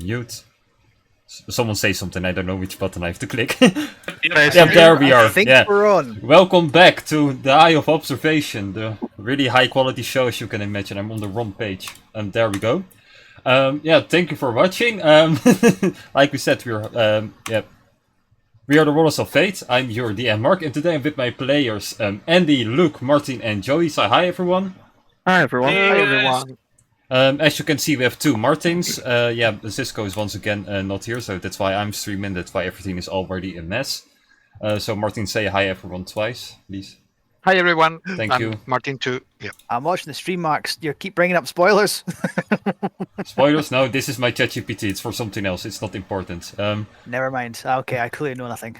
Mute. Someone say something, I don't know which button I have to click. Yeah, there we are. I think Yeah. we're on. Welcome back to the Eye of Observation, the really high quality show as you can imagine. I'm on the wrong page. There we go. Yeah, thank you for watching. Like we said, we are the Rollers of Fate. I'm your DM Mark, and today I'm with my players Andy, Luke, Martin, and Joey. Say hi, everyone. Hi everyone. Hi, everyone. As you can see, we have two Martins. Yeah, Cisco is once again not here, so that's why I'm streaming. That's why everything is already a mess. So Martin, say hi everyone twice, please. Hi everyone. Thank I'm you. Martin too. Yeah. I'm watching the stream, Max. You keep bringing up spoilers. Spoilers? No, this is my ChatGPT. It's for something else. It's not important. Never mind. Okay, I clearly know nothing.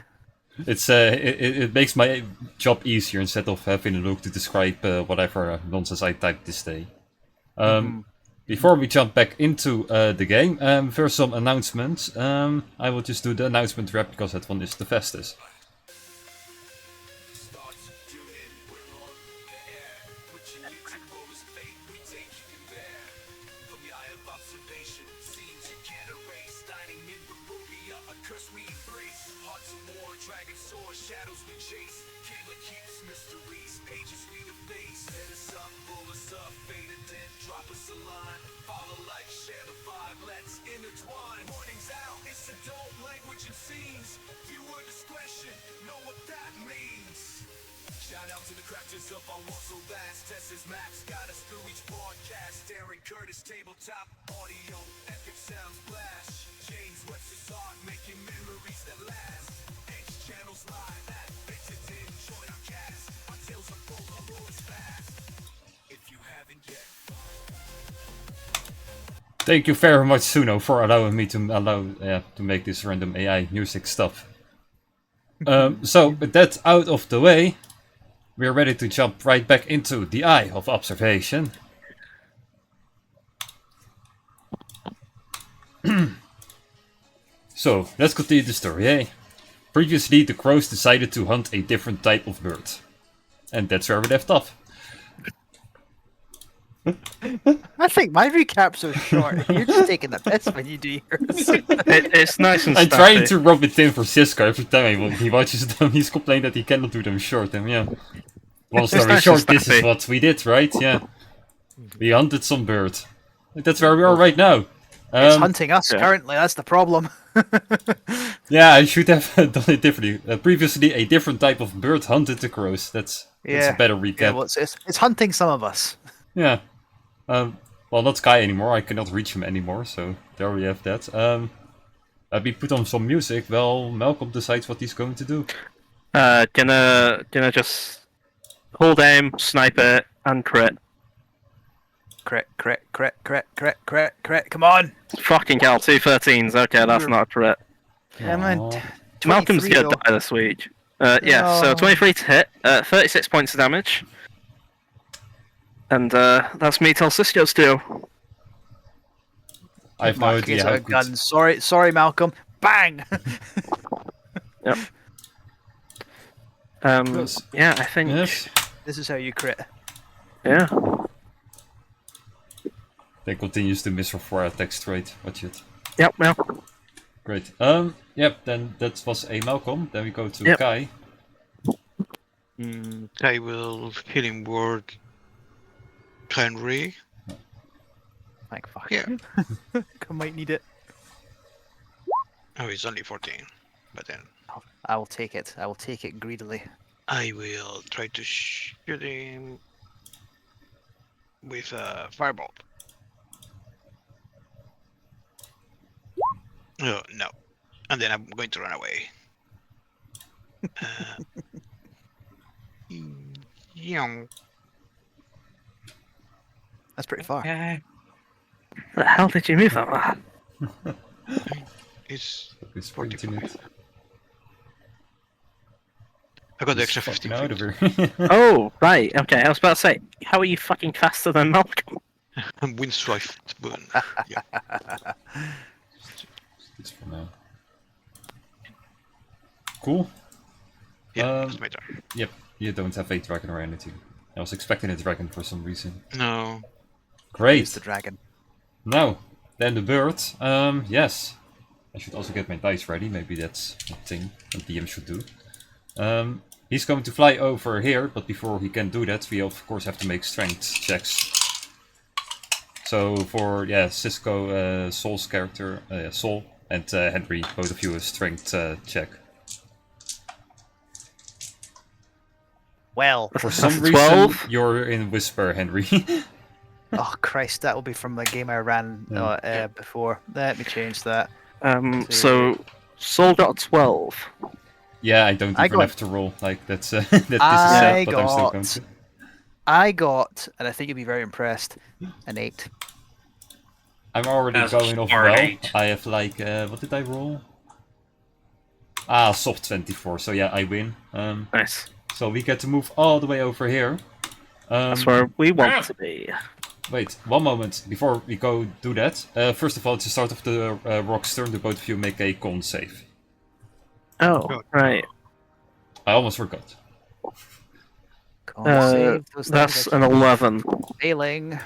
It's it makes my job easier instead of having a look to describe whatever nonsense I typed this day. Before we jump back into the game, first some announcements. I will just do the announcement rap because that one is the fastest. Thank you very much, Suno, for allowing me to make this random AI music stuff. So with that out of the way, we're ready to jump right back into the Eye of Observation. So let's continue the story, eh? Previously, the crows decided to hunt a different type of bird, and that's where we left off. I think my recaps are short. You're just taking the piss when you do yours. It's nice and I'm snappy. trying to rub it in for Cisco every time he watches them. He's complaining that he cannot do them short. And yeah, long story nice short, and this is snappy. what we did, right? Yeah, we hunted some bird. That's where we are right now. It's hunting us yeah. currently. That's the problem. Yeah, I should have done it differently. Previously, a different type of bird hunted the crows. That's a better recap. Yeah, well, it's hunting some of us. Yeah. Well, not Sky anymore. I cannot reach him anymore. So there we have that. We put on some music. Well, Malcolm decides what he's going to do. Gonna just hold aim, snipe it, and crit. Crit, crit, crit, crit, crit, crit, crit. Come on. Fucking hell, 2 13s. Okay, that's not a crit. Come on. Aw. Malcolm's 23 gonna though. die this week. Yeah, so No. 23 to hit, 36 points of damage. And that's me till Cisco's too. I have no Mark idea is how out of good. gun. Sorry, Malcolm. Bang. Yep. Yes. Yeah, I think. Yes. This is how you crit. Yeah. They continues to miss her 4 attack straight. Watch it. Yep. Well. Great. Yep. Then that was a Malcolm. Then we go to Yep. Kai. I will healing word Henry. Like fuck. Yeah. I might need it. Oh, it's only 14. But then I will take it. I will take it greedily. I will try to shoot him with a fireball. Oh, no. And then I'm going to run away. Young. That's pretty far. The hell did you move that far? It's It's 45. minutes. I got the extra 15 Out of feet. here. Oh, right. Okay, I was about to say, how are you fucking faster than Malcolm? I'm Windswife Boon. Yeah. This for now. Cool. Yeah, that's my turn. Yep. You don't have a dragon or anything. I was expecting a dragon for some reason. No. Use Great. the dragon. Now, Then the bird. Yes. I should also get my dice ready. Maybe that's a thing that DM should do. He's going to fly over here, but before he can do that, we of course have to make strength checks. So for Cisco, Sol's character, Sol and Henry, both of you a strength check. Well, For some 12. reason, you're in Whisper, Henry. oh Christ, that will be from the game I ran before. Let me change that. So Sol got 12. Yeah, I don't I even got- have to roll. Like that's this is sad, but I'm still going to. I got, and I think you'll be very impressed, an 8. I'm already That's going off smart well. eight. I have like what did I roll? Soft 24. So yeah, I win. Nice. So we get to move all the way over here. That's where we want yeah. to be. Wait, one moment before we go do that. First of all, to start off the rock's turn, do both of you make a con save. Oh, right. I almost forgot. Con Uh, save, those That's things an are 11. failing.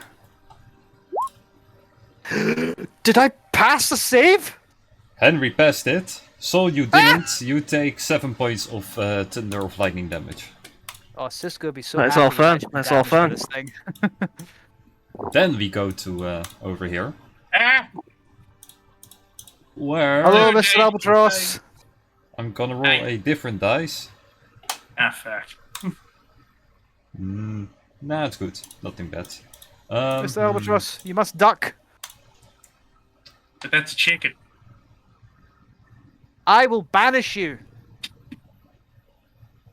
Did I pass the save? Henry passed it. Sol, you didn't. You take 7 points of thunder of lightning damage. Oh, Cisco would be so That's happy all with fun, extra that's all damage for fun. this thing. Then we go to over here. Ah, Where Hello, Hello, Mr. Jake. Albatross. I'm gonna roll Hi. a different dice. fuck. Nah, it's good. Nothing bad. Mr. Albatross, you must duck. But that's a chicken. I will banish you.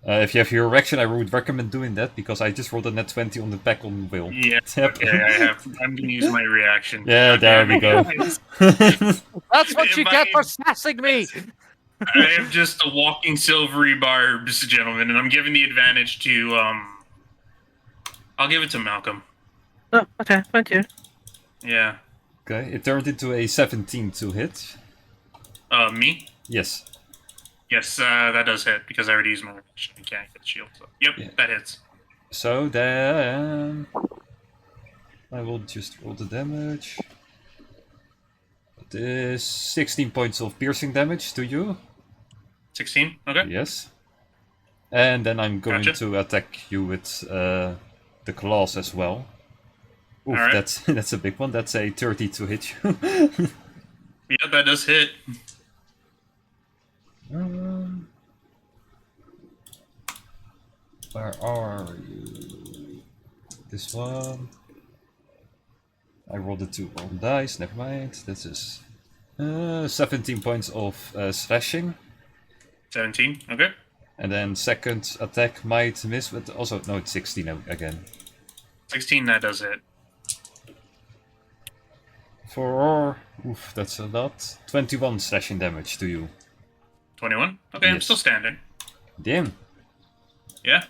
If you have your erection, I would recommend doing that because I just rolled a net 20 on the back on will. Yeah. Yep. Okay, I'm gonna use my reaction. Yeah, Okay, there we go. That's what you If get I- for sassing me. I am just a walking silvery barbs, gentlemen, and I'm giving the advantage to I'll give it to Malcolm. Oh, okay, thank you. Yeah. Okay, it turned into a 17 to hit. Me? Yes. Yes, that does hit because I already used my reaction. I can't get the shield. So. Yep, Yeah. that hits. So then I will just roll the damage. It is 16 points of piercing damage to you. 16. Okay. Yes. And then I'm going Gotcha. to attack you with the claws as well. Oof, Alright. that's a big one. That's a 30 to hit you. Yeah, that does hit. Where are you? This one. I rolled the 2 wrong dice. Never mind. This is 17 points of slashing. 17. Okay. And then second attack might miss, but also no, it's 16 again. 16. That does hit. For oof, that's a lot. 21 slashing damage to you. 21. Okay, I'm Yes. still standing. Damn. Yeah.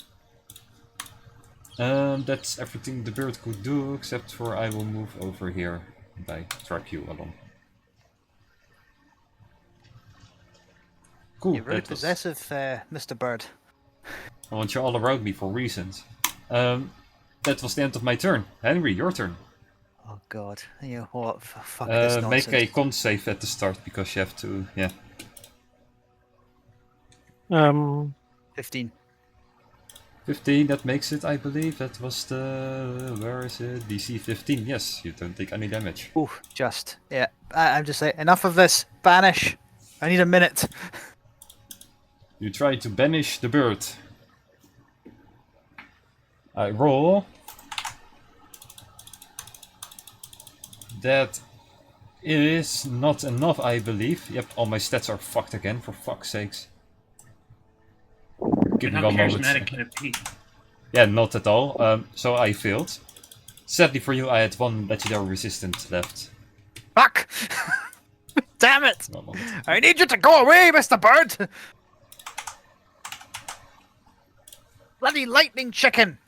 That's everything the bird could do, except for I will move over here and I drag you along. Cool. You're really that was- possessive, Mr. Bird. I want you all around me for reasons. That was the end of my turn. Henry, your turn. Oh God, you know what? Fuck this nonsense. Make a con save at the start because you have to. Yeah. 15. 15, that makes it, I believe. That was the. Where is it? DC 15. Yes, you don't take any damage. Ooh, just yeah. I'm just saying. Enough of this. Banish. I need a minute. You try to banish the bird. I roll. That is not enough, I believe. Yep, all my stats are fucked again, for fuck's sakes. Give me How one moment. charismatic can it be? Yeah, not at all. So I failed. Sadly for you, I had 1 legendary resistant left. Fuck! Damn it! One moment. I need you to go away, Mr. Bird! Bloody lightning chicken!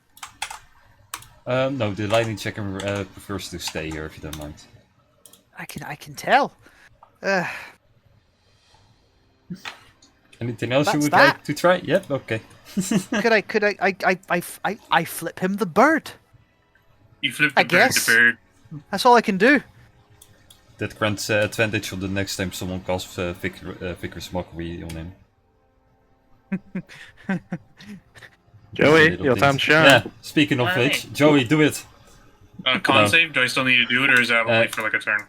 No, the lightning chicken prefers to stay here if you don't mind. I can tell. Anything else you That's would that. like to try? Yep, okay. could I flip him the bird? You flipped I the bird guess. to bird. That's all I can do. That grants advantage on the next time someone casts Vicar's Mockery on him. Joey, Little your things. time to shine. Yeah, speaking of Alright. which, Joey, do it. Con No. save? Do I still need to do it, or is that only for like a turn?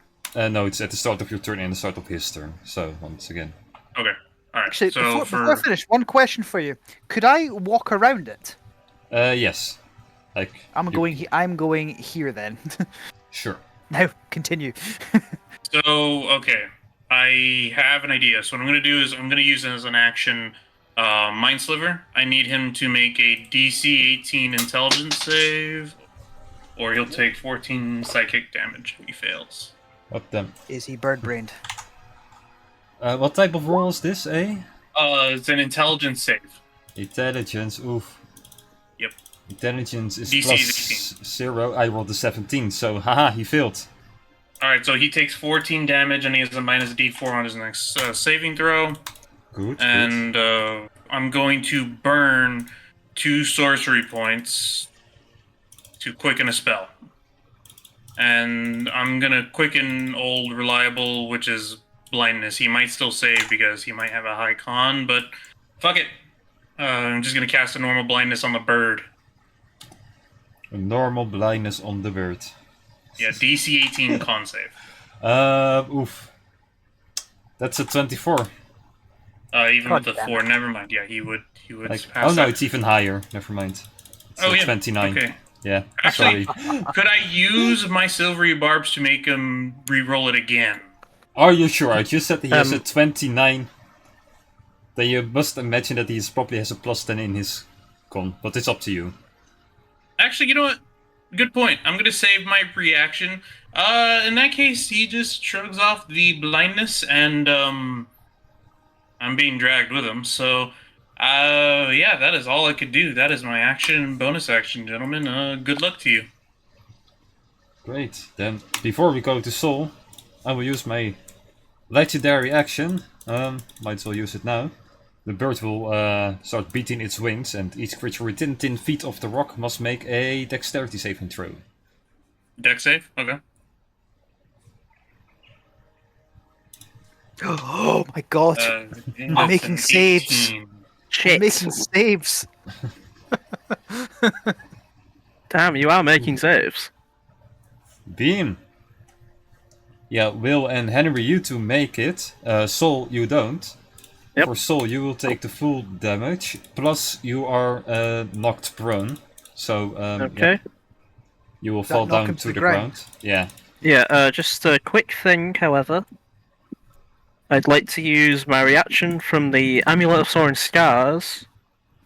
No, it's at the start of your turn and the start of his turn. So, once again. Okay. Alright. Actually, So before I finish, one question for you. Could I walk around it? Yes. Like, I'm going here then. Sure. Now, continue. So, okay. I have an idea. So what I'm going to do is I'm going to use it as an action Mind Sliver. I need him to make a DC 18 intelligence save, or he'll take 14 psychic damage if he fails. What the... Is he bird-brained? what type of roll is this, eh? It's an intelligence save. Intelligence, oof. Yep. Intelligence is DC plus is 0. I rolled a 17, so haha, he failed. Alright, so he takes 14 damage and he has a minus D4 on his next saving throw. Good, And I'm going to burn 2 sorcery points to quicken a spell. And I'm going to quicken old reliable, which is blindness. He might still save because he might have a high con, but fuck it. I'm just going to cast a normal blindness on the bird. good. A normal blindness on the bird. Yeah, DC 18 con save. Oof. That's a 24. Even God with the damn 4, never mind. Yeah, he would Like, pass oh no, that. it's even higher. Never mind. It's Oh, yeah. 29. Okay. Yeah, Actually- sorry. Could I use my silvery barbs to make him re-roll it again? Are you sure? I just said he has a Um, 29. Then you must imagine that he probably has a plus 10 in his con, but it's up to you. Actually, you know what? Good point. I'm gonna save my reaction. In that case, he just shrugs off the blindness, and I'm being dragged with him. So, yeah, that is all I could do. That is my action and bonus action, gentlemen. Good luck to you. Great. Then, before we go to Soul, I will use my legendary action. Might as well use it now. The bird will start beating its wings, and each creature within 10 feet of the rock must make a dexterity saving throw. Deck save. Okay. Oh my god! I'm making saves. I'm Shit. making saves. Damn, you are making saves. Beam. Yeah, Will and Henry, you two make it. Soul, you don't. Yep. For Soul, you will take the full damage, plus you are knocked prone. So, Okay. yeah, you will That fall knock down him to the ground. Yeah. Yeah, just a quick thing, however. I'd like to use my reaction from the Amulet of Soaring Scars.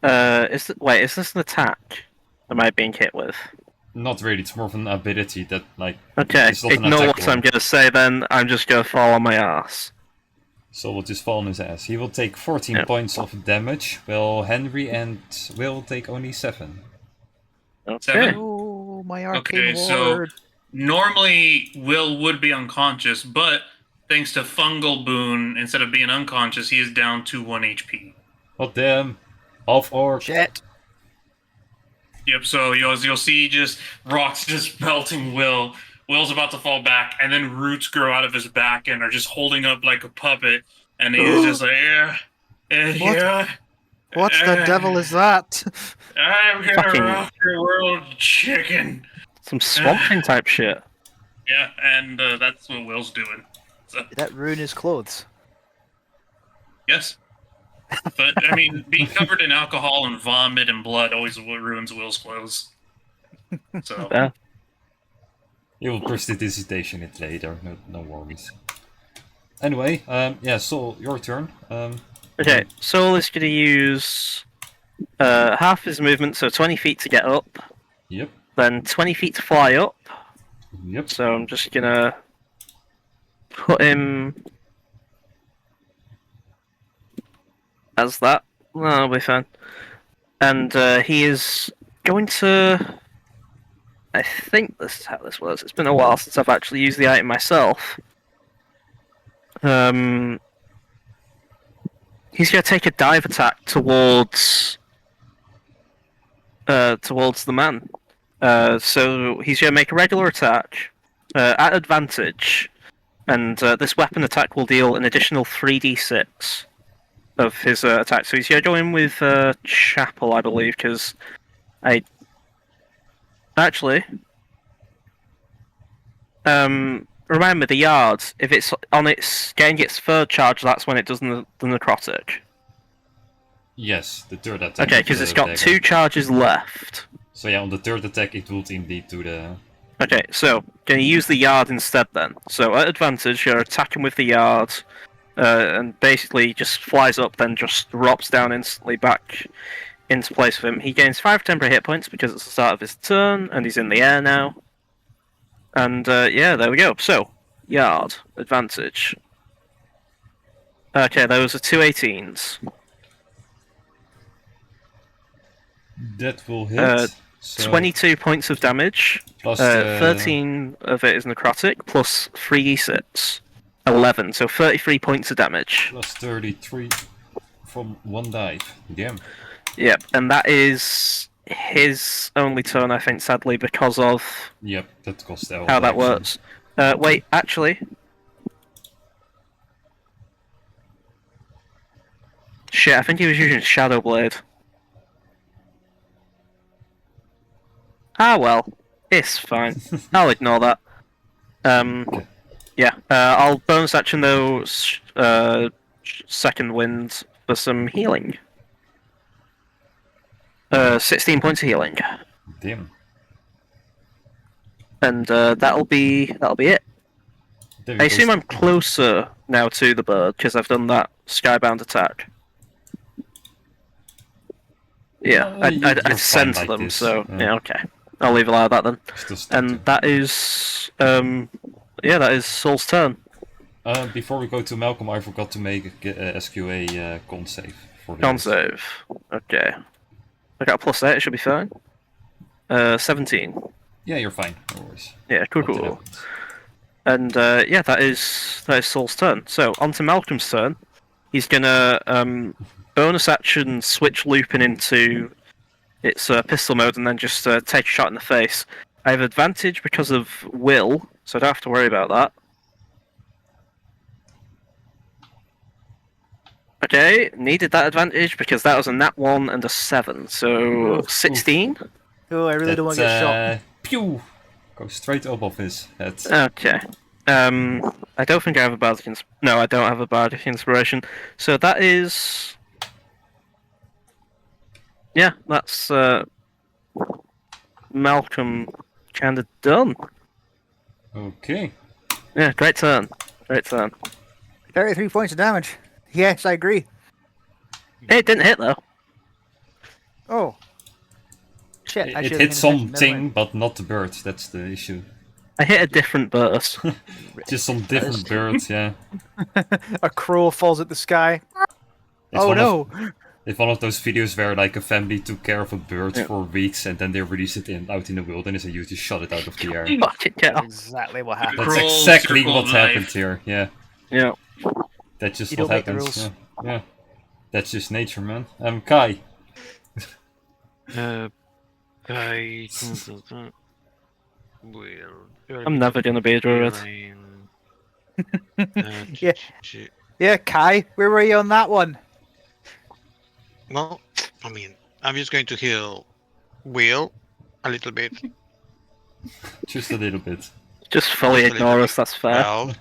Is this an attack? Am I being hit with? Not really, it's more of an ability that, like, Okay, It's not an ignore attack what I'm roll. gonna say then. I'm just gonna fall on my ass. Soul will just fall on his ass. He will take 14 Yep. points of damage, while Henry and Will take only 7. Okay. 7? Oh, my arcane Okay, so ward. normally Will would be unconscious, but thanks to Fungal Boon, instead of being unconscious, he is down to 1 HP. Oh damn! Half orc. Shit. Yep, so you'll see just rocks just melting Will. Will's about to fall back, and then roots grow out of his back and are just holding up like a puppet, and he's just like, What? yeah. What the devil is that? I'm gonna Fucking- rock your world, chicken. Some Swamp Thing type shit. Yeah, and that's what Will's doing. So, Did that ruin his clothes? yes. But, I mean, being covered in alcohol and vomit and blood always ruins Will's clothes. So, Yeah. You will prestidigitation it later, no worries. Anyway, yeah, Soul, your turn. Okay, Soul is gonna use half his movement, so 20 feet to get up, Yep, then 20 feet to fly up. yep. So I'm just gonna put him as that. No, that'll be fine. And he is going to. I think this is how this works. It's been a while since I've actually used the item myself. He's going to take a dive attack towards the man. So he's going to make a regular attack at advantage. And this weapon attack will deal an additional 3d6 of his attack. So he's going to go in with Chapel, I believe, because I... Actually... remember, the yards, if it's on its getting its third charge, that's when it does the necrotic. Yes, the third attack. Okay, of because the it's got dagger. 2 charges left. So yeah, on the third attack it would indeed do the... Okay, so can you use the yard instead then? So at advantage, you're attacking with the yard, and basically just flies up, then just drops down instantly back into place with him. He gains 5 temporary hit points because it's the start of his turn, and he's in the air now. And yeah, there we go. So, yard, advantage. Okay, those are 2 18s. That will hit. So 22 points of damage. plus 13 of it is necrotic, plus 3d6. 11, so 33 points of damage. plus 33 from one dive. Damn. Yep, and that is his only turn, I think, sadly, because of Yep, that costs the how that action. works. Wait, actually... Shit, I think he was using Shadow Blade. Ah well, it's fine. I'll ignore that. Yeah, I'll bonus action those second wind for some healing. 16 points of healing, Damn. and that'll be it. There we I go. assume I'm closer now to the bird because I've done that skybound attack. Yeah, you're I'd fine sense like them, this, so yeah. yeah, okay. I'll leave it like that then. Still stuck And to- that is, yeah, that is Saul's turn. Before we go to Malcolm, I forgot to make a SQA con save for the Con save. Okay. I got a +8, it should be fine. 17. Yeah, you're fine. No worries. Yeah, cool, Nothing cool. happens. And yeah, that is Saul's turn. So on to Malcolm's turn. He's gonna bonus action switch Lupin into its pistol mode and then just take a shot in the face. I have advantage because of will, so I don't have to worry about that. Okay, needed that advantage because that was a nat 1 and a 7, so 16. Oh, I really don't want to get shot. Pew! Go straight above his head. Okay. I don't think I have a bardic No, I don't have a bardic inspiration. So that is... Yeah, that's Malcolm kind of done. Okay. Yeah, great turn. Great turn. 33 points of damage. Yes, I agree. Hey, it didn't hit though. Oh. Shit, I It should've hit paid attention, never something, mind. but not the bird. That's the issue. I hit a different burst. Just some different birds, yeah. A crow falls at the sky. It's Oh one no! It's one of those videos where like a family took care of a bird Yeah. for weeks and then they released it out in the wilderness and you just shot it out of the air. Fucking That's hell. exactly what happened. That's Crawl, exactly circle what of happened life. here. Yeah, Yeah. that's just You what don't make the happens. rules. Yeah. That's just nature, man. Kai. I will. I'm never gonna be a druid. Yeah. Yeah, Kai, where were you on that one? Well, I mean, I'm just going to heal Will a little bit. Just a little bit. Just fully Just a ignore little us, that's fair. Well,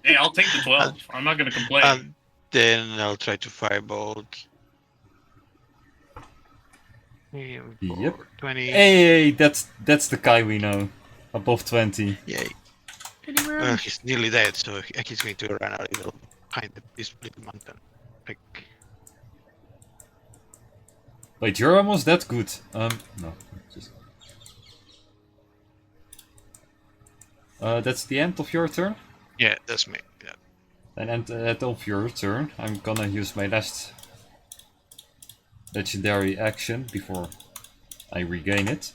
Hey, I'll take the 12. I'm not gonna complain. and then I'll try to firebolt. Yep. 20. Hey, that's the Kai we know. Above 20. Yay. He's nearly dead, so he's going to run a little behind this little mountain. Like, Wait, you're almost that good. No. Just... that's the end of your turn? yeah, that's me. Yeah. And at the end of your turn, I'm gonna use my last legendary action before I regain it.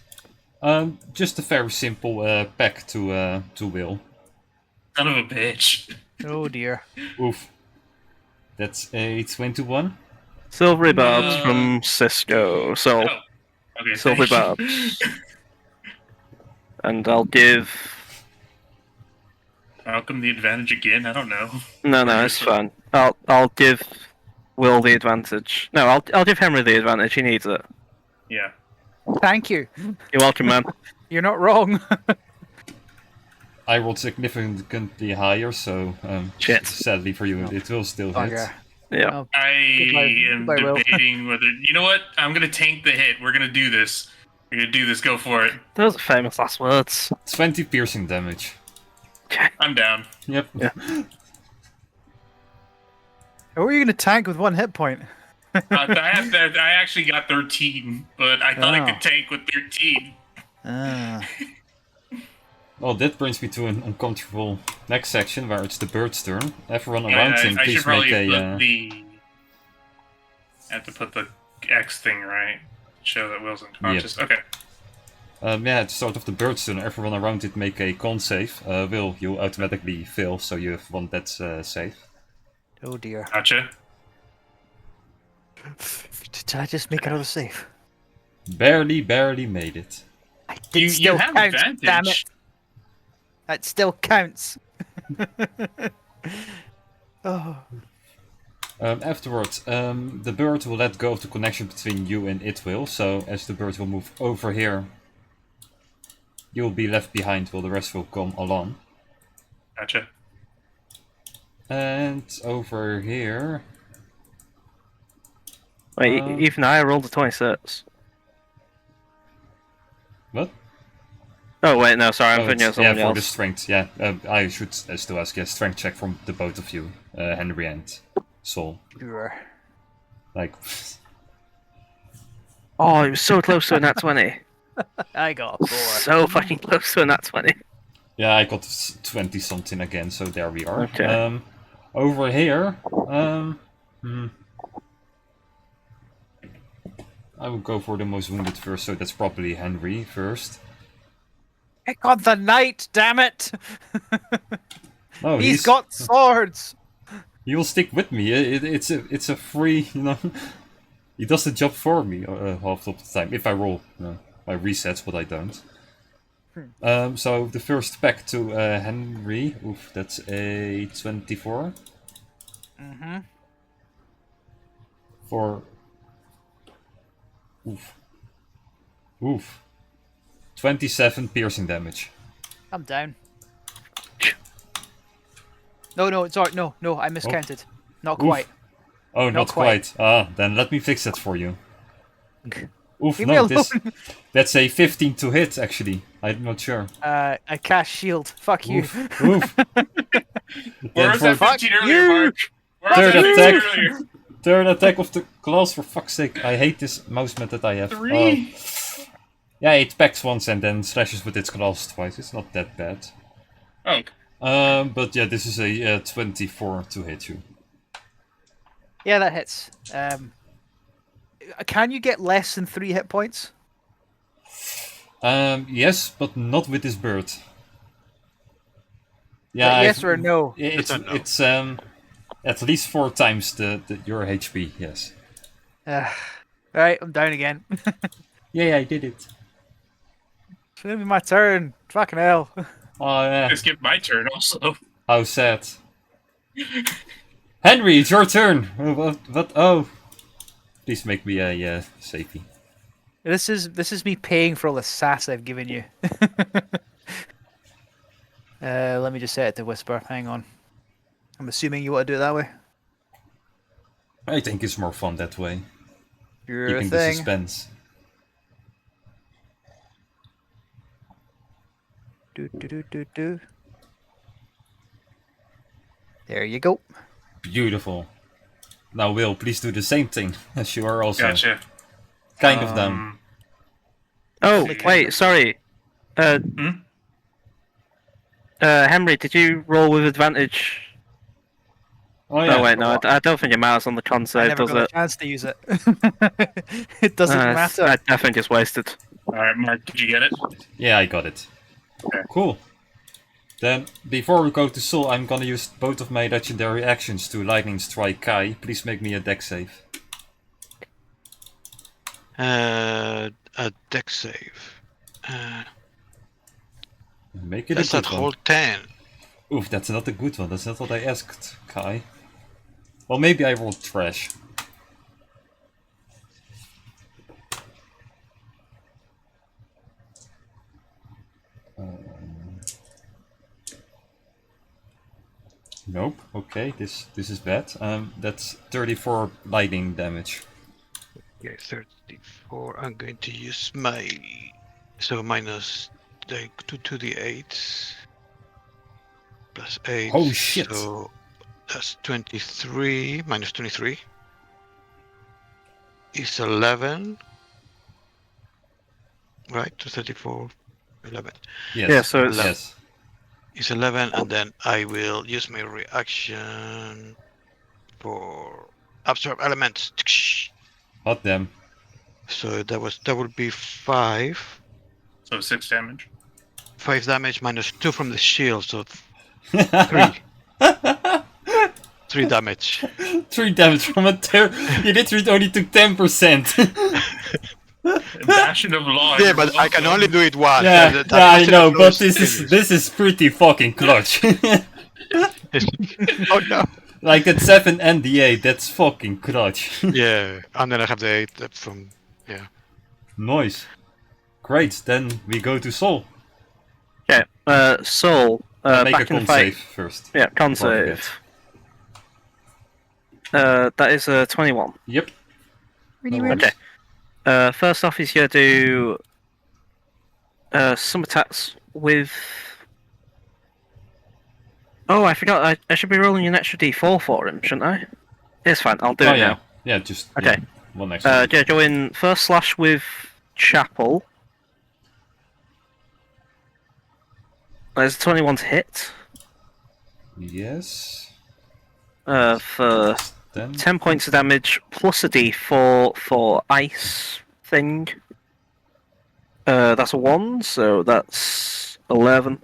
Just a very simple pack to Will. Son of a bitch. Oh dear. Oof. That's a 21. Silvery barbs No. from Cisco. So, Oh, okay, silvery thank you. barbs. And I'll give How come the advantage again? I don't know. No, it's fine. I'll give Will the advantage. No, I'll give Henry the advantage. He needs it. Yeah. Thank you. You're welcome, man. You're not wrong. I rolled significantly higher, so Shit. sadly for you, it will still hit. Bugger. Yeah. Oh, I Goodbye- am goodbye, Will. debating whether. You know what? I'm gonna tank the hit. We're gonna do this. We're gonna do this. Go for it. Those are famous last words. 20 piercing damage. I'm down. Yep. Yeah. How are you going to tank with 1 hit point? I actually got 13, but I thought I Oh. could tank with 13. Ah. Well, that brings me to an uncomfortable next section where it's the bird's turn. Everyone Yeah, around him, I should please probably make put a. the. I have to put the X thing right. Show that Will's unconscious. Okay. Yeah, at the start of the bird's turn, everyone around it make a con save. Will, you automatically fail, so you have 1 death save. Oh dear. Gotcha. Did I just make another save? Barely made it. You still have counts, advantage. damn it. That still counts. Oh. Afterwards, the bird will let go of the connection between you and it will. So as the bird will move over here, you will be left behind while the rest will come along. Gotcha. And over here, Wait, even I rolled a 26. what? Oh wait, no, sorry, I'm thinking of it's- yeah, someone for the else. strength. Yeah, I should still ask. Yeah, strength check from the both of you, Henry and Sol. Sure. Like, Oh, it was so close to a nat 20. I got a 4. So fucking close to a nat 20. yeah, I got 20 something again. So there we are. Okay. Over here, I will go for the most wounded first. So that's probably Henry first. Pick on the knight, damn it! No, He's got swords! He will stick with me. It's a free, you know. He does the job for me half of the time. If I roll my resets, but I don't. So the first pack to Henry. Oof, that's a 24. Mm-hmm. For oof, 27 piercing damage. I'm down. No, sorry, no, I miscounted. Not Oof. quite. Oh, not quite. quite. Then let me fix that for you. Oof, Leave me no, alone. that's a 15 to hit actually. I'm not sure. I cast shield. Fuck you. Oof, oof. Where Then was for that 15 earlier, you! Mark? Where was Third that 15 attack. earlier? Third attack of the class, for fuck's sake. I hate this mouse method I have. 3. Yeah, it packs once and then slashes with its claws twice. It's not that bad. Oh, But yeah, this is a 24 to hit you. Yeah, that hits. Can you get less than 3 hit points? Yes, but not with this bird. Yeah, Yes or no? It's It's a no. it's at least 4 times your HP. Yes. Right, I'm down again. Yeah, I did it. It's gonna be my turn. Fucking hell. Oh yeah. I skipped my turn also. How sad. Henry, it's your turn. What? Oh. Please make me a safety. This is me paying for all the sass I've given you. Let me just set it to whisper. Hang on. I'm assuming you want to do it that way. I think it's more fun that way. Your Keeping the thing. suspense. Do. There you go. Beautiful. Now, Will, please do the same thing as you are also Gotcha. kind of down. Oh, wait, sorry. Henry, did you roll with advantage? Oh yeah. Oh wait, no, I don't think it matters on the con I save, never does got a it? chance to use it. It doesn't matter. I think it's wasted. Alright, Mark, did you get it? Yeah, I got it. Okay. Cool. Then, before we go to Sol, I'm gonna use both of my legendary actions to Lightning Strike Kai. Please make me a deck save. A deck save. Make it That's a that good one. whole 10. Oof, that's not a good one. That's not what I asked, Kai. Well, maybe I rolled trash. Nope. Okay, this is bad. That's 34 lightning damage. Okay, 34. I'm going to use my minus the 2d8 plus 8. Oh, shit. So that's 23 minus 23 is 11. Right, to 34, 11. Yes. Yeah, so it's- yes. It's 11, and then I will use my reaction for absorb elements. Hot damn. So that would be 5. So 6 damage. 5 damage minus 2 from the shield, so 3. 3 damage. 3 damage from a You literally only took 10%. Bastion of Law. Yeah, but I can only do it once. yeah, That I instead know, of but those this is pretty fucking clutch. Oh no. Like that 7 and the 8, that's fucking clutch. Yeah, and then I have the 8 from. Yeah. Nice. Great, then we go to Sol. Okay, Soul, Make a back in the con fight. save first. Yeah, con Before I save. That is a 21. Yep. Really No weird. worries. Okay. First off, he's gonna do some attacks with. Oh, I forgot. I should be rolling an extra D4 for him, shouldn't I? It's fine. I'll do Oh it yeah. now. Yeah, just Okay. yeah, one extra. Yeah, go in first slash with Chapel. There's a 21 to hit. Yes. For Then 10 points of damage plus a D4 for ice thing. That's a 1, so that's 11.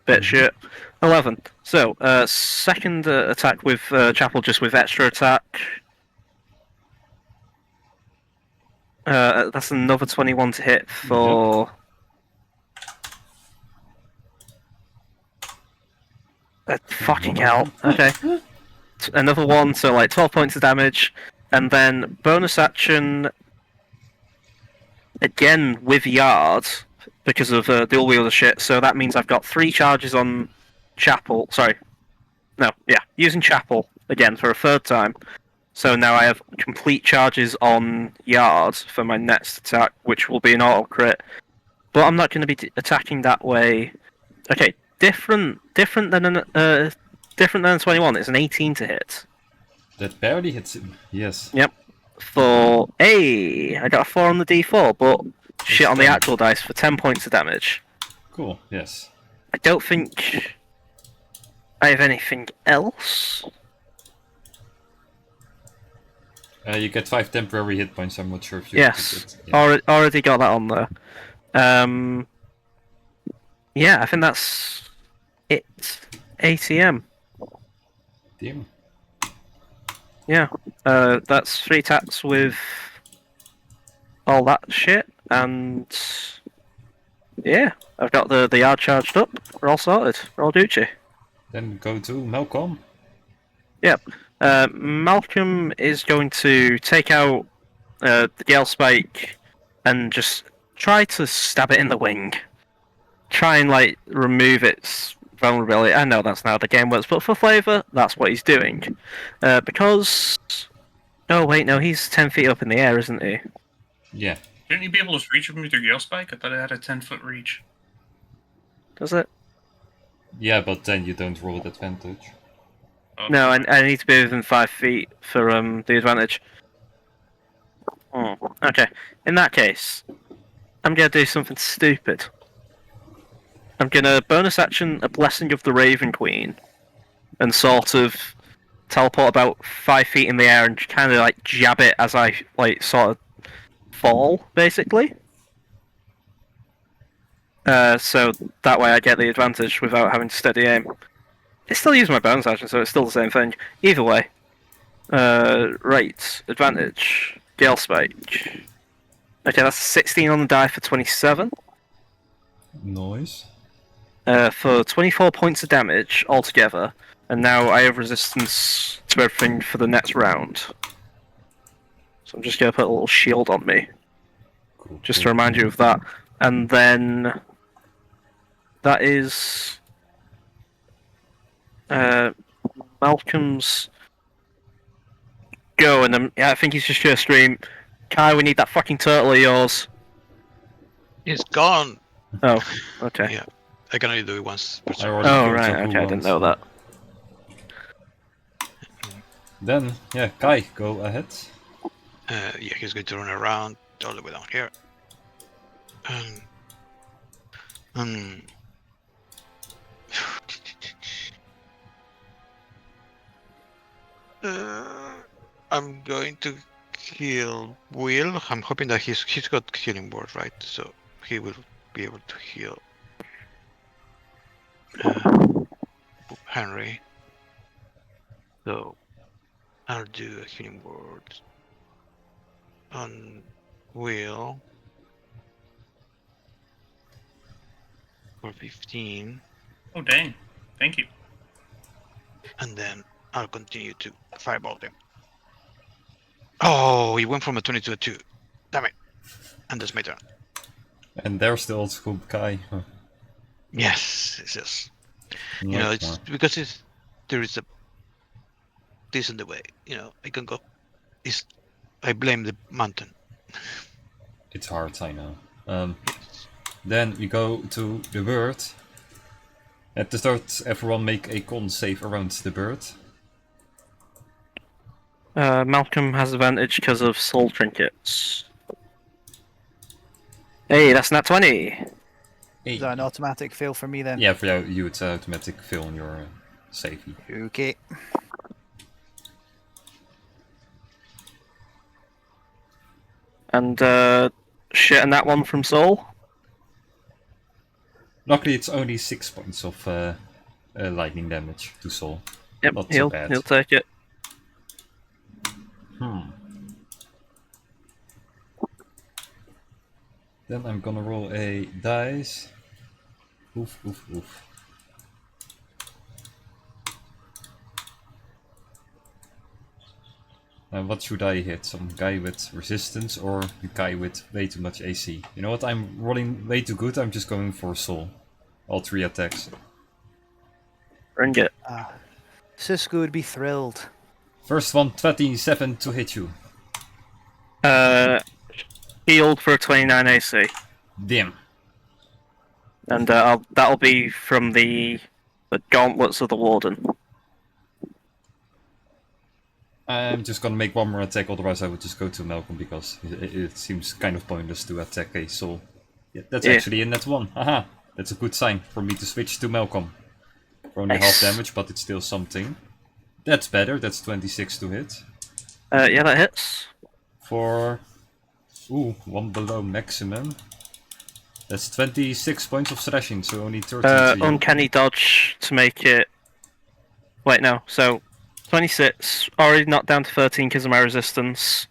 Bit shit. 11. So, second attack with Chapel, just with extra attack. That's another 21 to hit for. Fucking hell. Okay. Another one, so like 12 points of damage. And then bonus action. Again with Yard, because of dual wielder shit. So that means I've got 3 charges on Chapel. Sorry. No, yeah. Using Chapel again for a third time. So now I have complete charges on Yard for my next attack, which will be an auto crit. But I'm not going to be attacking that way. Okay, different than a 21. It's an 18 to hit. that barely hits him. Yes. Yep. For I got a 4 on the D4, but shit on the 10. actual dice for 10 points of damage. Cool. Yes. I don't think I have anything else. You get 5 temporary hit points. I'm not sure if you. Yes, Yeah. already got that on there. Yeah, I think that's it. ATM. Damn. Yeah, that's 3 attacks with all that shit, and yeah, I've got the yard charged up. We're all sorted. We're all Gucci. Then go to Malcolm. Yep. Malcolm is going to take out the Gale Spike and just try to stab it in the wing. Try and like remove its vulnerability. I know that's not how the game works, but for flavour, that's what he's doing. Because oh wait, no, he's 10 feet up in the air, isn't he? Yeah. Didn't you be able to reach him with your Gale Spike? I thought it had a 10-foot reach. Does it? Yeah, but then you don't roll with advantage. Oh, No, I need to be within 5 feet for the advantage. Oh, okay. In that case, I'm gonna do something stupid. I'm gonna bonus action a Blessing of the Raven Queen, and sort of teleport about 5 feet in the air and kind of like jab it as I like sort of fall, basically. So that way I get the advantage without having to steady aim. It's still using my bonus action, so it's still the same thing. Either way. Right, advantage. Gale Spike. Okay, that's 16 on the die for 27. Noise. for 24 points of damage altogether, and now I have resistance to everything for the next round. So I'm just going to put a little shield on me, Cool, just to cool. remind you of that. And then that is Malcolm's go, and then I think he's just going to scream, "Kai, we need that fucking turtle of yours." It's gone. Oh, okay. Yeah, I can only do it once per I turn. already Oh killed right, Zaku okay, I didn't once, know so- that. Then, yeah, Kai, go ahead. Yeah, he's going to run around all the way down here. Um, I'm going to kill Will. I'm hoping that he's got healing word, right? So he will be able to heal Henry. So I'll do a healing word on Will for 15, Oh dang! Thank you. and then I'll continue to fireball him. Oh, he went from a 20 to a 2. Damn it! And that's my turn. And there's the old school Kai. Huh. Yes, it's just you know, Like it's more. because there is a this in the way. You know, I can go. I blame the mountain. It's hard, I know. Then we go to the bird. At the start, everyone make a con save around the bird. Malcolm has advantage because of soul trinkets. Hey, that's not 20. Hey. Is that an automatic fail for me then? Yeah, for you it's automatic fill on your save. Okay. And shit, and that one from soul. Luckily, it's only 6 points of lightning damage to Soul. Yep, Not so he'll bad. take it. Then I'm gonna roll a dice. Oof, oof, oof. What should I hit? Some guy with resistance or the guy with way too much AC? You know what? I'm rolling way too good. I'm just going for Soul. All 3 attacks. Bring it. Cisco would be thrilled. First one, 27 to hit you. Healed for 29 AC. Damn. And that'll be from the gauntlets of the warden. I'm just gonna make one more attack, otherwise I would just go to Malcolm because it seems kind of pointless to attack a Soul. Yeah, that's actually a net 1. Haha, that's a good sign for me to switch to Malcolm. For only Nice. half damage, but it's still something. That's better, that's 26 to hit. Yeah, that hits. For... Ooh, 1 below maximum. That's 26 points of slashing, so only 13 to you. Uncanny dodge to make it. Wait, no. So 26, already knocked down to 13 because of my resistance.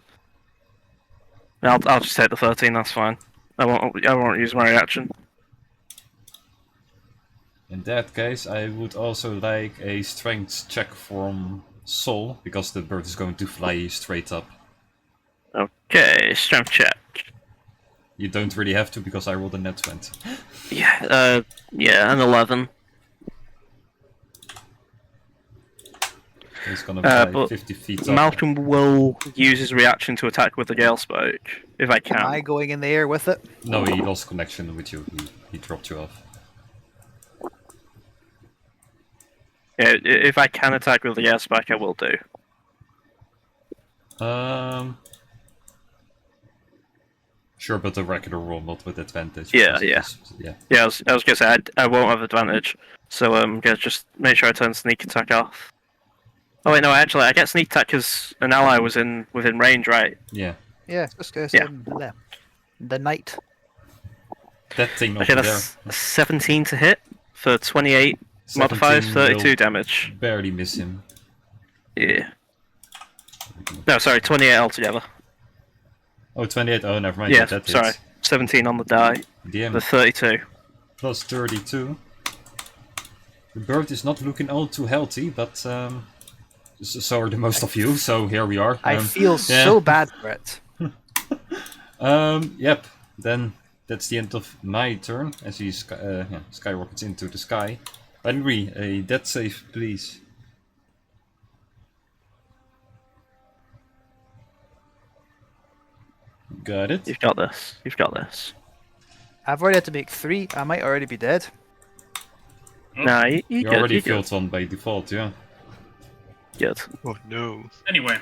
I'll just take the 13. That's fine. I won't use my reaction. In that case, I would also like a strength check from Soul, because the bird is going to fly straight up. Okay, strength check. You don't really have to, because I rolled a net 20. Yeah, an 11. He's gonna fly but 50 feet up. Malcolm will use his reaction to attack with the Gale Spoke, if I can. Am I going in the air with it? No, he lost connection with you. He dropped you off. Yeah, if I can attack with the Gale Spoke, I will do. Sure, but a regular roll, not with advantage. Yeah, because yeah. it's- Yeah, I was gonna say I won't have advantage, so I'm gonna just make sure I turn sneak attack off. Oh wait, no, actually I get sneak attack because an ally was within range, right? Yeah. Yeah, Cisco Yeah. the knight. That thing over Okay, there. that's 17 to hit for 28 modifiers, 17 will 32 damage. Barely miss him. Yeah. No, sorry, 28 altogether. Oh, 28. Oh, never mind. Yeah, that sorry. hits. 17 on the die. DM The 32. plus 32. The bird is not looking all too healthy, but so are the most of you. So here we are. I feel yeah. so bad for it. Yep. Then that's the end of my turn as he skyrockets into the sky. Henry, a death save, please. Got it. You've got this. You've got this. I've already had to make 3. I might already be dead. Nah, you You good. already You good. failed one by default, yeah. Good. Oh no. Anyway,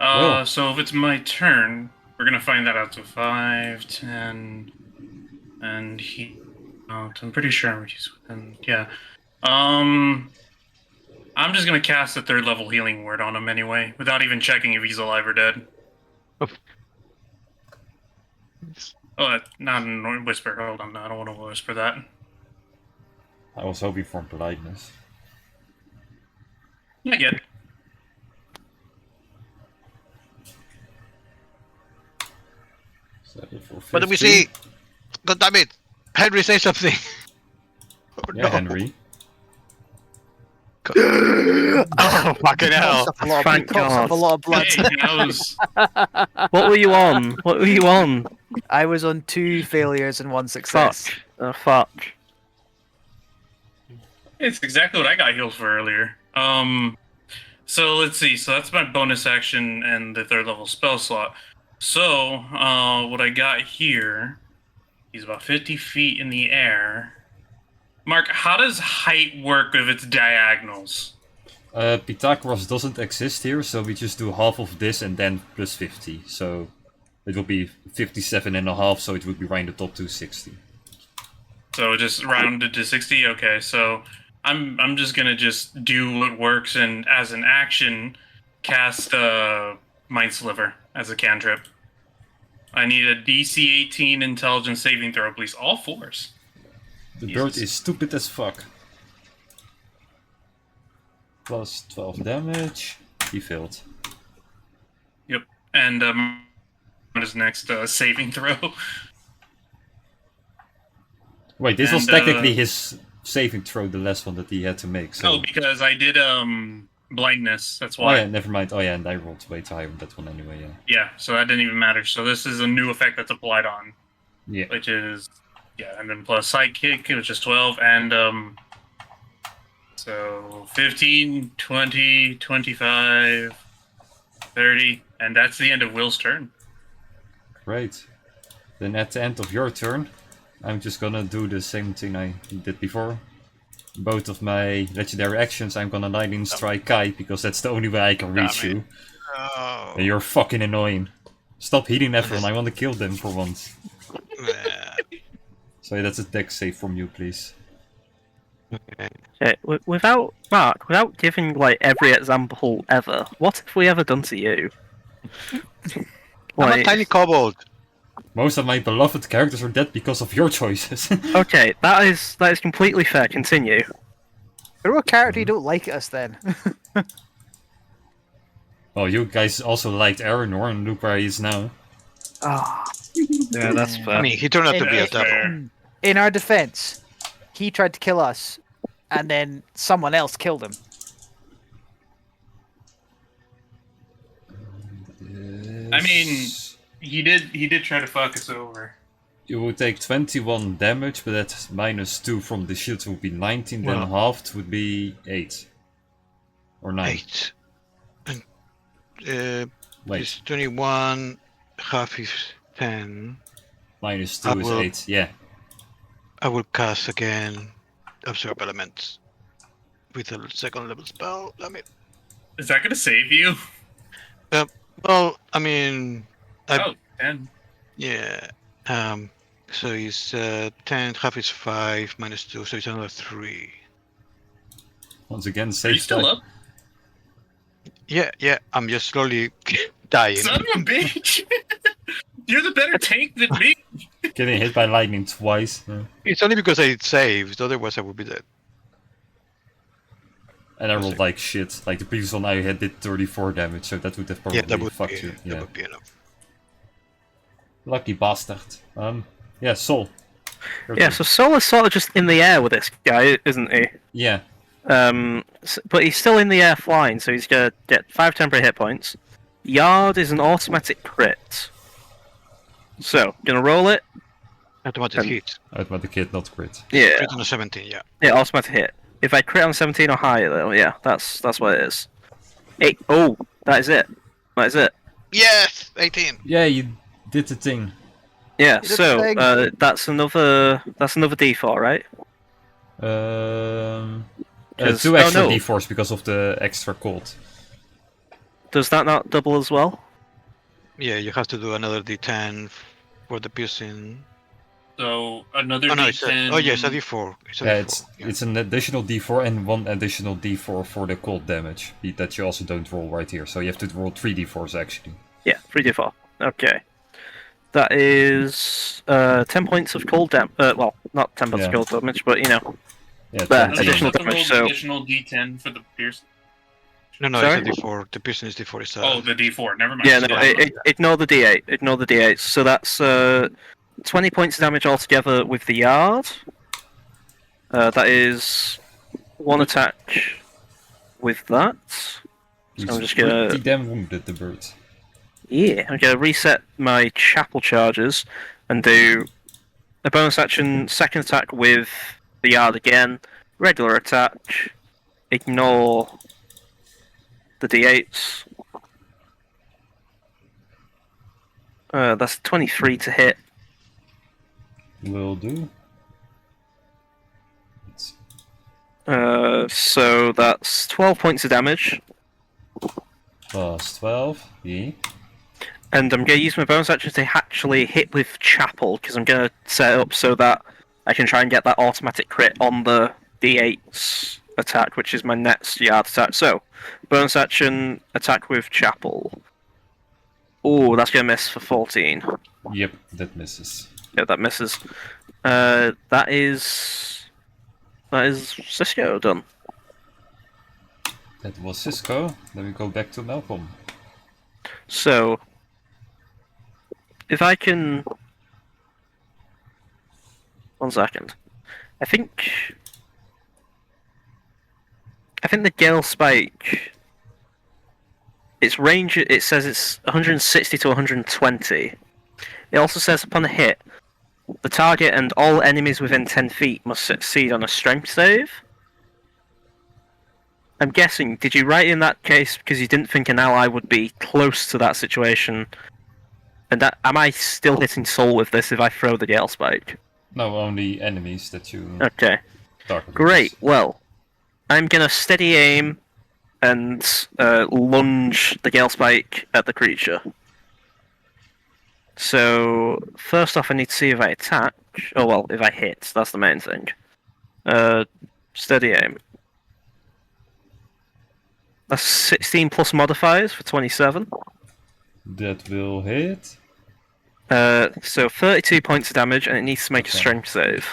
Well. so if it's my turn, we're gonna find that out to 5, 10, and he. I'm pretty sure he's within. Yeah. I'm just gonna cast a 3rd level healing word on him anyway, without even checking if he's alive or dead. Oh, not a whisper. Hold on, I don't want to whisper that. I was hoping for politeness. Not yet. What do we see? God damn it! Henry, say something. Oh, Yeah, Henry. Oh, fucking hell! Coughs up a lot of- Thank coughs up God. a lot of blood. Hey, that was. What were you on? What were you on? I was on 2 failures and 1 success. Fuck. Fuck. It's exactly what I got healed for earlier. So let's see. So that's my bonus action and the 3rd level spell slot. So, what I got here, he's about 50 feet in the air. Mark, how does height work if it's diagonals? Pythagoras doesn't exist here, so we just do half of this and then plus 50. So it will be 57.5, so it would be right in the top 260. So just rounded to 60. Okay, so I'm just gonna just do what works and as an action, cast Mind Sliver as a cantrip. I need a DC 18 Intelligence saving throw, please. All 4s. The Jesus. bird is stupid as fuck. Plus 12 damage. He failed. Yep. And his next saving throw. Wait, this was And, technically his saving throw, the last one that he had to make. So. Oh, because I did blindness. That's Oh why. yeah, never mind. Oh yeah, and I rolled way too high on that one anyway. Yeah. Yeah, so that didn't even matter. So this is a new effect that's applied on, Yeah. which is and then plus sidekick, which is 12, and so 15, 20, 25, 30, and that's the end of Will's turn. Great. Then at the end of your turn, I'm just gonna do the same thing I did before. Both of my legendary actions, I'm gonna lightning strike Kai because that's the only way I can reach Damn it. you. Oh. And you're fucking annoying. Stop hitting everyone. I want to kill them for once. Yeah. So that's a dex save from you, please. Okay. Okay, without Mark, without giving like every example ever, what have we ever done to you? I'm a tiny kobold. Most of my beloved characters are dead because of your choices. Okay, that is completely fair. Continue. Throw a character you don't like us then. Well, you guys also liked Aranor, and look where he is now. Ah. Yeah, that's fair. I mean, he turned out to be a That's devil. fair. In our defense, he tried to kill us, and then someone else killed him. I mean, he did try to fuck us over. You would take 21 damage, but that's -2 from the shield would be 19, then Well. halved would be 8. Or 9. 8. And Wait, it's 21, half is 10. -2 is will- 8, yeah. I will cast again Absorb Elements with a 2nd level spell. Let me. Is that gonna save you? Well, I mean, Oh, 10. yeah. So it's 10, half is 5, -2, so it's another 3. Once again, Are save you still die. up? Yeah, I'm just slowly dying. Son of a bitch! You're the better tank than me. Getting hit by lightning twice. Yeah. It's only because I saved, otherwise I would be dead. And I rolled like shit. Like the previous one I had did 34 damage, so that would have probably Yeah, that would fucked be, you. that Yeah. would be enough. Lucky bastard. Yeah, Sol. Your Yeah, turn. so Sol is sort of just in the air with this guy, isn't he? Yeah. But he's still in the air flying, so he's gonna get 5 temporary hit points. Yard is an automatic crit. So, gonna roll it. Automatic hit. Automatic hit, not crit. Yeah. Crit on a 17, yeah. Yeah, automatic hit. If I crit on 17 or higher, though, yeah, that's what it is. Oh, that is it. That is it. Yes! 18! Yeah, you did the thing. Yeah, You did the so thing. that's another D4, right? Two 'Cause- extra no. d4s because of the extra cold. Does that not double as well? Yeah, you have to do another d10 for the piercing. So another Oh no, it's D10. yeah, it's a d4. It's a Yeah, d4. it's an additional d4 and 1 additional d4 for the cold damage that you also don't roll right here. So you have to roll 3 d4s actually. Yeah, 3d4. Okay. That is 10 points of cold damage. Well, not 10 points of Yeah. cold damage, but you know. Yeah, But 20. So you additional have to roll damage, the so- additional D10 for the pierce. No, Sorry? it's a d4. The piercing is d4. It's a... Oh, the D4. Never mind. Yeah, no, Yeah. ignore the d8. Ignore the d8. So that's 20 points of damage altogether with the yard. That is 1 attack with that. He's I'm just gonna- pretty damn wounded, the bird. Yeah, I'm gonna reset my chapel charges and do a bonus action, second attack with the yard again, regular attack, ignore the d8s. That's 23 to hit. Will do. It's So that's 12 points of damage, plus 12. Yeah. and I'm gonna use my bonus action to actually hit with chapel because I'm gonna set it up so that I can try and get that automatic crit on the d8s attack, which is my next yard attack. So, bonus action, attack with chapel. Oh, that's gonna miss for 14. Yep, that misses. Yeah, that misses. That is Cisco done. That was Cisco. Then we go back to Malcolm. So, if I can... 1 second. I think the Gale Spike... Its range, it says it's 160 to 120. It also says upon a hit, the target and all enemies within 10 feet must succeed on a strength save. I'm guessing, did you write in that case because you didn't think an ally would be close to that situation? And that, am I still hitting soul with this if I throw the Gale Spike? No, only enemies that you Okay, target. great. Well, I'm gonna steady aim and lunge the Gale Spike at the creature. So, first off, I need to see if I attack. Oh, well, if I hit, that's the main thing. Steady aim. That's 16 plus modifiers for 27. That will hit. So 32 points of damage, and it needs to make a Okay. strength save.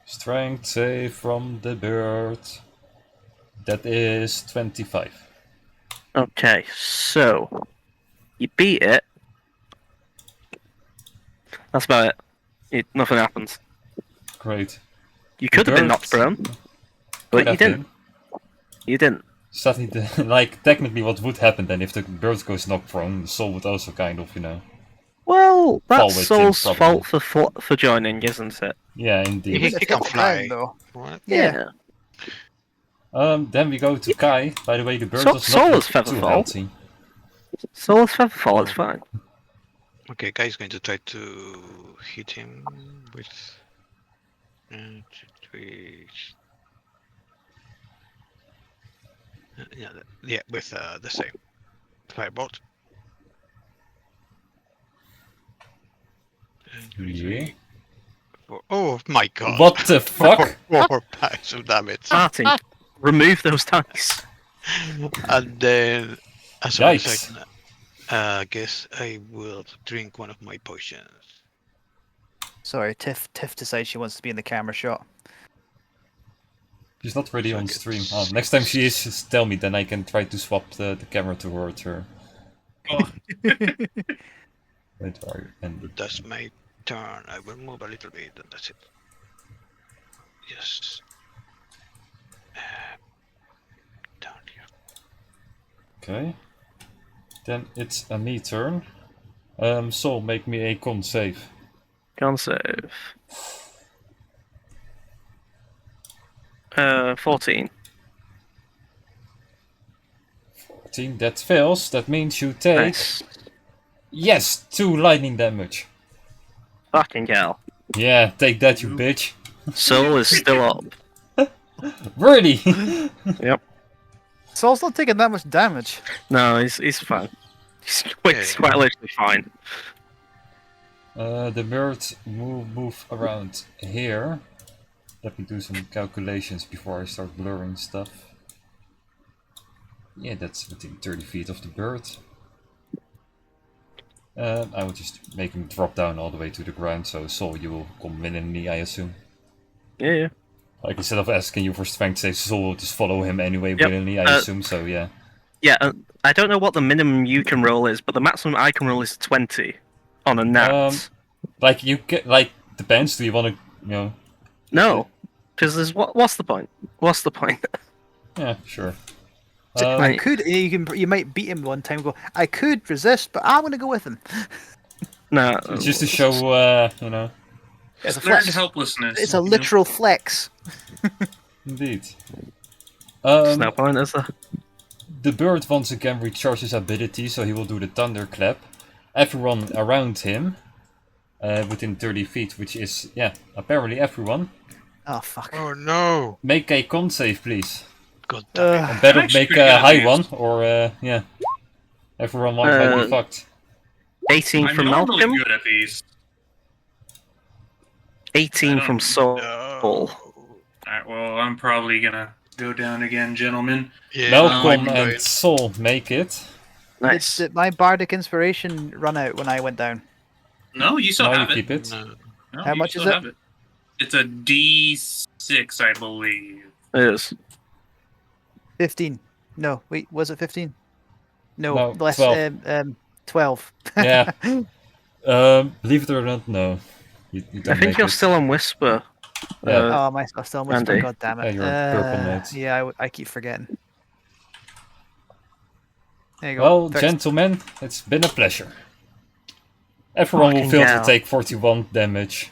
Strength save from the bird. That is 25. Okay, so you beat it. That's about it. Nothing happens. Great. You could have been bird- knocked prone, Could but you have didn't. been. You didn't. Suddenly, like, technically what would happen then if the bird goes knocked prone, the soul would also kind of, you know... Well, Fall that's with Soul's him, probably. fault for joining, isn't it? Yeah, indeed. He Even if can it's fly. down, though. What? Yeah. Then we go to Kai. By the way, the bird So- does Soul not is look too Featherfall. healthy. Soul's Featherfall, it's fine. Okay, Guy is going to try to hit him with. Yeah, with the same firebolt. And two, Yeah. three, four. Oh my god! What the fuck? 4 points of damage. Martin, remove those dice. And then, as a Yikes. second, guess I will drink one of my potions. Sorry, Tiff decides she wants to be in the camera shot. She's not really So on it's- stream. Oh, next time she is, just tell me, then I can try to swap the camera towards her. Oh, Wait, are you? And That's my turn. I will move a little bit, and that's it. Yes. Down here. Okay. Then it's a me turn. Sol, make me a con save. Con save. 14. 14, that fails. That means you take... Nice. Yes, 2 lightning damage. Fucking hell. Yeah, take that, you bitch. Soul is still up. Really? Yep. Saul's not taking that much damage. No, he's fine. He's quite literally fine. The bird move around here. Let me do some calculations before I start blurring stuff. Yeah, that's within 30 feet of the bird. I will just make him drop down all the way to the ground, so Sol, you will come willingly, I assume. Yeah. Like, instead of asking you for strength save, Sol will just follow him anyway, Yep. willingly, I assume, so yeah. Yeah, I don't know what the minimum you can roll is, but the maximum I can roll is 20 on a nat. Like, you get, like, depends, do you want to, you know... No, because there's what's the point? What's the point? Yeah, sure. I could. You might beat him one time. And go. I could resist, but I'm gonna go with him. No, It's just to show, you know... It's a Learned flex. helplessness. It's a you know? literal flex. Indeed. there's no point, is there? The bird once again recharges ability, so he will do the thunderclap. Everyone around him, within 30 feet, which is, yeah, apparently everyone. Oh fuck. Oh no! Make a con save, please. God damn it. And better actually make pretty a high confused. one, or, yeah. Everyone might be fucked. 18 I'm from normally Malcolm, good at these. 18 I from don't Soul. Alright, well, I'm probably gonna go down again, gentlemen. Yeah, Malcolm I'm and going. Sol make it. Nice. Did my bardic inspiration run out when I went down? No, you still Now you have it. keep it. No. No, How you much is still it? have it? It's a D6, I believe. It is. 15. No, wait, was it 15? No, No, less. 12. 12. Yeah. Believe it or not, no. You I don't think make you're it. still on Whisper. Yeah. Oh, my stuff's still on Whisper. Andy. God damn it. Yeah, you're purple mode. Yeah, I keep forgetting. There you go. Well, First- gentlemen, it's been a pleasure. Everyone will Fucking fail hell. to take 41 damage.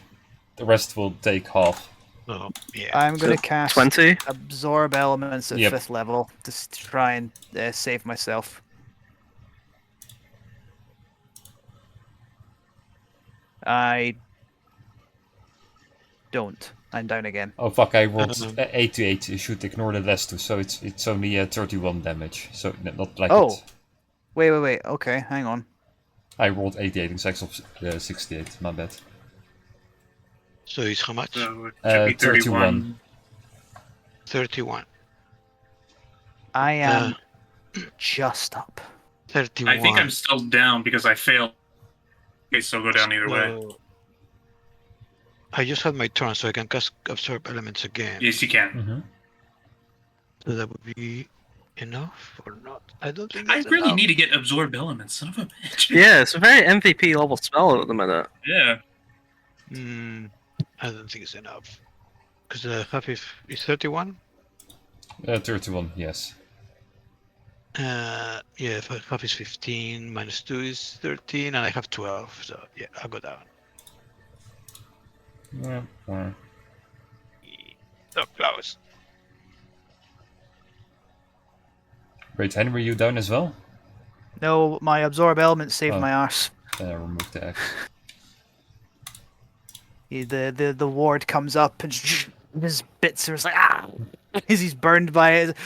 The rest will take half. No. Yeah. I'm going So, to cast 20? Absorb Elements at Yep. 5th level to try and save myself. I don't. I'm down again. Oh fuck, I rolled 8 to 8. You should ignore the last two, so it's only 31 damage. So not like Oh. it. Wait. Okay, hang on. I rolled 88 instead of 68, my bad. So it's how much? So it should be 31. 31. I am just up. 31. I think I'm still down because I failed. Okay, so go down either way. So, I just had my turn, so I can cast Absorb Elements again. Yes, you can. Mm-hmm. So that would be enough or not? I don't think I that's really enough. need to get Absorb Elements, son of a bitch. Yeah, it's a very MVP level spell at the minute. Yeah. I don't think it's enough. Because the half is 31? 31, yes. Yeah, if half is 15, minus 2 is 13, and I have 12, so yeah, I'll go down. Yeah, well. So close. Great, Henry, you down as well? No, my Absorb Element saved Oh. my arse. Remove the X. The ward comes up and his bits are just like as he's burned by it.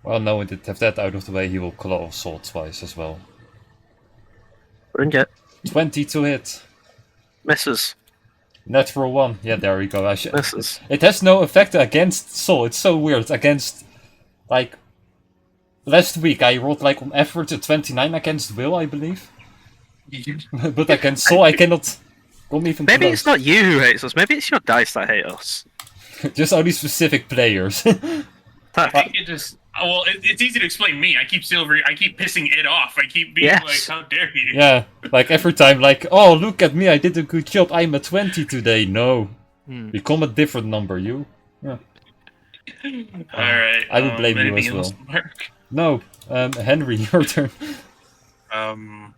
Well, no, we did have that out of the way. He will Claw of Soul twice as well. Bring it. 20 to hit. Misses. Natural 1. Yeah, there we go. Misses. It has no effect against Soul. It's so weird. Against, like, last week I rolled like on average a 29 against Will, I believe. But against Soul I cannot come even Maybe close. it's not you who hates us. Maybe it's your dice that hate us. Just only specific players. I think it just. Well, it's easy to explain me. I keep pissing it off. I keep being Yes. like, how dare you? Yeah, like every time, like, oh, look at me, I did a good job. I'm a 20 today. No. Become a different number, you. All right. I would blame you anything as well. else, Mark? No, Henry, your turn. How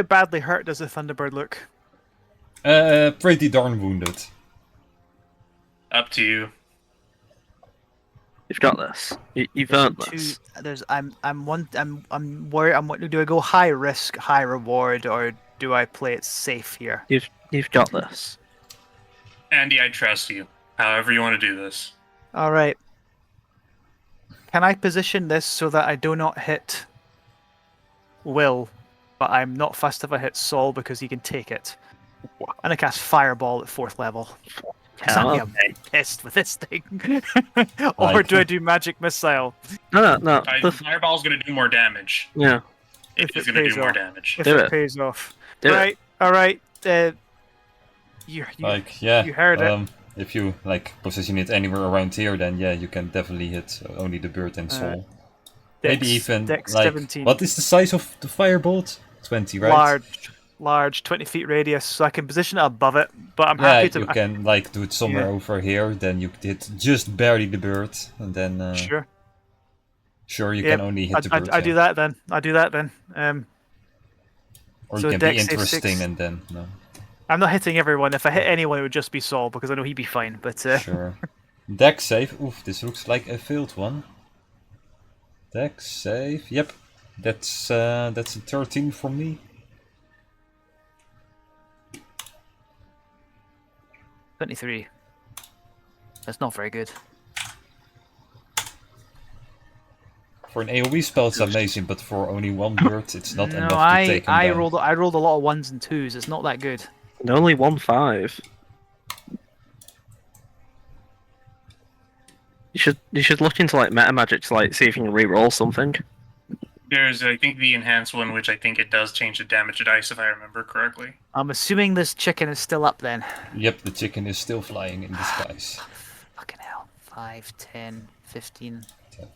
badly hurt does the Thunderbird look? Pretty darn wounded. Up to you. You've got this. You've earned Two. this. I'm worried. Do I go high risk, high reward, or do I play it safe here? You've got this. Andy, I trust you. However you want to do this. All right. Can I position this so that I do not hit Will, but I'm not fussed if I hit Saul because he can take it? And I cast Fireball at 4th level. Hell, I'm pissed with this thing. Or do I do Magic Missile? No. The fireball's going to do more damage. Yeah. It's it going to pays do more off. damage. If Do it it. pays off. Do it. Right. All right. You Like, yeah. you heard it. If you like position it anywhere around here, then yeah, you can definitely hit only the bird and soul. Maybe even Dex like 17. what is the size of the firebolt? 20, right? Large, 20 feet radius, so I can position it above it. But I'm Yeah, happy to. you can like do it somewhere Yeah. over here. Then you hit just barely the bird, and then Sure. you Yep, can only hit the bird. I do that then. I do that then. Or so you can be Dex save interesting 6. and then no. I'm not hitting everyone. If I hit anyone, it would just be Saul because I know he'd be fine. But Sure. Dex save. Oof, this looks like a failed one. Dex save. Yep. That's a 13 for me. 23. That's not very good. For an AoE spell, it's amazing, but for only one bird, it's not No, enough to I take him I down. rolled a lot of 1s and 2s. It's not that good. And only 1-5. You should look into like meta magic to like see if you can re-roll something. There's, I think, the enhanced one, which I think it does change the damage dice, if I remember correctly. I'm assuming this chicken is still up then. Yep, the chicken is still flying in the skies. Fucking hell. 5, 10, 15.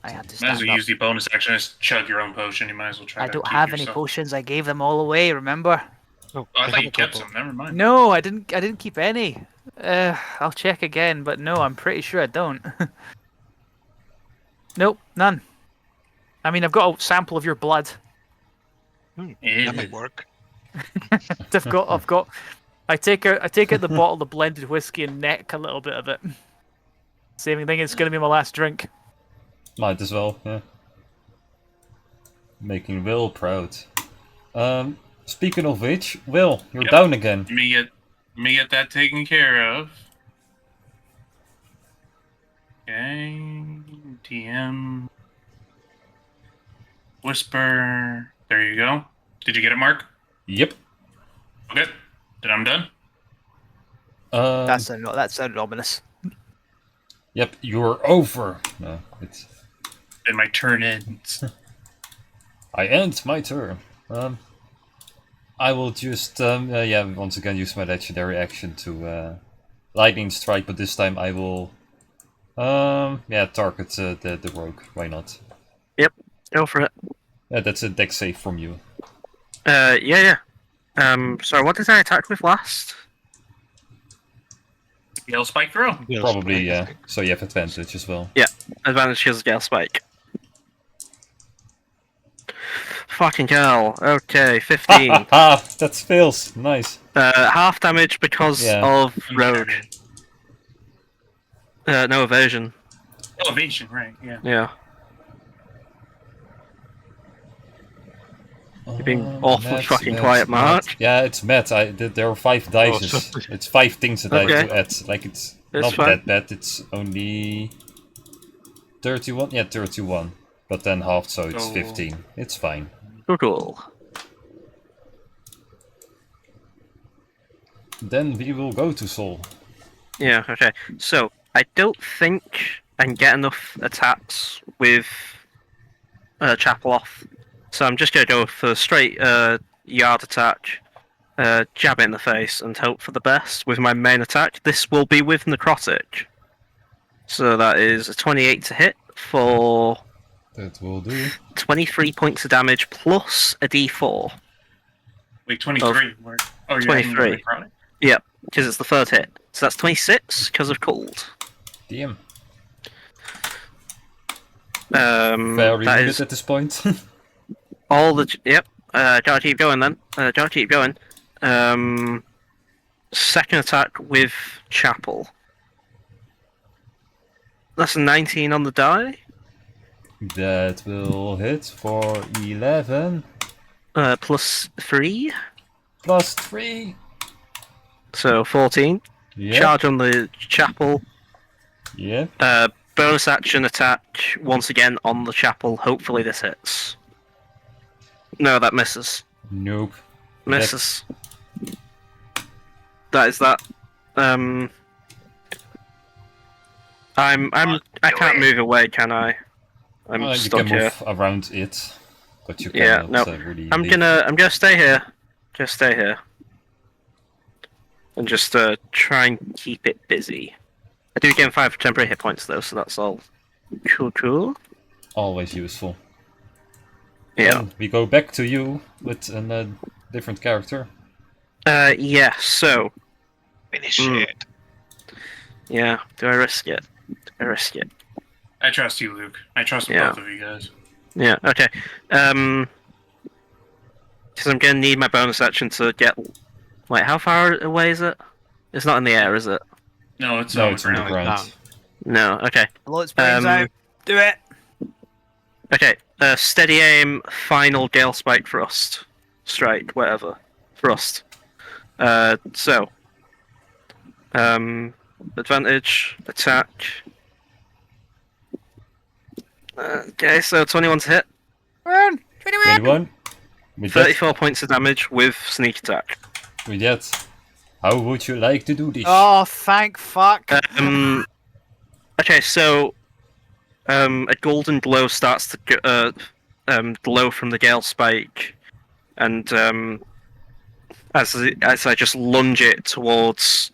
I had to Might as stand well up. use the bonus action as chug your own potion. You might as well try I to don't keep have any yourself- potions. I gave them all away. Remember? Oh, I thought you kept some. Never mind. No, I didn't. I didn't keep any. I'll check again, but no, I'm pretty sure I don't. Nope, none. I mean, I've got a sample of your blood. That might work. I've got. I take out the bottle of blended whiskey and neck a little bit of it. Saving thing, it's gonna be my last drink. Might as well, yeah. Making Will proud. Speaking of which, Will, you're Yep. down again. Let me get that taken care of. Okay. DM. Whisper. There you go. Did you get it, Mark? Yep. Okay. Then I'm done. That sounded ominous. Yep, you're over. No, it's. Then my turn ends. I end my turn. I will just once again use my legendary action to lightning strike, but this time I will target the rogue. Why not? Go for it. Yeah, that's a dex save from you. Yeah. Sorry, what did I attack with last? Gale Spike throw. Probably, yeah. So you have advantage as well. Advantage because of Gale Spike. Fucking hell. Okay, 15. That fails. Nice. Half damage because Yeah. of rogue. No evasion. Elevation, right? Yeah. Yeah. You're being awfully Matt, fucking Matt, quiet, Mark. Matt. Yeah, it's Matt. There are 5 dice. It's 5 things that I have to add. Like it's That's not fine. that bad. It's only 31. Yeah, 31. But then half, so it's Oh. 15. It's fine. Cool. Then we will go to Sol. Yeah, okay. So, I don't think I can get enough attacks with Chapel-Off. So I'm just going to go for a straight yard attack, jab it in the face, and hope for the best with my main attack. This will be with Necrotic. So that is a 28 to hit for That will do. 23 points of damage plus a d4. Wait, 23. Oh, you're 23. necrotic? because it's the third hit. So that's 26 because of cold. Damn. That Very good is at this point. all the. Yep. Gotta keep going then. Gotta keep going. Second attack with Chapel. That's a 19 on the die. That will hit for 11. Plus 3. Plus 3. So 14. Yep. Charge on the Chapel. Yep. Bonus action attack once again on the Chapel. Hopefully this hits. No, that misses. Nope. Misses. That is that. I can't move away, can I? I'm You stuck can here. move around it, but you Yeah, cannot no. really I'm leave. gonna stay here. Just stay here. And just try and keep it busy. I do gain 5 temporary hit points though, so that's all cool. Always useful. Yeah. And we go back to you with a different character. Yeah, so Finish Mm. it. yeah, do I risk it? I trust you, Luke. I trust Yeah. both of you guys. Yeah, okay. Because I'm gonna need my bonus action to get. Wait, how far away is it? It's not in the air, is it? No, it's No, on it's the on the ground. ground. No. Okay. Blow its brains out. Do it. Okay. Steady aim. Final gale spike thrust. Strike. Whatever. Thrust. So. Advantage. Attack. Okay, so 21 to hit. 21. With that, 34 points of damage with sneak attack. with that, how would you like to do this? Oh, thank fuck. Okay, so a golden glow starts to glow from the gale spike, and as I just lunge it towards,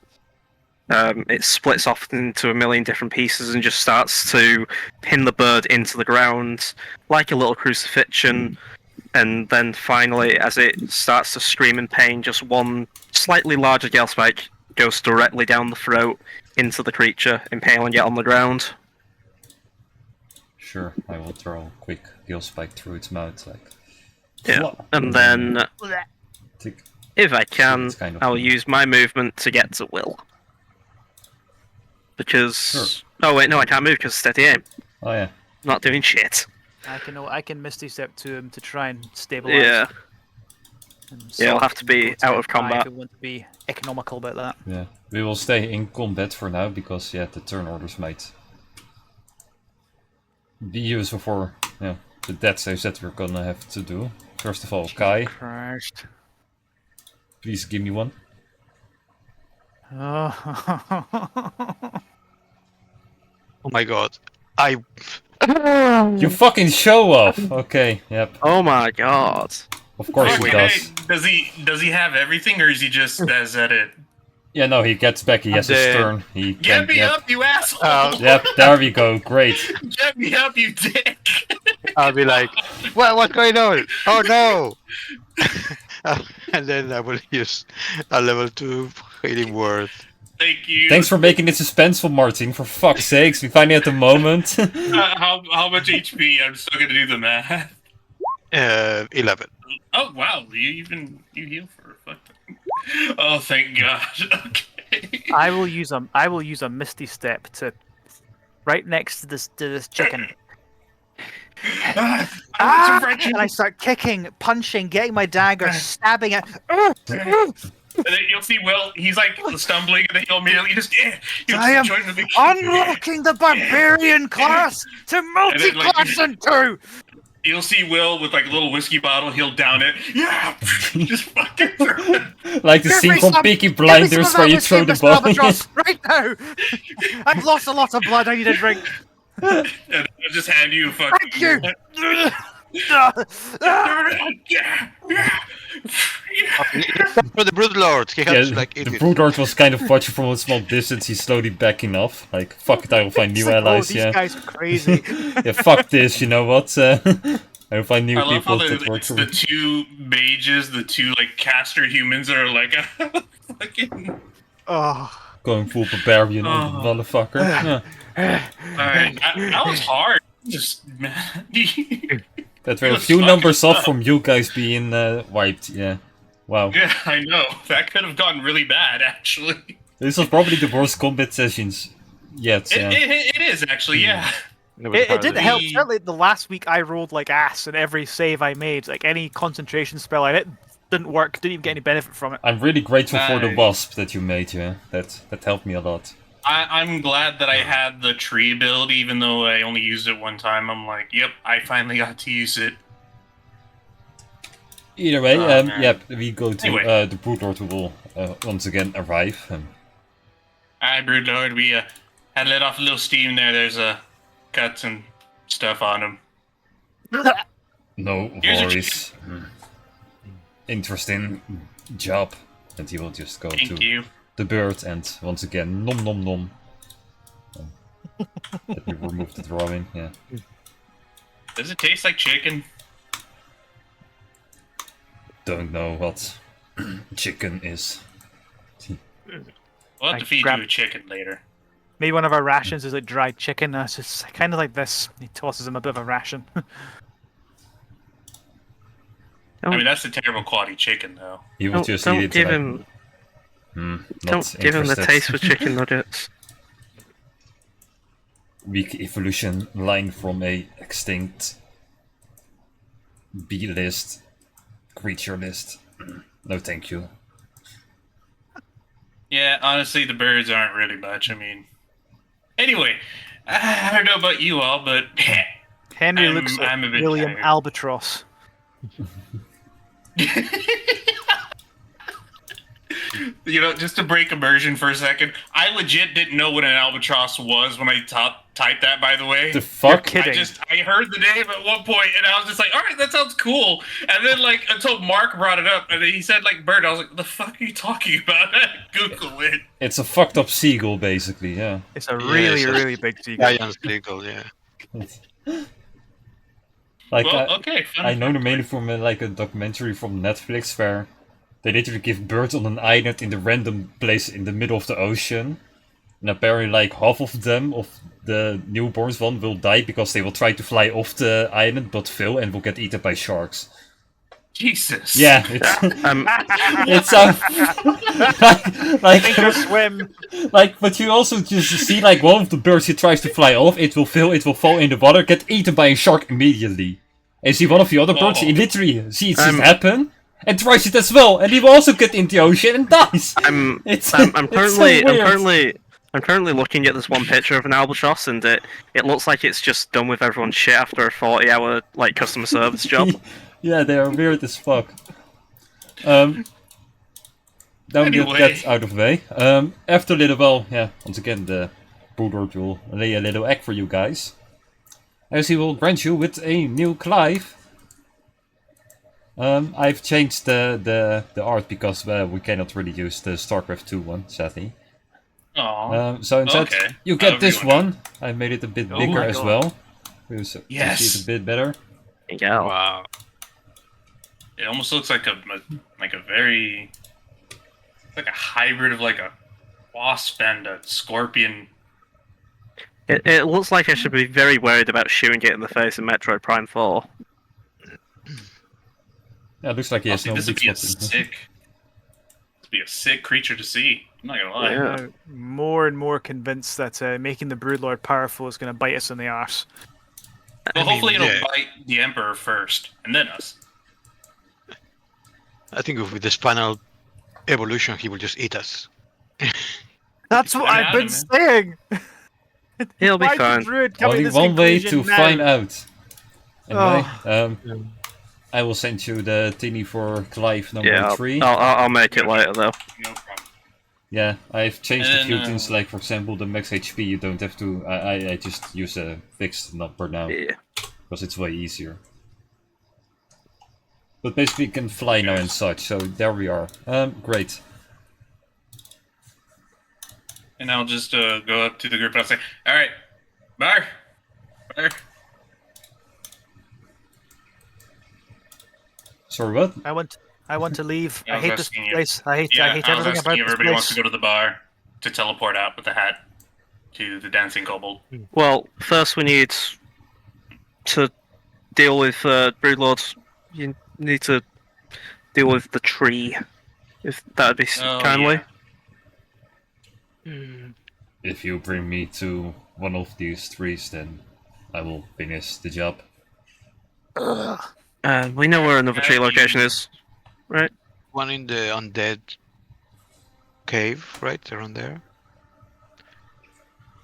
it splits off into a million different pieces and just starts to pin the bird into the ground like a little crucifixion. And then finally, as it starts to scream in pain, just one slightly larger gale spike goes directly down the throat into the creature, impaling it on the ground. Sure, I will throw a quick gill spike through its mouth, like. Yeah. Flop. And then, Tick. if I can, It's kind of I'll cool. use my movement to get to Will. Because... Sure. Oh wait, no, I can't move because steady aim. Oh yeah. Not doing shit. I can Misty Step to him to try and stabilize. Yeah. and Yeah, I'll sort have to be go to out of F5 combat. if we want to be economical about that. Yeah. We will stay in combat for now because yeah, the turn orders might be useful for the death saves that we're gonna have to do. First of all, Kai, Christ. please give me one. Oh. Oh my god. I You fucking show off! Okay, yep. Oh my god. Of course he Okay, does. does he have everything, or is he just is that it? Yeah, no, he gets back, he has his dead. turn. He Get can, me yep. up, you asshole! Yep, there we go, great. Get me up, you dick! I'll be like, what's going on? Oh no! And then I will use a level 2 healing word. Thank you. Thanks for making it suspenseful, Martin, for fuck's sakes, we find it at the moment. How much HP? I'm still gonna do the math. 11. Oh wow, you heal for a fuck. Oh thank God. Okay. I will use a Misty Step to right next to this chicken. And I start kicking, punching, getting my dagger, stabbing it. And then you'll see Will, he's like stumbling, and then he'll immediately he'll I am join the big unlocking the barbarian class to multi-class into. You'll see Will with like a little whiskey bottle, he'll down it. Yeah! Just fucking throw it. Like the Give scene me from some- Peaky Give me Blinders some where of you that throw the whiskey, Mr. ball. Albatross, right now. I've lost a lot of blood. I need a drink. And I'll just hand you a fucking. Thank you. Yeah! Yeah! For the Brood Lord, he Yeah, has to like eat the it. Broodlord was kind of watching from a small distance, he's slowly backing off. Like, fuck it, I will find new It's like, allies, these yeah. guys are crazy. Yeah, fuck this, you know what? I will find new I love how people that work it's for the me. two mages, the two like caster humans are like fucking. Oh. Going full barbarian on the Oh. motherfucker. Yeah. Alright, that was hard. Just man. That were a Feels few fucking numbers off tough. from you guys being wiped. Yeah. Wow. Yeah, I know. That could have gotten really bad, actually. This was probably the worst combat sessions yet. It, Yeah. it is actually, yeah. It didn't help. We- Certainly, the last week I rolled like ass in every save I made. Like any concentration spell I didn't work. Didn't even get any benefit from it. I'm really grateful for the Nice. wasp that you made. Yeah. That helped me a lot. I'm glad that I had the tree ability, even though I only used it one time. I'm like, yep, I finally got to use it. Either way, Oh, man. yeah, we go to Anyway. the Broodlord who will once again arrive. Alright, Broodlord, we had let off a little steam there. There's cuts and stuff on him. No Here's your worries. Interesting job. And he will just go Thank to you. the bird and once again nom nom nom. Let me remove the drawing. Yeah. Does it taste like chicken? Don't know what chicken is. We'll have I to feed grab- you a chicken later. Maybe one of our rations is like dried chicken. It's just kind of like this. He tosses him a bit of a ration. I mean, that's a terrible quality chicken, though. He will Don't, just don't eat it. give like, him. not Don't give him the interested." taste for chicken nuggets. Weak evolution line from a extinct B list creature list. No, thank you. Yeah, honestly, the birds aren't really much. I mean, anyway, I don't know about you all, but Henry I'm- looks like I'm a bit William tired. Albatross. you know, just to break immersion for a second, I legit didn't know what an albatross was when I typed that. By the way, The fuck? kidding. I heard the name at one point, and I was just like, all right, that sounds cool. And then like until Mark brought it up, and then he said like bird, I was like, the fuck are you talking about? Google it. It's a fucked up seagull, basically. Yeah. It's a Yeah, really, it's a really big seagull. Giant eagle, yeah. Like Well, okay, fun I know fact. the mainly from like a documentary from Netflix where they literally give birds on an island in the random place in the middle of the ocean. And apparently like half of them, of the newborns one, will die because they will try to fly off the island but fail and will get eaten by sharks. Jesus. Yeah, it's Um, it's Sink or swim. like, but you also just see like one of the birds he tries to fly off, it will fail, it will fall in the water, get eaten by a shark immediately. And see one of the other birds, he literally sees it happen and tries it as well, and he will also get in the ocean and dies. I'm It's I'm it's so weird. I'm currently looking at this one picture of an albatross, and it looks like it's just done with everyone's shit after a 40-hour like customer service job. Yeah, they are weird as fuck. Now we get Anyway. that out of the way. After a little while, yeah, once again the Broodlord will lay a little egg for you guys. As he will grant you with a new Clive. I've changed the art because we cannot really use the StarCraft 2 one, sadly. Aw. So instead, Okay. you get However this you want one. I made it a bit Oh bigger my as God. well. So Yes. you see it a bit better. Yeah. Wow. It almost looks like a very like a hybrid of like a wasp and a scorpion. It looks like I should be very worried about shooting it in the face in Metroid Prime 4. Yeah, it looks like he has Honestly, no this would big be a spot. sick. This would be a sick creature to see. I'm not gonna lie. Yeah. I'm more and more convinced that making the Broodlord powerful is going to bite us in the arse. Well, I mean, hopefully it'll yeah. bite the Emperor first, and then us. I think with the spinal evolution, he will just eat us. That's what I'm I've out been of it. saying. He'll be Why did fine. Druid come to Only this one way to conclusion now? find out. Anyway, Oh. I will send you the tinny for Clive number Yeah, 3. I'll make it later though. No problem. Yeah, I've changed a And few then, things, like for example the max HP, you don't have to, I just use a fixed number now, Yeah. because it's way easier. But basically you can fly now and such, so there we are. Great. And I'll just go up to the group and I'll say, "All right, Bar, Sorry, what? I want I want to leave. Yeah, I I was hate this asking you. place. I hate Yeah, I was everything asking about if this everybody wants to place. go to the bar to teleport out with the hat to the dancing kobold. Well, first we need to deal with Broodlord. You need to deal with the tree. If that would be Oh, kindly. yeah. If you bring me to one of these trees, then I will finish the job. Ugh. We know where another tree Yeah, location you- is, right? One in the undead cave, right around there.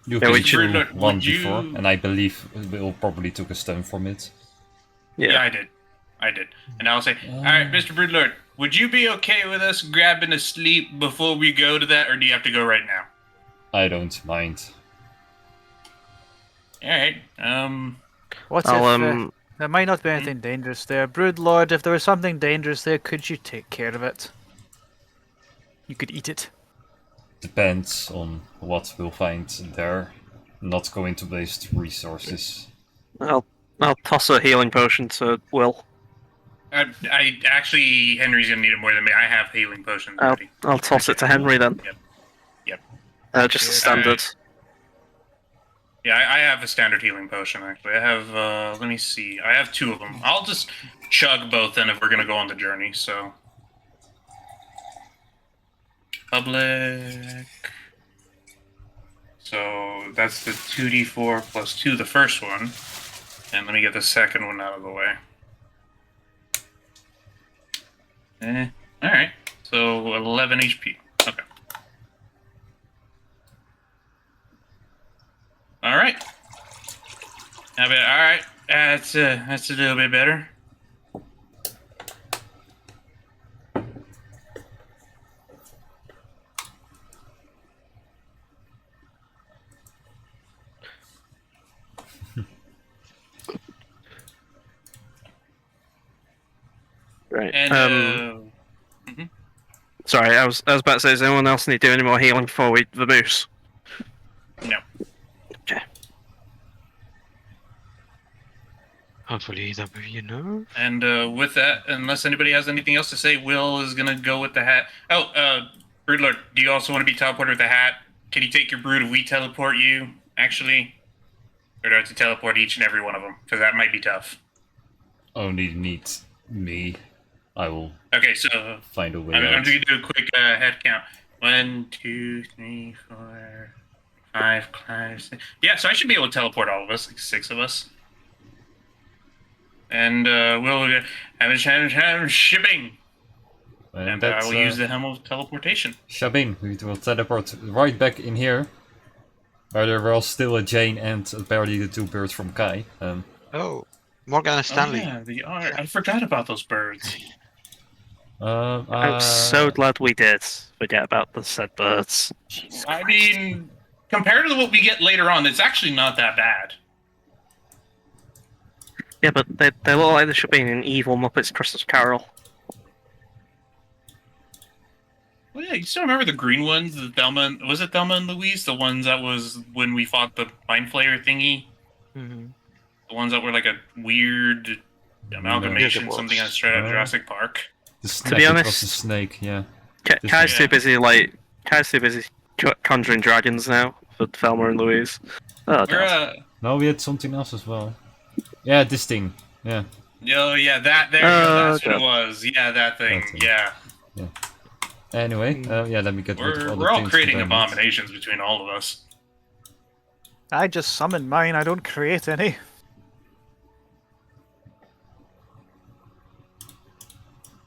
You Yeah, we came should- to one would before, you- and I believe Will probably took a stone from it. Yeah, I did. And I'll say, all right, Mr. Broodlord, would you be okay with us grabbing a sleep before we go to that, or do you have to go right now? I don't mind. All right. What I'll if there might not be anything dangerous there, Broodlord? If there was something dangerous there, could you take care of it? You could eat it. Depends on what we'll find there. Not going to waste resources. I'll toss a healing potion to Will. I actually, Henry's gonna need it more than me. I have healing potions already. I'll toss it to Henry then. Yep. Just a Okay. standard. Yeah, I have a standard healing potion actually. I have, let me see. I have 2 of them. I'll just chug both then if we're gonna go on the journey. So, public. So that's the 2d4 plus 2, the first one, and let me get the second one out of the way. All right. So 11 HP. Okay. All right. All right. That's a little bit better. Right. And Sorry, I was about to say, does anyone else need to do any more healing before we vamoose? no. Okay. Hopefully that will be enough. And with that, unless anybody has anything else to say, Will is gonna go with the hat. Oh, Broodlord, do you also want to be teleported with the hat? Can you take your brood if we teleport you? Actually, or do I have to teleport each and every one of them? Because that might be tough. Only need me. I will Okay, so find a way I'm out. just gonna do a quick head count. 1, 2, 3, 4, 5, 6. Yeah, so I should be able to teleport all of us, like 6 of us. And we'll have shipping. And I that's will use the helm of teleportation. Shabin. We will teleport right back in here. Where there was still a Jane and apparently the 2 birds from Kai. Oh, Morgan and Stanley. Oh, yeah, they are. I forgot about those birds. I'm so glad we did forget about the said birds. I mean, compared to what we get later on, it's actually not that bad. Yeah, but they look like they should be in an evil Muppets Christmas Carol. Well, yeah, you still remember the green ones? The Thelma, was it Thelma and Louise? The ones that was when we fought the Mind Flayer thingy? Mm-hmm. The ones that were like a weird amalgamation, No. something straight out of Oh. Jurassic Park. The snake, be it honest- was a snake, yeah. Kai's too Yeah. busy, conjuring dragons now for Thelma and Louise. Oh, We're, God. No, we had something else as well. Yeah, this thing. Yeah. oh yeah, that there, you go, that's what okay. it was. Yeah, that thing. That thing. Yeah, Anyway, yeah, let me get rid of all the we're all things creating that I need. abominations between all of us. I just summon mine. I don't create any.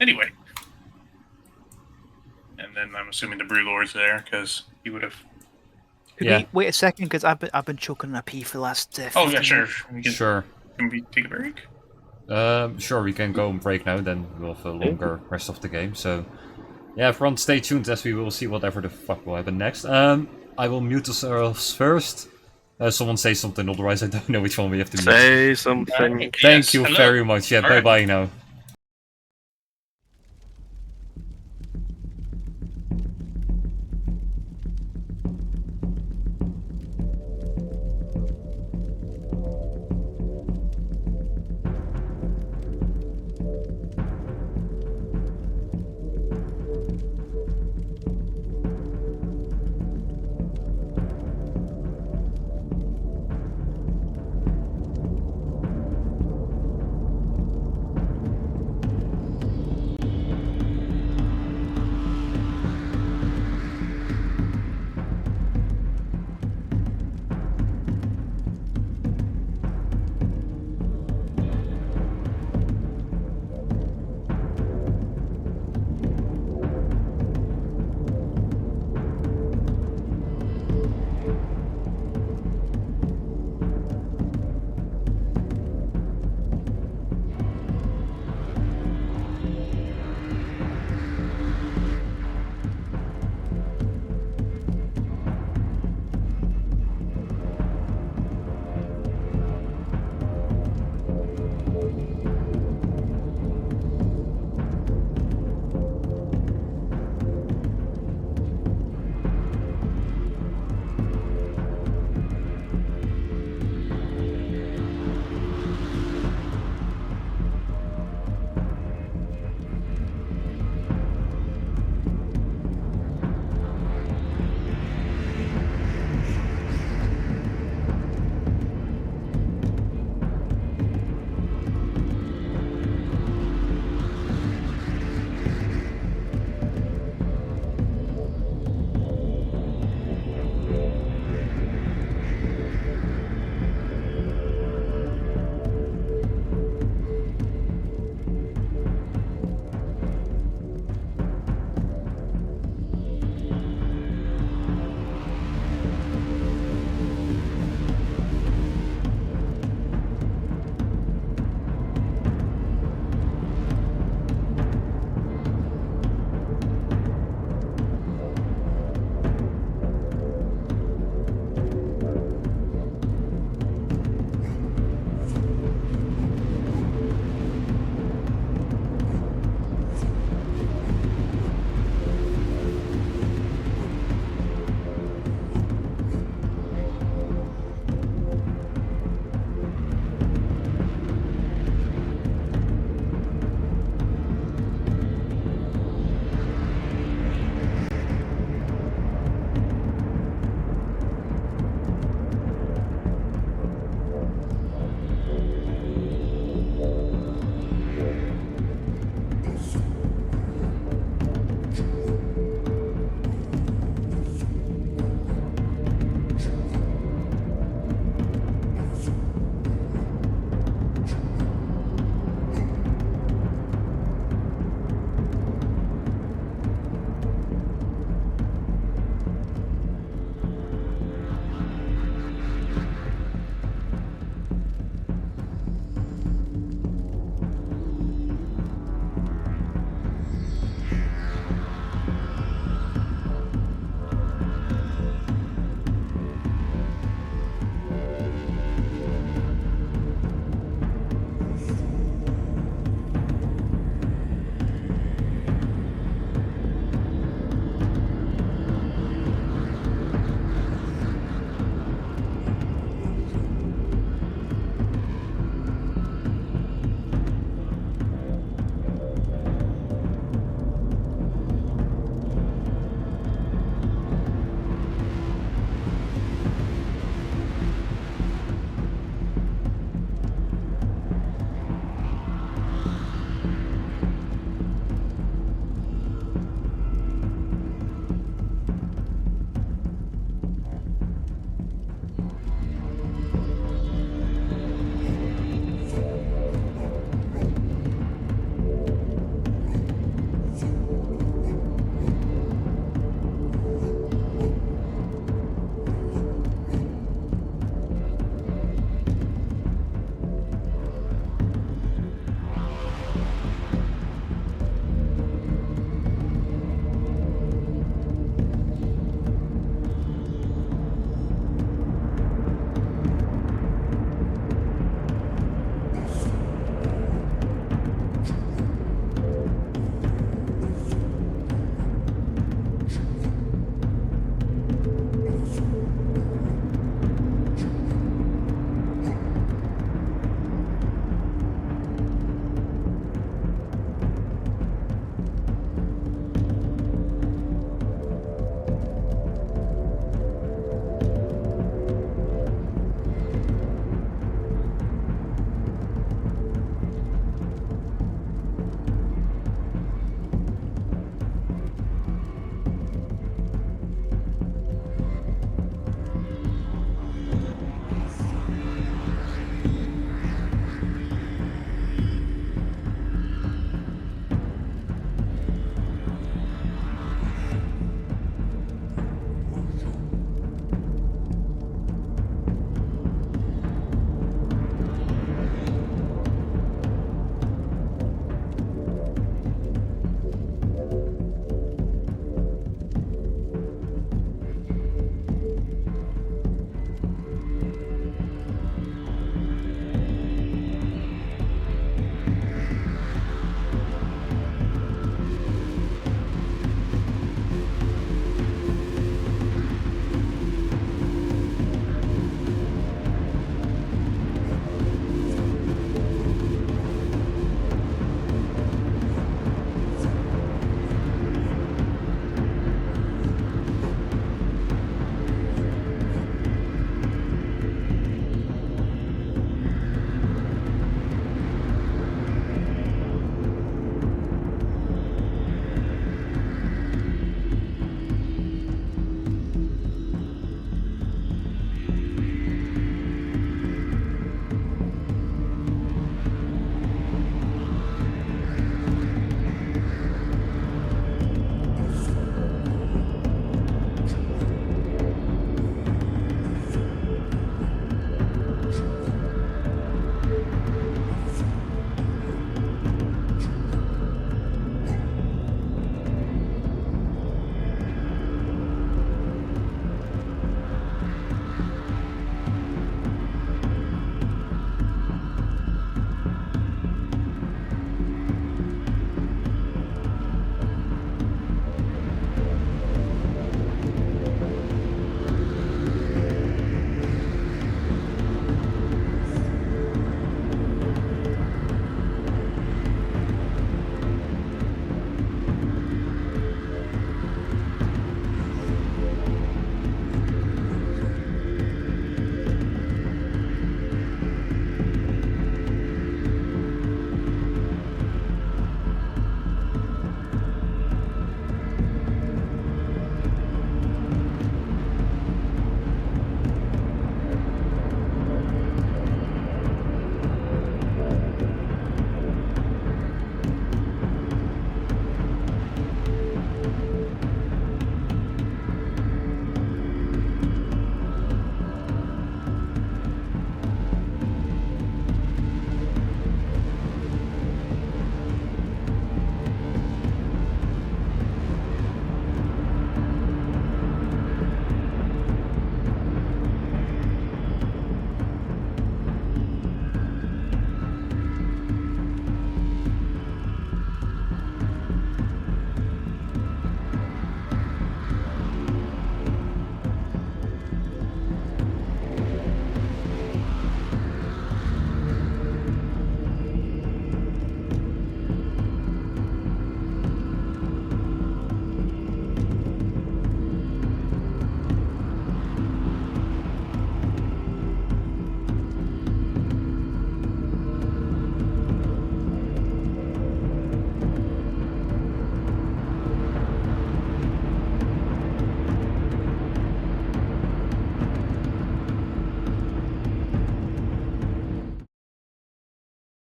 Anyway. And then I'm assuming the Broodlord's there, because he would have... Could Yeah. we wait a second? Because I've been choking on a pee for the last. Oh, yeah, 15 sure. minutes. We can, Sure. can we take a break? Sure, we can go and break now, then we'll have a longer rest of the game. So, yeah, everyone stay tuned as we will see whatever the fuck will happen next. I will mute us first. Someone say something, otherwise I don't know which one we have to mute. Say something. Thank Yes, you hello. very much. Yeah, All right. bye-bye now.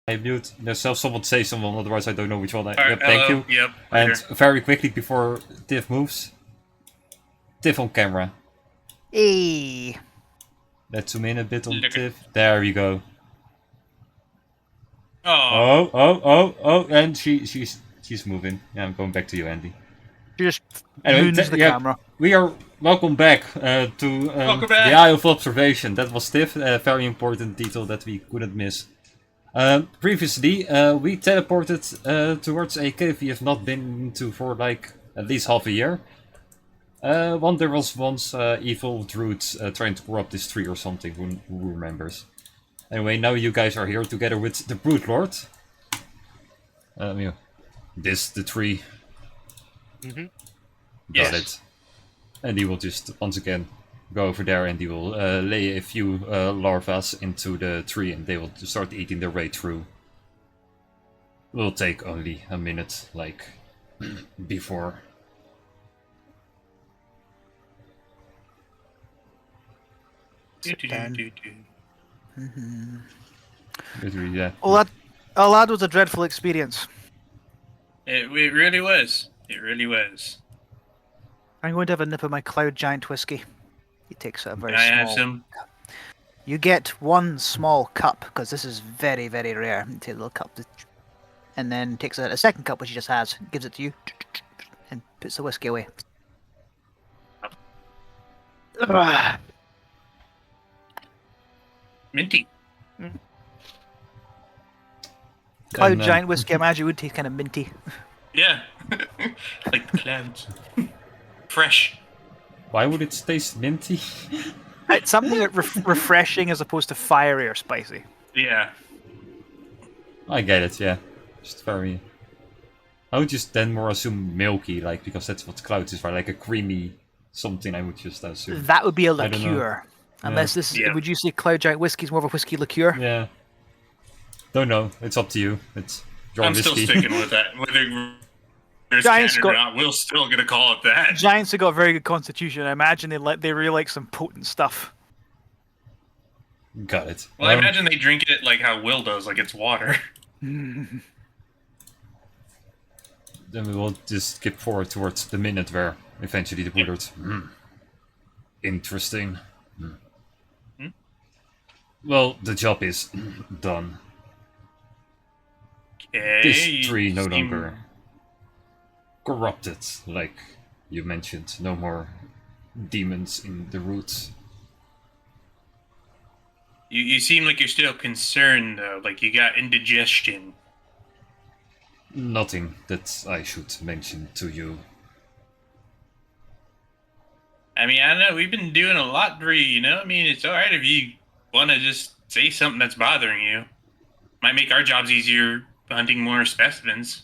I mute. There's someone say someone, otherwise I don't know which one. Alright, Yep, thank hello. you. Yep. And Later. very quickly before Tiff moves, Tiff on camera. Hey. Let's zoom in a bit on Look at- Tiff. There we go. Oh. Oh, and she's moving. Yeah, I'm going back to you, Andy. She just Anyway, moons the yeah, camera. we are welcome back to Welcome back. the Eye of Observation. That was Tiff, a very important detail that we couldn't miss. Previously, we teleported towards a cave we have not been to for like at least half a year. There was once evil druids trying to corrupt this tree or something. Who remembers? Anyway, now you guys are here together with the Brood Lord. Yeah, this the tree. Mm-hmm. Got Yes. it. And he will just once again go over there and he will lay a few larvas into the tree and they will start eating their way through. Will take only a minute, like before. Literally, yeah. Well, that was a dreadful experience. It really was. It really was. I'm going to have a nip of my Cloud Giant whiskey. He takes a very Can I small. have some? You get one small cup because this is very, very rare. You take a little cup, and then takes a second cup, which he just has, gives it to you, and puts the whiskey away. Minty. Cloud And, Giant whiskey, I imagine would taste kind of minty. Yeah. Like the clouds. Fresh. Why would it taste minty? It's something that refreshing as opposed to fiery or spicy. Yeah. I get it, yeah. Just very. I would just then more assume milky, like because that's what clouds is, right? Like a creamy something. I would just assume. That would be a I don't know. liqueur. Unless this is, Yeah. would you say Cloud Giant whiskey is more of a whiskey liqueur? Yeah. Don't know. It's up to you. It's your I'm whiskey. still sticking with that. Whether there's Giants canon or got- not, we're still gonna call it that. Giants have got a very good constitution. I imagine they really like some potent stuff. Got it. Well, I imagine they drink it like how Will does, like it's water. Then we will just skip forward towards the minute where eventually the Yep. Broodlords. Interesting. Hmm? Well, the job is done. Okay. This tree no seem- longer corrupted, like you mentioned. No more demons in the roots. You seem like you're still concerned though, like you got indigestion. Nothing that I should mention to you. I mean, I don't know, we've been doing a lot for you, you know? I mean, it's alright if you want to just say something that's bothering you. Might make our jobs easier hunting more specimens.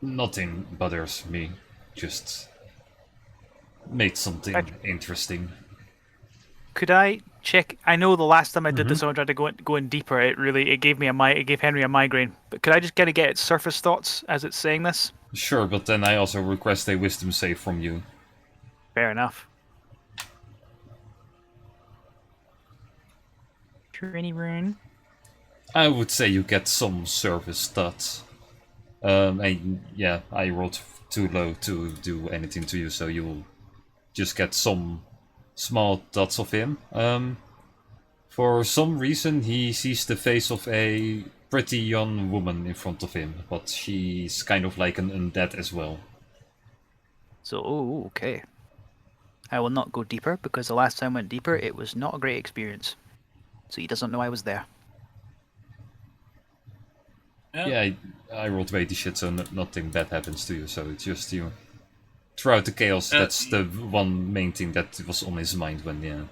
Nothing bothers me. Just made something interesting. Could I check? I know the last time I did this, I tried to go in deeper. It gave me it gave Henry a migraine. But could I just kind of get its surface thoughts as it's saying this? Sure, but then I also request a wisdom save from you. Fair enough. Trini rune. I would say you get some service stats. And yeah, I rolled too low to do anything to you, so you will just get some small dots of him. For some reason, he sees the face of a pretty young woman in front of him, but she's kind of like an undead as well. So, okay. I will not go deeper because the last time I went deeper, it was not a great experience. So he doesn't know I was there. Yeah, I rolled way shit, so nothing bad happens to you. So it's just you. Throughout the chaos, that's the one main thing that was on his mind when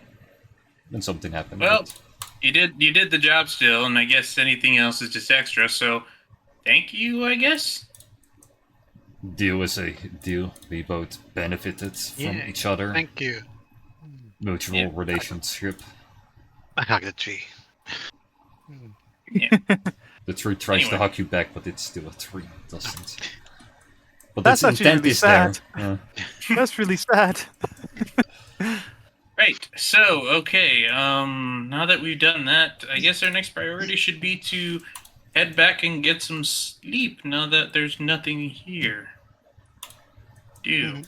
something happened. Well, but you did the job still, and I guess anything else is just extra, so thank you, I guess? deal is a deal. We both benefited from Yeah, each other. Thank you. Mutual Yeah. relationship. I hug the tree. The tree tries to Anyway. hug you back, but it's still a tree. It doesn't. But That's its actually intent really is there. sad. Yeah. That's really sad. Right, Right. So, okay. Now that we've done that, I guess our next priority should be to head back and get some sleep. Now that there's nothing here. Well,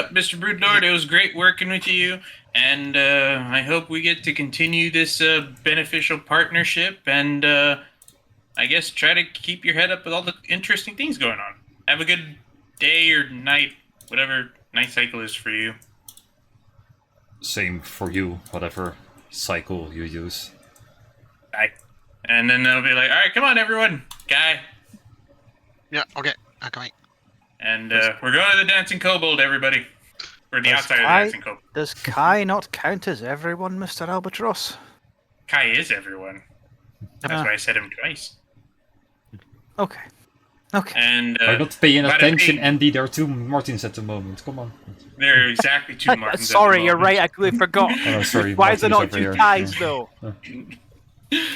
Mr. Broodlord, it was great working with you, and I hope we get to continue this beneficial partnership, and I guess try to keep your head up with all the interesting things going on. Have a good day or night, whatever night cycle is for you. Same for you, whatever cycle you use. Bye. And then they'll be like, all right, come on, everyone. Guy. Yeah, okay, I'm coming. And we're going to the Dancing Kobold, everybody. Or the Does outside of the Kai- Dancing Kobold. Does Kai not count as everyone, Mr. Albatross? Kai is everyone. That's Ah. why I said him twice. Okay. Okay. And I'm not paying bada attention, bing. Andy. There are 2 Martins at the moment. Come on. There are exactly 2 Martins. at the Sorry, you're moment. right. I completely forgot. Oh, no, sorry. Why is there Martin's not over 2 here. Kais Yeah. though?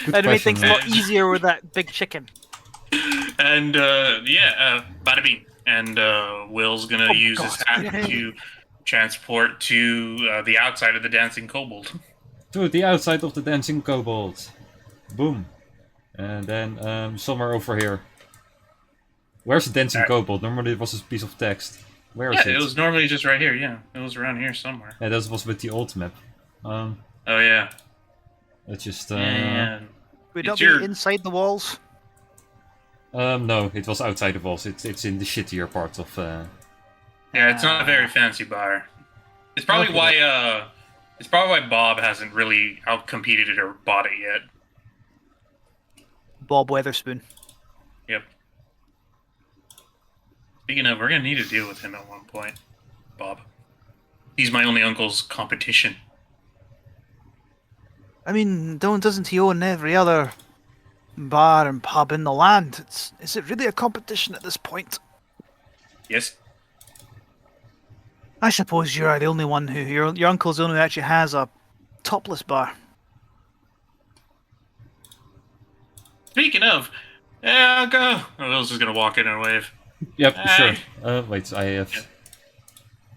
Good That'd make things a lot question. easier with that big chicken. And bada bing. And Will's gonna Oh, use his God. hat to transport to the outside of the Dancing Kobold. To the outside of the Dancing Kobold. Boom. And then somewhere over here. Where's the Dancing Kobold? Normally it was a piece of text. Where is Yeah, it? it was normally just right here. Yeah, it was around here somewhere. Yeah, that was with the old map. Oh yeah. Let's just Yeah. Would It's not your- be inside the walls? no, it was outside the walls. It's in the shittier part of Yeah, it's not a very fancy bar. It's probably Okay. why Bob hasn't really outcompeted it or bought it yet. Bob Weatherspoon. Yep. Speaking of, we're gonna need to deal with him at one point, Bob. He's my only uncle's competition. I mean, doesn't he own every other bar and pub in the land? Is it really a competition at this point? Yes. I suppose you are the only one who your uncle's the only one who actually has a topless bar. Speaking of, yeah, I'll go. Oh, Will's just gonna walk in and wave. Yep, Hey. sure. Wait,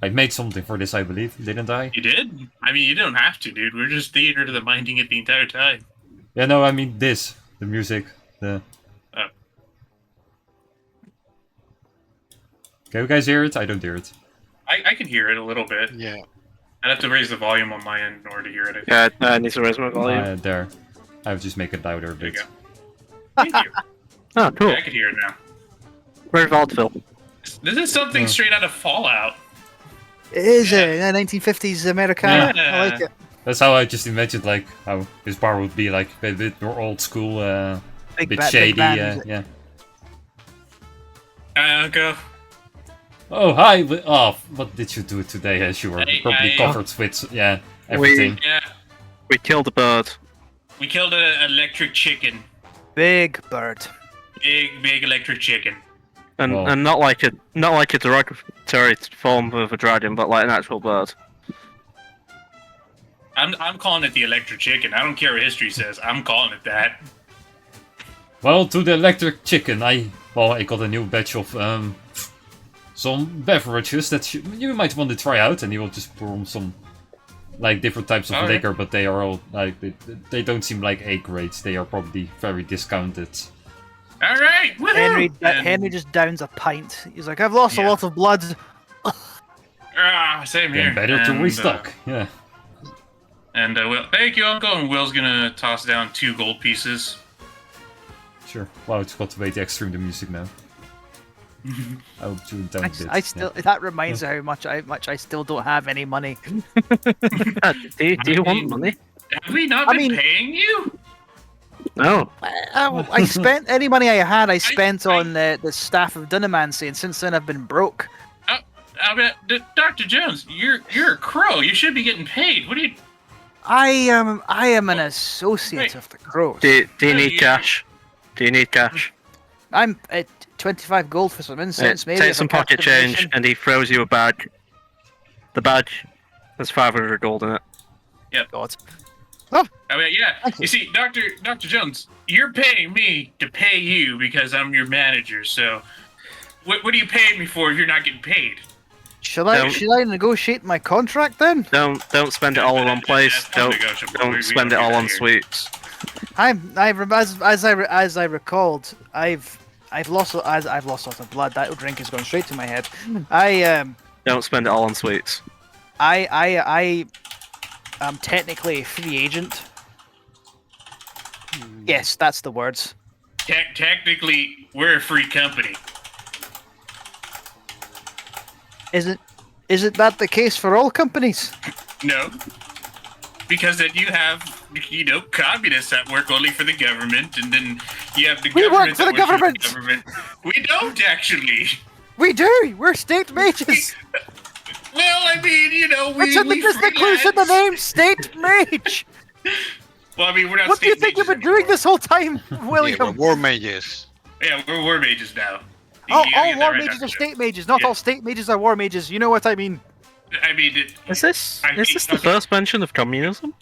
I made something for this, I believe, didn't I? You did? I mean, you don't have to, dude. We're just theater to the minding it the entire time. Yeah, no, I mean this. The music. The... Oh. Can you guys hear it? I don't hear it. I can hear it a little bit. Yeah. I'd have to raise the volume on my end in order to hear it. Yeah, I need to raise my volume. There. I'll just make it louder a There you bit. go. Thank you. Oh, cool. Yeah, I can hear it now. Where's vaudeville? This is something straight out of Fallout. It is a 1950s Americana. Yeah. I like it. That's how I just imagined, like, how this bar would be, like, a bit more old school, a Big bit big shady, band music. yeah. I'll go. Oh, hi! Oh, what did you do today, as you were Hey, probably I- covered with, yeah, everything. Yeah, We killed a bird. we killed an electric chicken. Big bird. Big electric chicken. And Well- and not like a derogatory form of a dragon, but like an actual bird. I'm calling it the electric chicken. I don't care what history says. I'm calling it that. Well, to the electric chicken, I got a new batch of, some beverages that you might want to try out, and you will just pour on some, like, different types of Alright. liquor, but they are all, like, they don't seem like A grades, they are probably very discounted. All right, woohoo! Henry just downs a pint. He's like, I've lost a Yeah. lot of blood. Same here. Then better to And, restock, yeah. Will, thank you, Uncle. And Will's gonna toss down 2 gold pieces. Sure. Wow, it's got way to extreme the music now. I hope you don't I still that reminds me how much I still don't have any money. Do you want money? Have we not I been mean- paying you? No. I spent any money I had. I spent I- on the staff of Dunamancy, and since then I've been broke. I mean, Dr. Jones, you're a crow. You should be getting paid. What do you? I am an associate Wait. of the Crows. Do you Yeah, need you- cash? Do you need cash? I'm at 25 gold for some incense. Maybe Take if some I catch pocket the change, mission. and he throws you a bag. The badge has 500 gold in it. God. I mean, yeah. Thank you. You see, Dr. Jones, you're paying me to pay you because I'm your manager. So, what are you paying me for if you're not getting paid? Should I negotiate my contract then? Don't spend it all in one place. That's Don't negotiable. don't spend it all on sweets. As I recalled, I've lost lots of blood. That drink is going straight to my head. Don't spend it all on sweets. I am technically a free agent. Yes, that's the words. Technically, we're a free company. Isn't that the case for all companies? No. Because then you have, communists that work only for the government, and then you have the We government work for that the works government! For the government. We don't, actually. We do. We're state mages. Well, I mean, Which I think is the clues in the freelance. name, state mage. Well, I mean, we're not What do you state think you've mages been doing anymore. this whole time, Yeah, William? we're war mages. Yeah, we're war mages now. You All gotta get that war right, mages Dr. are Joe. state mages. Not Yeah. all state mages are war mages. You know what I mean? I mean, Is this I is think- this the okay. first mention of communism?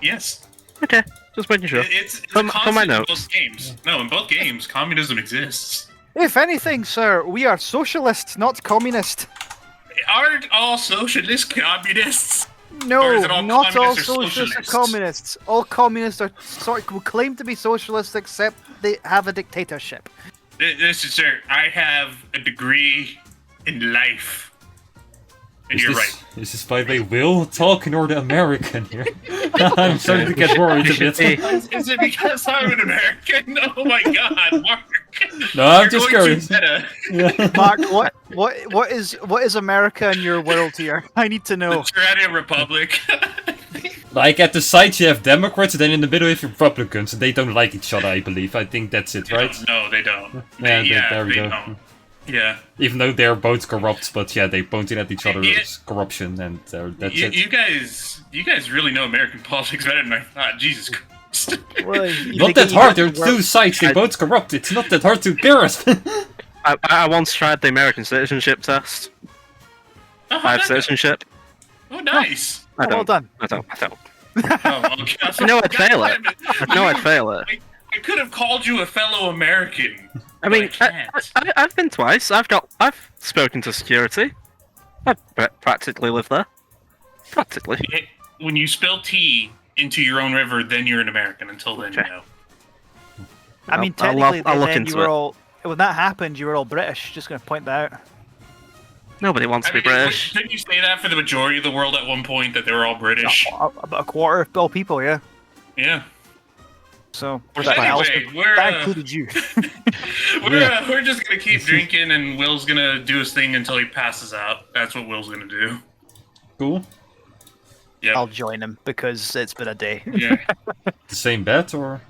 yes. Okay, just making sure. It's For a my constant in notes. both games. No, in both games, communism exists. If anything, sir, we are socialist, not communist. Aren't all socialists communists? Or No, is it all not all communists or socialists are socialists? communists. All communists are will claim to be socialists, except they have a dictatorship. Listen, sir, I have a degree in life. And Is you're this, right. is this by the way Will talking or the American here? I'm starting to get worried a bit. Is it because I'm an American? Oh my god, Mark. No, I'm You're just going too curious. meta. Yeah. Mark, what is America in your world here? I need to The know. Tyrannical Republic. Like at the sides you have Democrats, and then in the middle you have Republicans, and they don't like each other, I believe. I think that's it, right? No, they don't. Yeah, there we they go. don't. Yeah. Even though they're both corrupt, but yeah, they pointed at each other's Yeah. corruption, and that's You, it. you guys really know American politics better than I thought. Jesus Christ. Well, Not that hard. There are two sides. They both corrupt. It's not that hard to guess. I once tried the American citizenship test. Oh, I have that- citizenship. oh, nice. I well don't. done. I don't. Oh, okay. I know I'd fail it. I know I'd fail it. I could have called you a fellow American. I mean, But I can't. I've been twice. I've spoken to security. I've practically lived there. Practically. When you spill tea into your own river, then you're an American. Until then, Okay. no. I mean, I'll technically, look then into you were it. all. When that happened, you were all British. Just going to point that out. Nobody wants I to be mean, British. Didn't you say that for the majority of the world at one point, that they were all British? About a quarter of all people, yeah. Yeah. So But that, anyway, we're that included you. we're just gonna keep drinking, and Will's gonna do his thing until he passes out. That's what Will's gonna do. Cool. Yeah. I'll join him because it's been a day. Yeah. The same bed, or?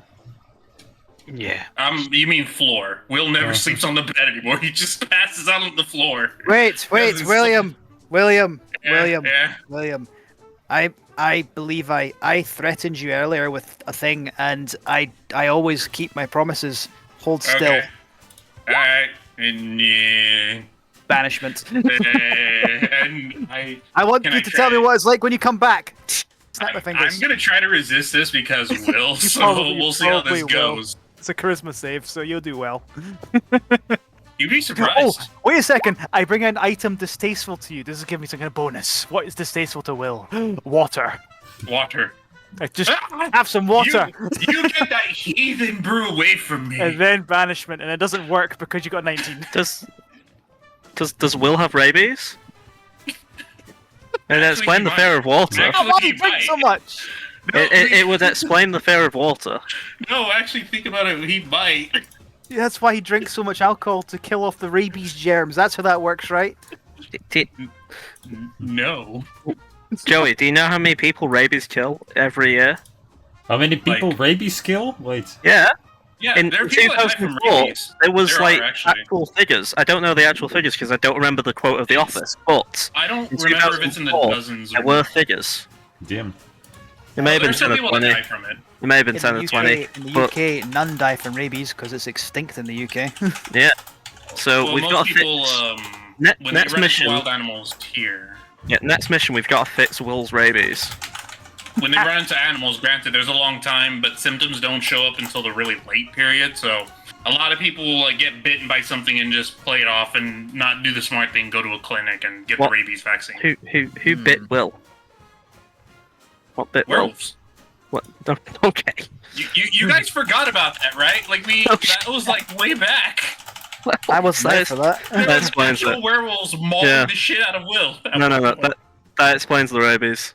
Yeah. You mean floor? Will never sleeps on the bed anymore. He just passes out on the floor. Wait, Doesn't William, William, Yeah, William, Yeah. William. I believe I threatened you earlier with a thing, and I always keep my promises. Hold still. Okay. All right. And yeah. Banishment. And I want Can you I to tell me try? what it's like when you come back. Snap my fingers. I'm gonna try to resist this because Will. So probably- we'll see how probably this will. goes. It's a charisma save, so you'll do well. You'd be Oh, surprised. wait a second. I bring an item distasteful to you. This is giving me some kind of bonus. What is distasteful to Will? Water. Water. Just have some water. You get that heathen brew away from me. And then banishment, and it doesn't work because you got 19. Does Will have rabies? And Actually, explain he the might. fear of water. Actually, Why do he you drink might. so much? No, It would explain the fear of water. no, actually, think about it. He might. Yeah, that's why he drinks so much alcohol to kill off the rabies germs. That's how that works, right? No. Joey, do you know how many people rabies kill every year? How many people rabies kill? Wait. Yeah. Yeah, In there are people that die from 2004, rabies. there was There are, like actually. actual figures. I don't know the actual figures because I don't remember the quote of The Office, but I don't in remember if it's in the 2004, dozens there or were figures. Damn. It may have been there's some 10 or people that 20. die from it. It may have been In 10 the or UK, 20. in the but UK, none die from rabies because it's extinct in the UK. yeah. So Well, we've most got to people, fix. Net- when next they run mission. into wild animals here, Yeah, next mission we've got to fix Will's rabies. when they run into animals, granted, there's a long time, but symptoms don't show up until the really late period. So A lot of people will like get bitten by something and just play it off and not do the smart thing, go to a clinic and get What? the rabies vaccine. Who bit Will? What bit Will? Werewolves. What? Okay. You guys forgot about that, right? Like that was like way back. I was there for that. There That were explains actual it. werewolves mauling Yeah. the shit out of Will. No. That explains the rabies.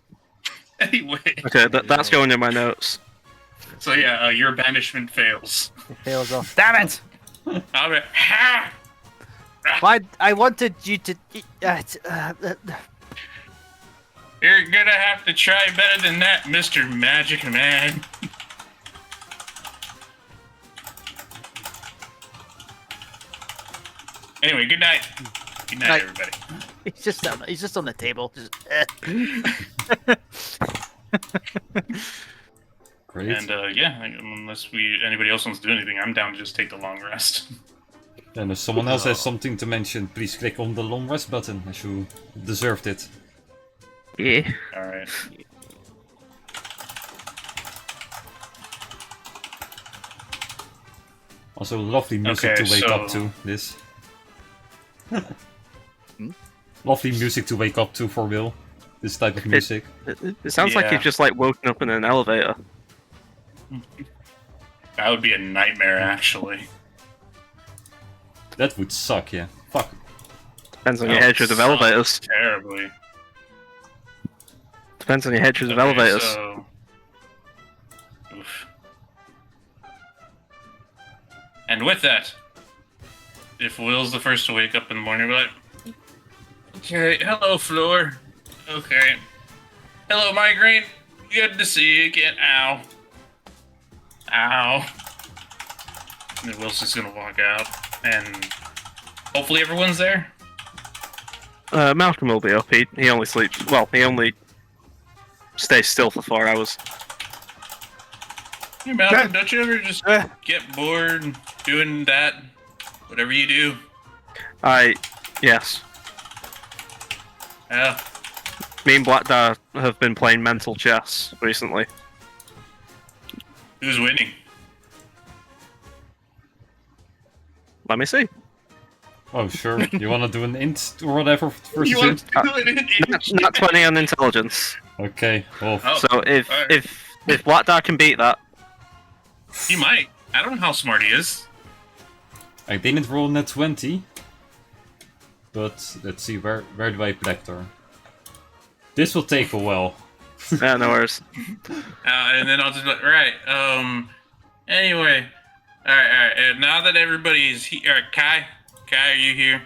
Anyway, Okay, that's going in my notes. so yeah, your banishment fails. It fails off. Damn it! I'll be, ha! Why? I wanted you to. You're gonna have to try better than that, Mr. Magic Man. Anyway, good night. Good night, Night. everybody. He's just on the table. Just, Great. And yeah, unless anybody else wants to do anything, I'm down to just take the long rest. And if someone else has something to mention, please click on the long rest button, as you deserved it. Yeah. All right. Also, lovely music Okay, to wake up so- to, this. Lovely music to wake up to for Will. This type of music. It sounds like Yeah. you've just like woken up in an elevator. That would be a nightmare, actually. That would suck, yeah. Fuck. Depends on your That hatred would of elevators. suck Terribly. Depends on your hatred of Okay, elevators. so- Oof. And with that, if Will's the first to wake up in the morning, we're like, okay, hello, Floor. Okay. Hello, Migraine. Good to see you again. Ow. Ow. And then Will's just gonna walk out, and hopefully everyone's there. Malcolm will be up. He only sleeps. Well, he only stays still for 4 hours. Hey, Malcolm, don't you ever just get bored doing that? Whatever you do. Yes. Yeah. Me and Black Dad have been playing mental chess recently. Who's winning? Let me see. Oh, sure. You wanna do an int or whatever versus You want int? to do it in Not 20 on intelligence. Okay, well, Oh, So if alright. if Black Dad can beat that, He might. I don't know how smart he is. I didn't roll net 20. But, let's see, where do I collect her? This will take a while. yeah, no worries. And then I'll just be like, right, anyway. Alright. Now that everybody's here, Kai, are you here?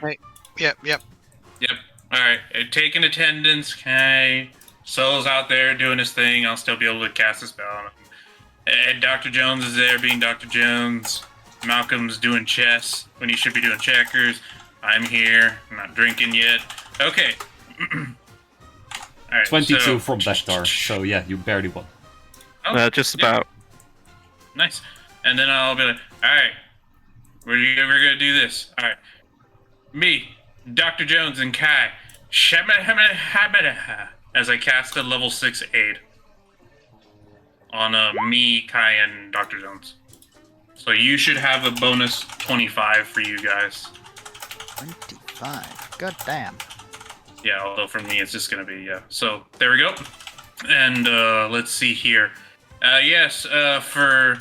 Yep. Yep. Alright, take in attendance, Kai. Sol's out there doing his thing. I'll still be able to cast a spell on him. And Dr. Jones is there being Dr. Jones. Malcolm's doing chess when he should be doing checkers. I'm here. I'm not drinking yet. Okay. Alright, 22 so- from Bektar, so yeah, you barely won. Oh, Just yeah. about. Nice. And then I'll be like, alright, we're gonna do this. Alright. Me, Dr. Jones, and Kai. As I cast a level 6 aid on me, Kai, and Dr. Jones. So you should have a bonus 25 for you guys. 25. God damn. Yeah, although for me it's just gonna be, yeah. So there we go. And let's see here. For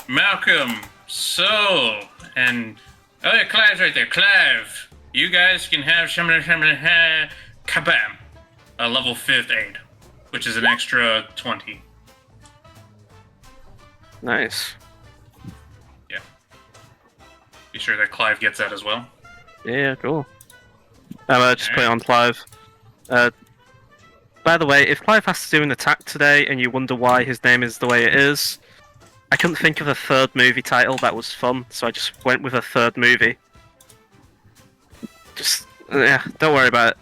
Malcolm, so, and oh yeah, Clive's right there. Clive, you guys can have kabam, a level 5th aid, which is an extra 20. Nice. Be sure that Clive gets that as well. Yeah, cool. Just put it on Clive. By the way, if Clive has to do an attack today and you wonder why his name is the way it is, I couldn't think of a third movie title that was fun, so I just went with a third movie. Yeah, don't worry about it.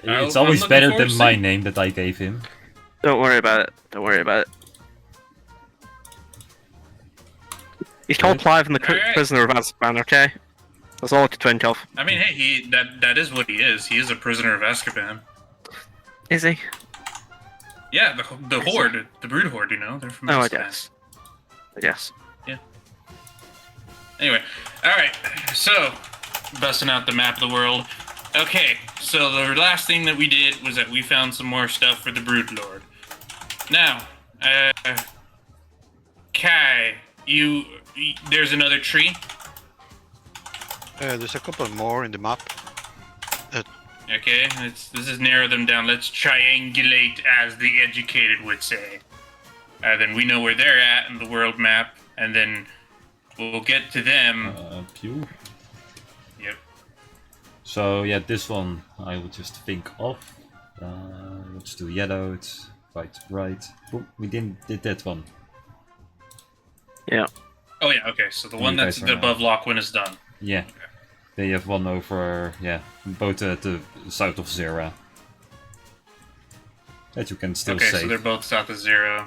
It's I'm always looking better forward than to my seeing- name that I gave him. Don't worry about it. Don't worry about it. He's called Right. Clive and the Alright. Prisoner of Azkaban, okay? That's all I could think of. I mean, hey, that is what he is. He is a prisoner of Azkaban. Is he? Yeah, the Horde, the Brood Horde, you know, they're from Oh, I Azkaban. guess. I guess. Anyway, all right. So, busting out the map of the world. Okay, so the last thing that we did was that we found some more stuff for the Broodlord. Now, Kai, there's another tree. There's a couple more in the map. Okay, this is narrow them down. Let's triangulate, as the educated would say. Then we know where they're at in the world map, and then we'll get to them. Pew. Yep. So yeah, this one I would just think of. Let's do yellow. It's right. Boom, we did that one. Yeah. Oh yeah. Okay. So the one You that's guys are above Lockwin is done. Yeah. They have one over, both at the south of Zera. That you can still Okay, save. so they're both south of 0.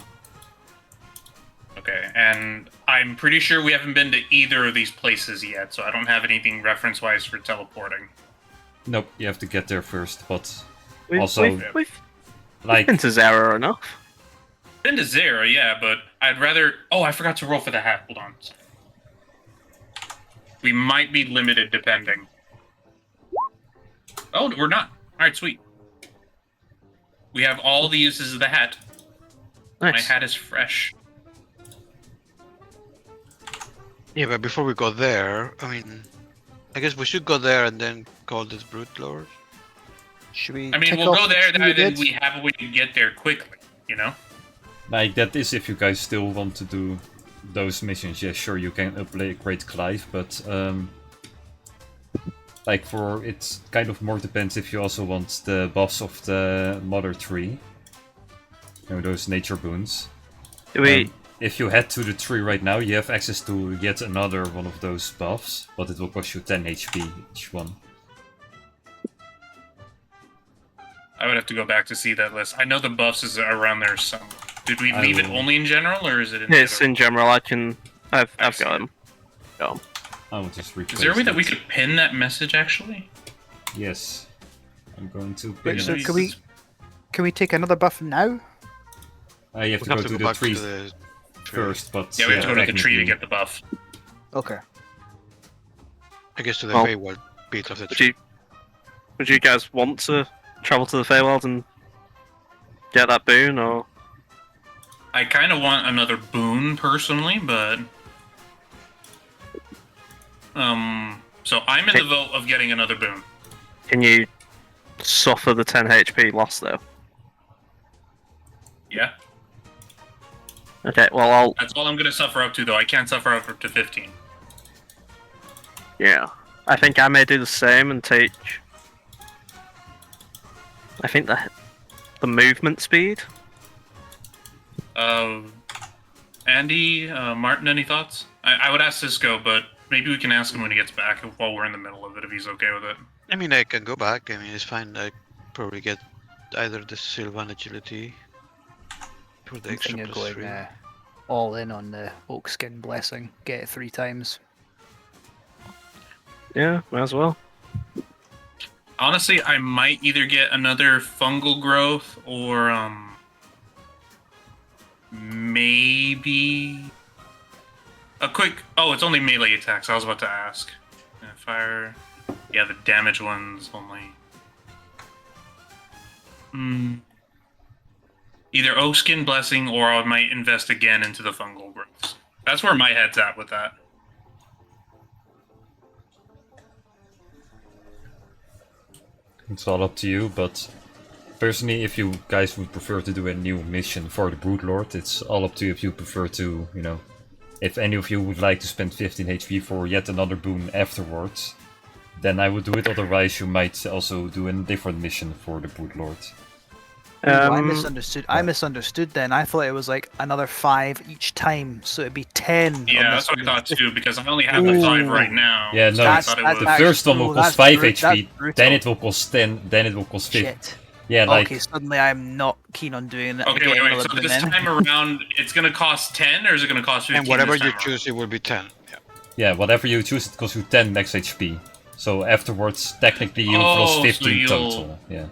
Okay, and I'm pretty sure we haven't been to either of these places yet, so I don't have anything reference-wise for teleporting. Nope, you have to get there first, but We've, also, we've like, been to Zara enough. Been to 0, yeah, but I'd rather... Oh, I forgot to roll for the hat. Hold on. We might be limited, depending. Oh, we're not. Alright, sweet. We have all the uses of the hat. My Nice. hat is fresh. Yeah, but before we go there, I mean, I guess we should go there and then call this Broodlord. Should we? I mean, tick we'll off go the there, tree we then did? we have a way to get there quickly, you know? like that is if you guys still want to do those missions. Yeah, sure, you can upgrade Clive, but like for it kind of more depends if you also want the buffs of the mother tree. You know, those nature boons. Do we? If you head to the tree right now, you have access to yet another one of those buffs, but it will cost you 10 HP each one. I would have to go back to see that list. I know the buffs is around there somewhere. Did we I leave it will- only in general, or is it in Yeah, it's the other- in general. I've I see. got him. Oh. I will just replace Is there a way that we it. could pin that message, actually? Yes. I'm going to Wait, pin so it. can we take another buff now? You have to We go have to to the go back tree to the tree. first, but Yeah, we have to go to the tree to technically- get the buff. Okay. I guess to the Well, Feywild bit of the Would tree. you guys want to travel to the Feywild and get that boon, or? I kind of want another boon, personally, but... So I'm in the vote of getting another boon. Can you suffer the 10 HP loss though? Yeah? Okay, well That's all I'm going to suffer up to, though. I can't suffer up to 15. yeah. I think I may do the same and take. I think the movement speed. Andy, Martin, any thoughts? I would ask Cisco, but maybe we can ask him when he gets back while we're in the middle of it, if he's okay with it. I mean, I can go back. I mean, it's fine. I probably get either the Sylvan agility for the I'm extra thinking of plus going 3. all in on the oak skin blessing. Get it 3 times. Yeah, might as well. Honestly, I might either get another fungal growth or maybe a quick. Oh, it's only melee attacks. I was about to ask. Fire. Yeah, the damage ones only. Either Oak Skin Blessing or I might invest again into the fungal growths. That's where my head's at with that. It's all up to you, but personally, if you guys would prefer to do a new mission for the Broodlord, it's all up to you if you prefer to, you know, if any of you would like to spend 15 HP for yet another boon afterwards, then I would do it, otherwise you might also do a different mission for the Broodlord. Ooh, I Um, misunderstood. I misunderstood then. I thought it was like another 5 each time, so it'd be 10. Yeah, on that's this what I one. thought too, because I only have the 5 right now. Yeah, no, so I That's- thought it that's was... The actually- first one will oh, cost that's 5 that's HP, brutal. then it will cost 10, then it will cost 50. Shit. Yeah, like, Okay, suddenly I'm not keen on doing that. Okay, getting wait. another So boon this then. time around, it's gonna cost 10, or is it gonna cost 15? And whatever this you time choose, it will be 10. Yeah. yeah, whatever you choose, it costs you 10 max HP. So afterwards, technically you've lost Oh, 15 so you'll- total. Yeah. around?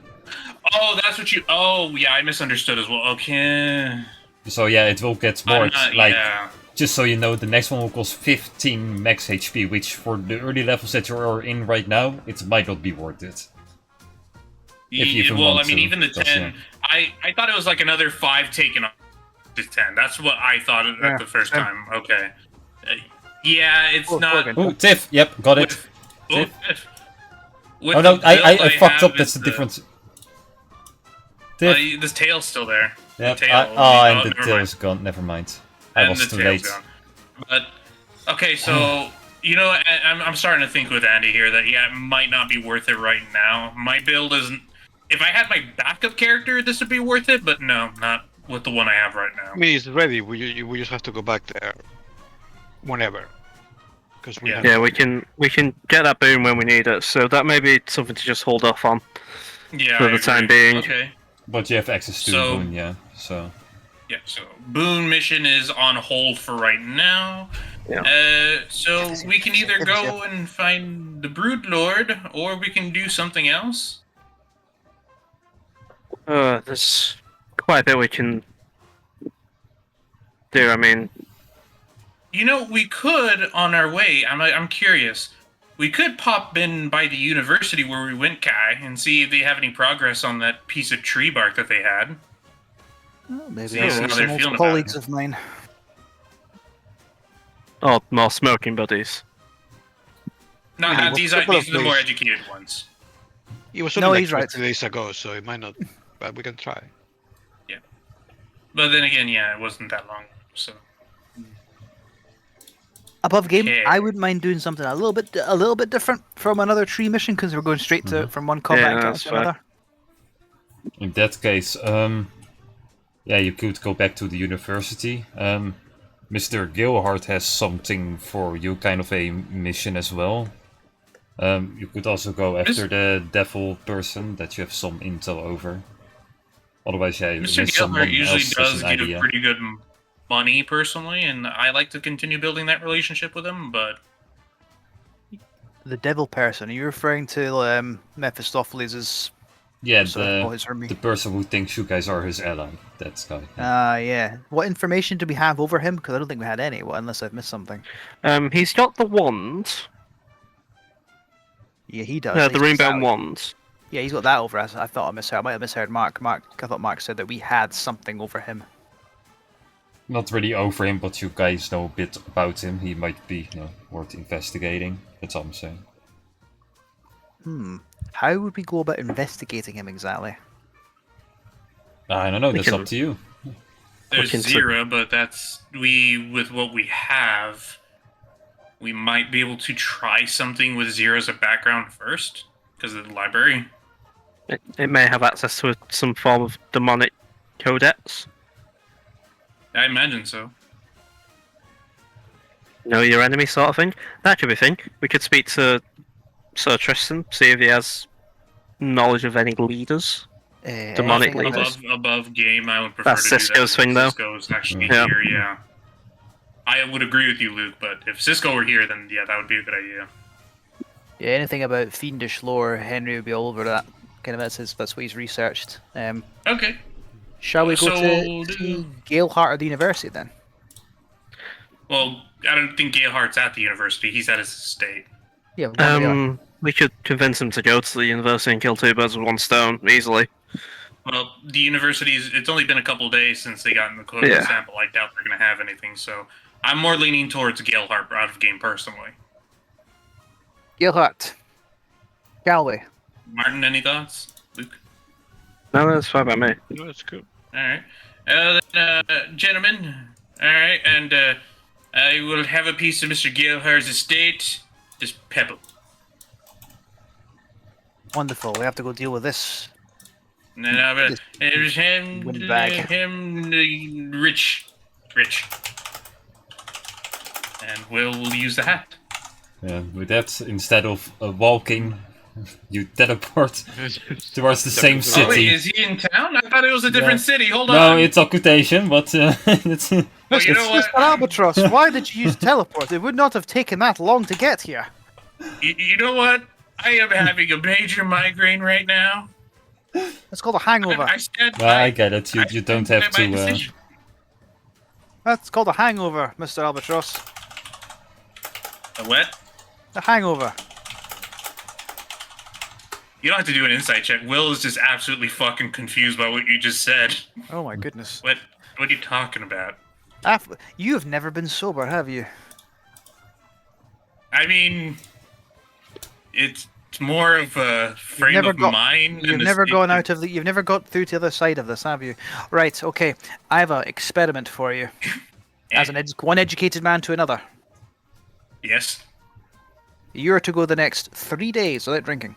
Oh, that's what you. Oh, yeah, I misunderstood as well. Okay. So yeah, it will get more I'm not, like yeah. just so you know, the next one will cost 15 max HP, which for the early levels that you're in right now, it might not be worth it. If you even well, want I mean, to, even the because, 10, yeah. I thought it was like another 5 taken off to 10. That's what I thought Yeah, at the first same. time. Okay. Yeah, it's Oh, not. Morgan. Oh, Tiff, yep, got it. With, oh, with Oh no, the I build fucked have up, that's is the difference. Tiff, this tail's still there. yep, tail, and the never tail's gone, never mind. I And was the too tail's late. gone. But okay, so you know, I'm starting to think with Andy here that yeah, it might not be worth it right now. My build isn't. If I had my backup character, this would be worth it, but no, not with the one I have right now. I mean, it's ready. We just have to go back there whenever. Because we Yeah. have Yeah, we can get that boon when we need it. So that may be something to just hold off on. Yeah, For I the time agree. being. Okay. But you have access to So- Boon, yeah, so... Yeah, so Boon mission is on hold for right now. Yeah. So we can either go and find the Brood Lord, or we can do something else. There's quite a bit we can do. I mean, You know, we could on our way. I'm curious. We could pop in by the university where we went, Kai, and see if they have any progress on that piece of tree bark that they had. Oh, maybe See I'll how see they're some feeling old about colleagues it. of mine. more smoking buddies. No, Yeah, well, these couple are of the more days. educated ones. It was No, only like he's right. 2 days ago, so it might not. But we can try. But then again, yeah, it wasn't that long. So Above game, Okay. I wouldn't mind doing something a little bit different from another tree mission because we're going straight to from one combat encounter that's to fair. another. In that case, yeah, you could go back to the university. Mr. Gilhart has something for you, kind of a mission as well. You could also go after the devil person that you have some intel over. Otherwise, yeah, Mr. unless someone Gilbert usually else has does an give idea. pretty good money personally, and I like to continue building that relationship with him. But The devil person. Are you referring to Mephistopheles' Yeah, sort of boys from me? the person who thinks you guys are his ally. That guy. Yeah. What information do we have over him? Because I don't think we had any, unless I've missed something. He's got the wand. Yeah, he does. The He's got runebound that- wand. Yeah, he's got that over us. I thought I misheard. I might have misheard Mark. I thought Mark said that we had something over him. Not really over him, but you guys know a bit about him. He might be, worth investigating. That's all I'm saying. How would we go about investigating him exactly? I don't know. We That's can- up to you. there's into- Zira, but that's with what we have. We might be able to try something with Zira as a background first, because of the library. It may have access to some form of demonic codex. I imagine so. Know your enemy sort of thing. That could be a thing. We could speak to Sir Tristan, see if he has knowledge of any leaders. Demonic anything about- leaders. Above game, I would prefer That's to do that. Cisco's thing, though. Cisco's actually Yeah. here, yeah. I would agree with you, Luke, but if Cisco were here, then yeah, that would be a good idea. Yeah, anything about fiendish lore, Henry would be all over that. Kind of that's what he's researched. Okay. Shall we go So to we'll see Galeheart at the university then? Well, I don't think Galehart's at the university. He's at his estate. Yeah. we'll go there. We could convince him to go to the university and kill two birds with one stone easily. Well, the university's, it's only been a couple of days since they got in the COVID Yeah. sample. I doubt they're going to have anything, so I'm more leaning towards Galehart out of game personally. Galeheart. Shall we? Martin, any thoughts? Luke? No, that's fine by me. No, that's cool. Alright. Gentlemen, alright, and I will have a piece of Mr. Galehart's estate. Just pebble. Wonderful. We have to go deal with this. And then it was him, Windbag. rich. And we'll use the hat. Yeah, with that, instead of walking, you teleport towards the same Oh, wait, city. is he in town? I thought it was a different Yeah. city. Hold No, on. it's occultation, but it's Well, you know what? Mr. Albatross, why did you use teleport? It would not have taken that long to get here. You know what? I am having a major migraine right now. It's called a hangover. I stand Well, I by. get it. You don't stand have by my to. decision. That's called a hangover, Mr. Albatross. A what? A hangover. You don't have to do an insight check. Will is just absolutely fucking confused by what you just said. Oh my goodness. What are you talking about? You have never been sober, have you? I mean, it's more of a frame never of got- mind. You've and a never state gone of- out of the. You've never got through to the other side of this, have you? Right. Okay. I have an experiment for you. As one educated man to another, Yes. you are to go the next 3 days without drinking.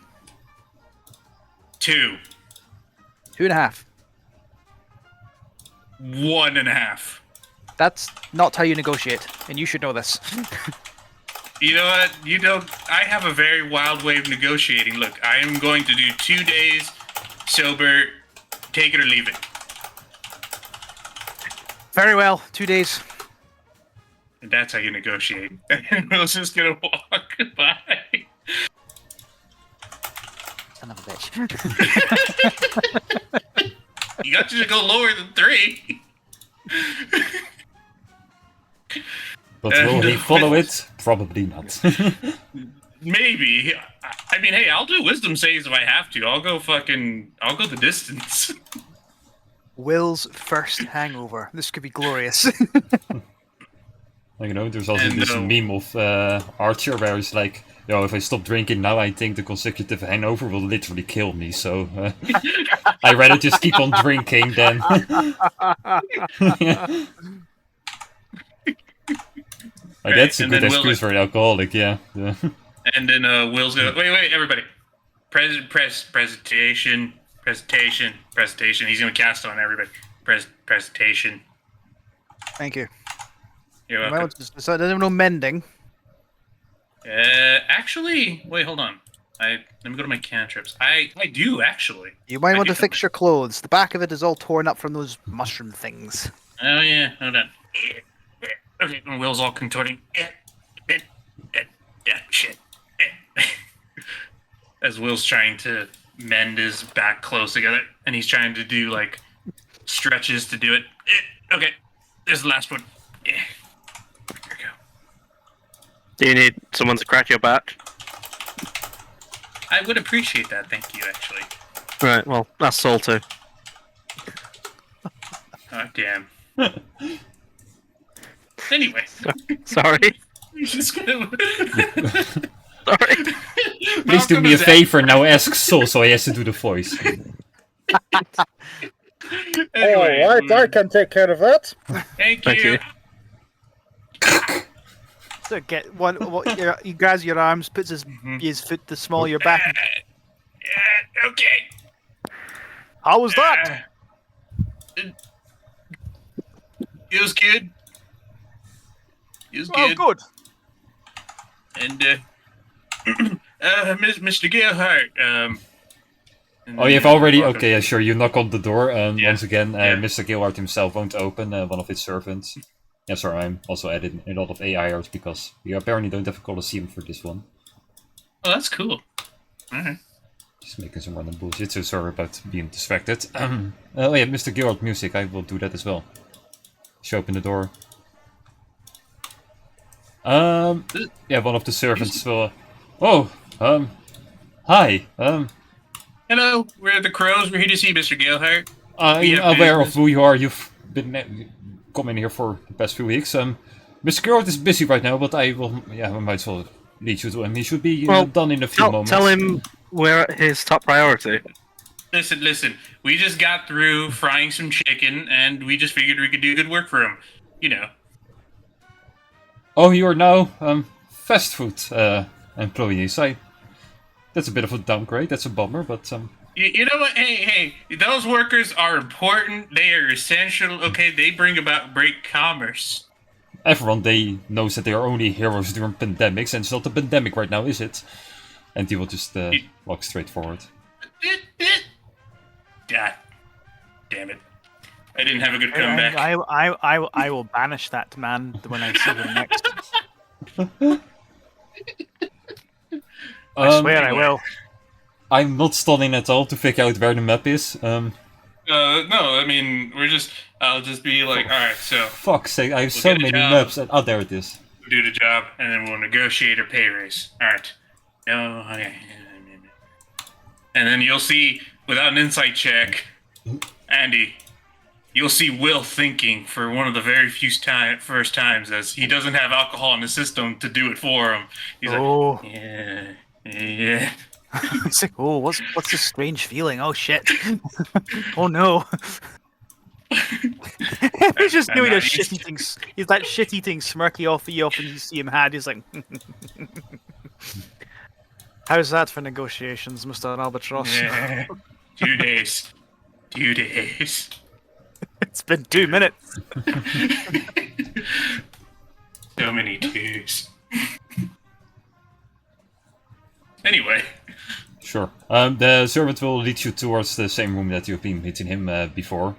2. 2.5. 1.5. That's not how you negotiate, and you should know this. You know what? I have a very wild way of negotiating. Look, I am going to do 2 days sober, take it or leave it. Very well. 2 days. And that's how you negotiate. And Will's just gonna walk by. Son of a bitch. You got you to go lower than 3. But will he follow it? Probably not. Maybe. I mean, hey, I'll do wisdom saves if I have to. I'll go the distance. Will's first hangover. This could be glorious. You know, there's also And, this meme of Archer where he's like, yo, if I stop drinking now, I think the consecutive hangover will literally kill me, so I'd rather just keep on drinking than... Like, that's a and good then Will- excuse for an alcoholic, yeah. Yeah. And then Will's gonna wait, everybody. Presentation. He's gonna cast on everybody. Presentation. Thank you. You're Well, welcome. so there's no mending. Actually, wait, hold on. Let me go to my cantrips. I do actually. You might I want do to fix have your clothes. The back of it is all torn up from those mushroom things. Oh yeah, hold on. Okay, and Will's all contorting. Yeah, shit. As Will's trying to mend his back close together, and he's trying to do like stretches to do it. Okay, there's the last one. There we go. Do you need someone to crack your back? I would appreciate that, thank you, actually. Right, well, that's Soul too. Oh, damn. Anyway, Sorry. we're just gonna. Sorry. Please do Welcome me a to favor now, ask Soul, so he has to do the voice. Anyway, Alright, I can take care of that. Thank Thank you. you. So he grabs your arms, puts his foot to small your back. Yeah, okay. How was that? It was good. It was Oh, good. good. And Mr. Gilhart. Oh, you've already... Okay, yeah, sure, you knock on the door, and Yeah. once again, Yeah. Mr. Gilhart himself won't open, one of his servants. Yeah, sorry, I'm also adding a lot of AI art, because we apparently don't have a Colosseum for this one. Oh, that's cool. Alright. Just making some random bullshit, so sorry about being distracted. Oh yeah, Mr. Gilhart music, I will do that as well. Show open the door. Yeah, one of the servants will... Oh, hi, Hello, we're the Crows. We're here to see Mr. Gilhart. I'm Yeah, aware of business. who you are. You've been coming here for the past few weeks. Mr. Gilhart is busy right now, but I might as well lead you to him. He should be Well, done in a few moments. Tell him we're at his top priority. Listen. We just got through frying some chicken, and we just figured we could do good work for him. You know. Oh, you are now fast food employees. That's a bit of a downgrade. That's a bummer, but You know what? Hey, those workers are important. They are essential. Okay, they bring about great commerce. everyone knows that they are only heroes during pandemics, and it's not a pandemic right now, is it? And he will just walk straight forward. God damn it! I didn't have a good comeback. I will banish that man when I see him next. I swear I will. I'm not stunning at all to figure out where the map is. No, I mean I'll just be like, all right, so Fuck's sake, I have We'll so get a many job. maps. And, oh, there it is. we'll do the job, and then we'll negotiate a pay raise. All right. No, okay. And then you'll see, without an insight check, Andy, you'll see Will thinking for one of the very few first times, as he doesn't have alcohol in the system to do it for him. He's Oh. like, yeah. It's like, oh, what's this strange feeling? Oh shit! Oh no! He's just doing a not shit used to- eating. He's that shit eating smirky off the off, and you see him had. He's like, how's that for negotiations, Mr. Albatross? Yeah. 2 days. 2 days. It's been 2 minutes. So many twos. Anyway. Sure. The servant will lead you towards the same room that you've been meeting him before.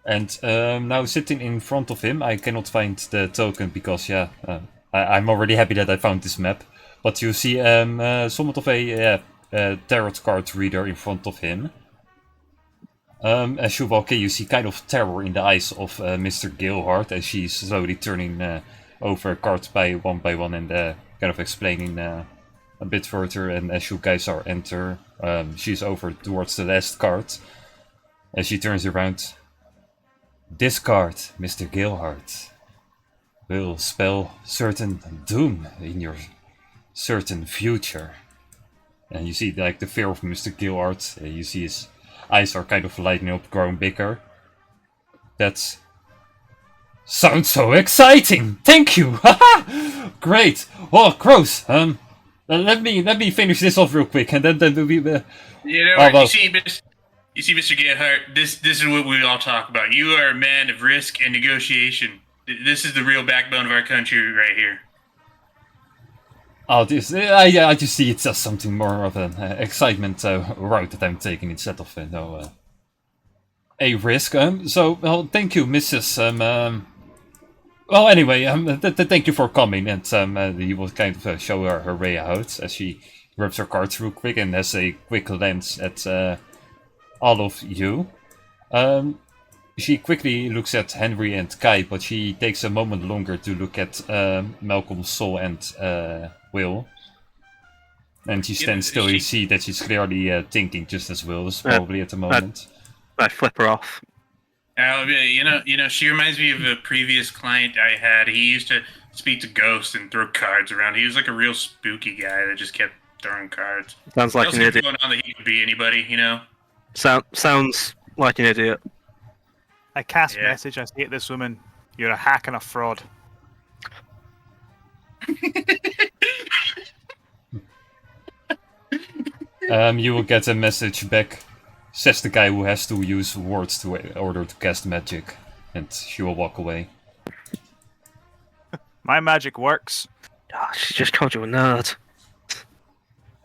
And now sitting in front of him, I cannot find the token because, I'm already happy that I found this map. But you see somewhat of a tarot card reader in front of him. As you walk in, you see kind of terror in the eyes of Mr. Gilhart as she's slowly turning over cards by one and kind of explaining a bit further. And as you guys are enter, she's over towards the last card. As she turns around, this card, Mr. Gilhart, will spell certain doom in your certain future. And you see like the fear of Mr. Gilhart. You see his eyes are kind of lighting up, growing bigger. That sounds so exciting! Thank you! Haha! Great! Oh, gross! Let me finish this off real quick, and then we. You know, Oh, well. you see, Mr. Gethard, this is what we all talk about. You are a man of risk and negotiation. This is the real backbone of our country right here. Oh, this I just see it's just something more of an excitement route that I'm taking instead of a risk. So well, thank you, Mrs. Well, anyway, thank you for coming, and you will kind of show her way out as she rubs her cards real quick and has a quick glance at all of you. She quickly looks at Henry and Kai, but she takes a moment longer to look at Malcolm, Sol, and Will. And she stands still. You see that she's clearly thinking just as Will is probably at the moment. I flip her off. You know, she reminds me of a previous client I had. He used to speak to ghosts and throw cards around. He was like a real spooky guy that just kept throwing cards. Sounds like an idiot. Going on that he could be anybody, you know. Sounds like an idiot. I cast Yeah. message. I say to this woman, "You're a hack and a fraud." You will get a message back, says the guy who has to use words to order to cast magic, and she will walk away. My magic works. Oh, she just called you a nerd.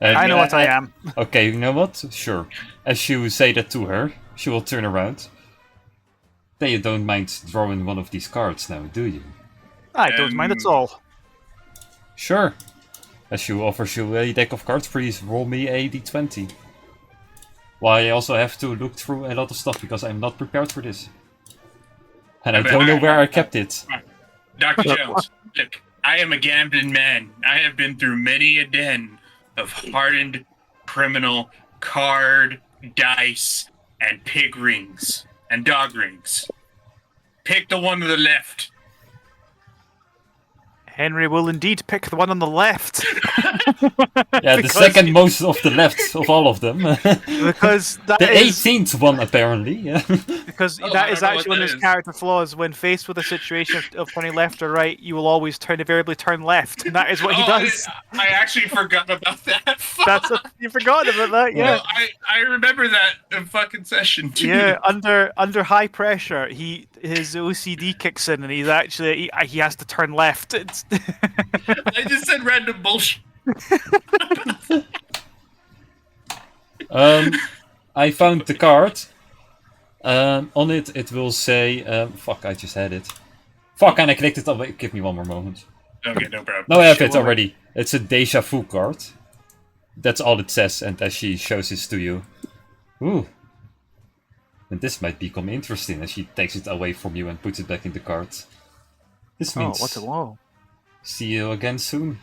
And, I know what I am. Okay, you know what? Sure. As you say that to her, she will turn around. Then you don't mind drawing one of these cards now, do you? I don't mind at all. Sure. As she offers you a deck of cards, please roll me a d20. Well, I also have to look through a lot of stuff because I'm not prepared for this. And I don't know where I kept it. Dr. Jones, look, I am a gambling man. I have been through many a den of hardened criminal card, dice, and pig rings, and dog rings. Pick the one to the left. Henry will indeed pick the one on the left. Yeah, the Because- second most of the left of all of them. Because that The is 18th one, apparently. Yeah. because Oh, I that is don't know actually what one of that his is. character flaws. When faced with a situation of turning left or right, you will always invariably turn left, and that is what he does. I actually forgot about that. Fuck. You forgot about that, yeah. No, I remember that in fucking session too. Yeah, under high pressure, his OCD kicks in, and he's actually he has to turn left. It's I just said random bullshit. I found the card. On it will say... fuck, I just had it. Fuck, and I clicked it. Oh, wait, give me one more moment. Okay, no problem. No, I have it Sure. already. It's a deja vu card. That's all it says, and as she shows this to you. Ooh. And this might become interesting as she takes it away from you and puts it back in the cart. This Oh, means what a whoa. see you again soon.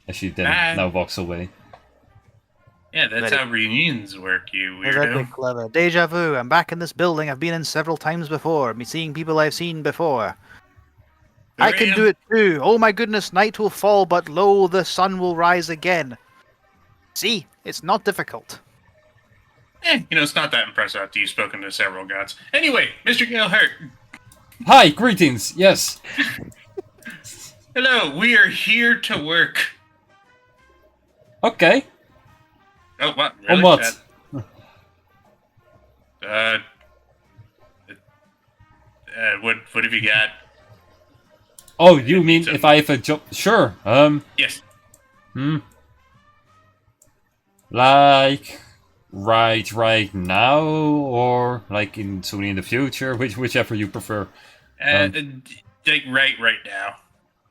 As she then Bye. now walks away. Yeah, that's Very- how reunions work, you Very weirdo. clever. Deja vu. I'm back in this building I've been in several times before. Me seeing people I've seen before. I can do it too. Oh my goodness, night will fall, but lo, the sun will rise again. See, it's not difficult. It's not that impressive after you've spoken to several gods. Anyway, Mr. Gale Hurt, Hi, greetings. Yes. hello, we are here to work. Okay. Oh, what? Really? On what? What have you got? Oh, you mean if I have a job? Sure. Yes. Like right now, or like soon in the future, whichever you prefer. Like right now.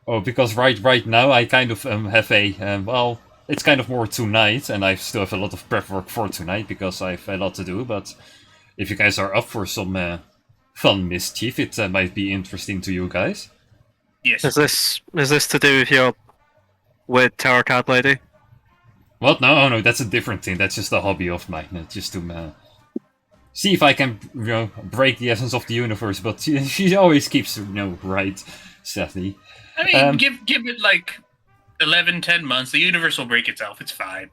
Oh, because right now I kind of have a well, it's kind of more tonight, and I still have a lot of prep work for tonight because I have a lot to do. But if you guys are up for some fun mischief, it might be interesting to you guys. Yes. Is this to do with your weird tarot card lady? What? No, that's a different thing. That's just a hobby of mine, just to see if I can, break the essence of the universe. But she always keeps, right, sadly. I mean, give it like 11, 10 months. The universe will break itself. It's fine.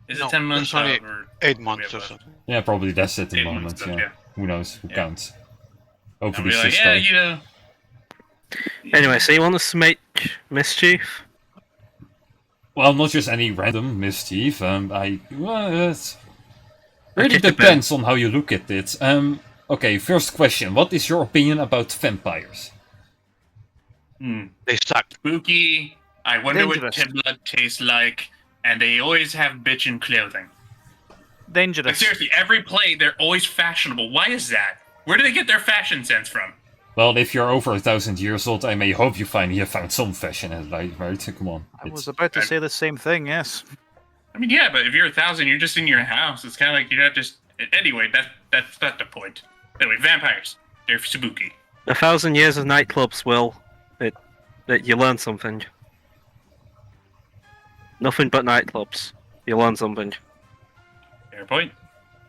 Is No, it 10 months? it's only Or 8 months or left? something. Yeah, probably that's at the 8 moment. months, Yeah. Who knows? Who Yeah. counts? I'll Hopefully, be like, Cisco. yeah, Anyway, so you want us to make mischief? Well, not just any random mischief. It really Okay, depends on how you look at it. Okay, first question. What is your opinion about vampires? They suck. Spooky. I wonder what Dangerous. Tim blood tastes like. And they always have bitchin' clothing. Like, Dangerous. seriously, every play, they're always fashionable. Why is that? Where do they get their fashion sense from? Well, if you're over 1,000 years old, I may hope you finally have found some fashion in life, right? Come on. I was about to say the same thing, yes. I mean, yeah, but if you're 1,000, you're just in your house. It's kind of like you're not just... Anyway, that's not the point. Anyway, vampires. They're spooky. 1,000 years of nightclubs, Will. You learn something. Nothing but nightclubs. You learn something. Fair point.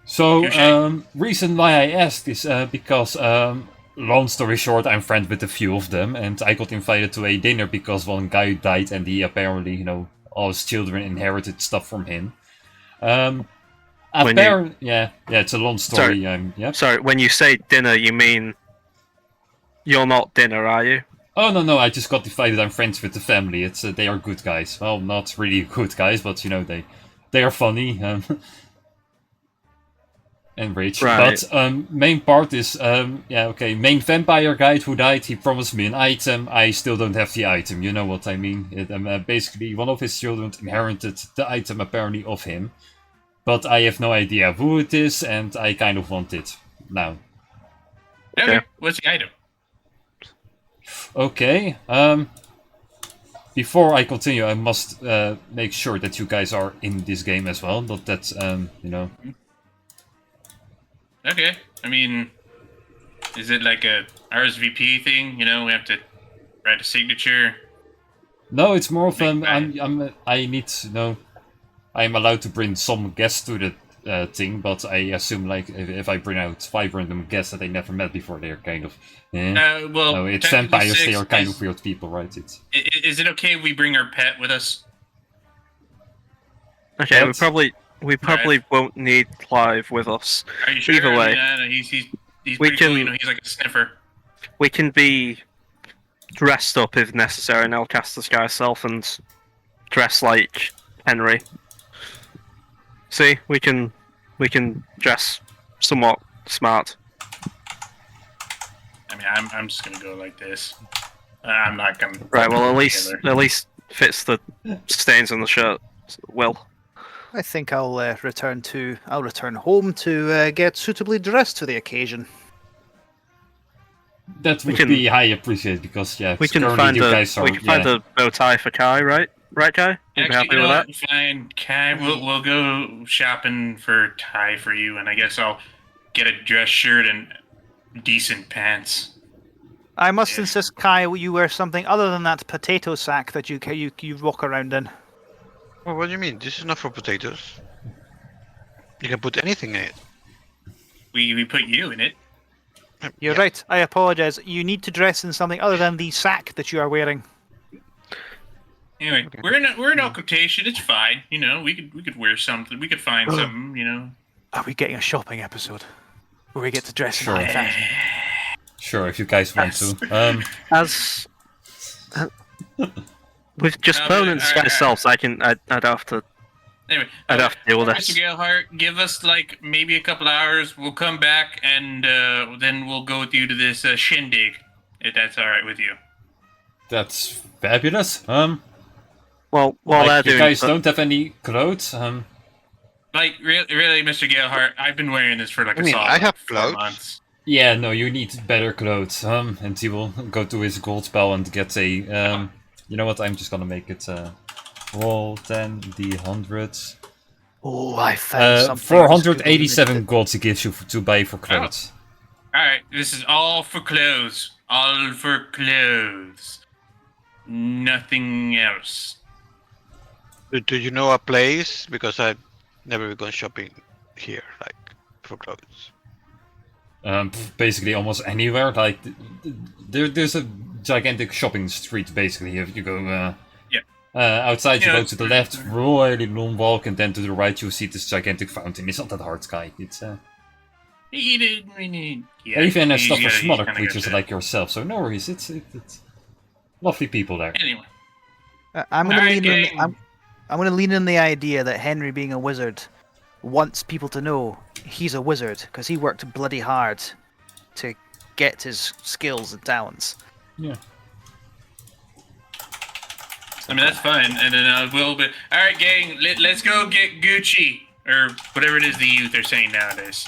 So, Touché. reason why I asked is because, long story short, I'm friends with a few of them, and I got invited to a dinner because one guy died, and he apparently, all his children inherited stuff from him. Yeah, it's a long story. Yeah. Sorry, when you say dinner, you mean you're not dinner, are you? Oh no, I just got invited. I'm friends with the family. It's they are good guys. Well, not really good guys, but they are funny. And rich. Right. But main part is main vampire guy who died, he promised me an item. I still don't have the item, you know what I mean? Basically one of his children inherited the item apparently of him. But I have no idea who it is, and I kind of want it now. Okay, Okay. what's the item? Okay, before I continue, I must make sure that you guys are in this game as well, not that, Okay, I mean, is it like a RSVP thing? We have to write a signature. No, it's more of Big I'm allowed to bring some guests to the thing, but I assume like if I bring out 5 random guests that I never met before, they're kind of Well, no, it's technically vampires. They 6 are kind is- of weird people, right? It's Is it okay if we bring our pet with us? Okay, What? we probably won't need Clive with us. Are you sure? Either way. Yeah, he's We pretty cool. can- He's like a sniffer. We can be dressed up if necessary, and I'll cast Disguise Self and dress like Henry. See, we can dress somewhat smart. I mean, I'm just gonna go like this. I'm not gonna. Right. Well, together. at least fits the stains on the shirt. Will. I think I'll return home to get suitably dressed for the occasion. that We would can- be high appreciated because We can currently find you a guys are find a bow tie for Kai, right? Right, Kai? You Actually, happy you know with that? what? Fine, Kai. We'll go shopping for tie for you, and I guess I'll get a dress shirt and decent pants. I must Yeah. insist, Kai, you wear something other than that potato sack that you walk around in. Well, what do you mean? This is not for potatoes. You can put anything in it. We put you in it. You're Yeah. right. I apologize. You need to dress in something other than the sack that you are wearing. Anyway, Okay. we're in occultation. It's fine. You know, we could wear something. We could find something. You know. Are we getting a shopping episode where we get to dress Sure. in high fashion? Sure, if you guys want to. As with just No, permanent but- sky alright. selves, I'd have to Anyway, I'd have to deal with Mr. this. Galehart, give us like maybe a couple hours. We'll come back and then we'll go with you to this shindig. If that's all right with you. That's fabulous. Well, while Like, they're you doing guys that- don't have any clothes. Like really, Mr. Galehart, I've been wearing this for like I a mean, solid I have 4 clothes. months. Yeah, no, you need better clothes. And he will go to his gold spell and get a. You know what? I'm just gonna make it. Roll 10 d100s. Oh, I found something. 487 golds he gives you to buy for clothes. All right, this is all for clothes. All for clothes. Nothing else. Do you know a place? Because I've never gone shopping here, like for clothes. Basically, almost anywhere. Like, there's a gigantic shopping street. Basically, if you go. Outside, you Yeah. go to the left, really long walk, and then to the right, you see this gigantic fountain. It's not that hard, Sky. It's Yeah, even you stuff for gotta- some you other kinda creatures gotta- like yourself. So no worries. It's lovely people there. Anyway, I'm going to Alright, lean in. gang. I'm going to lean in the idea that Henry, being a wizard, wants people to know he's a wizard because he worked bloody hard to get his skills and talents. Yeah. I mean that's fine. And then we'll be all right, gang. Let's go get Gucci or whatever it is the youth are saying nowadays.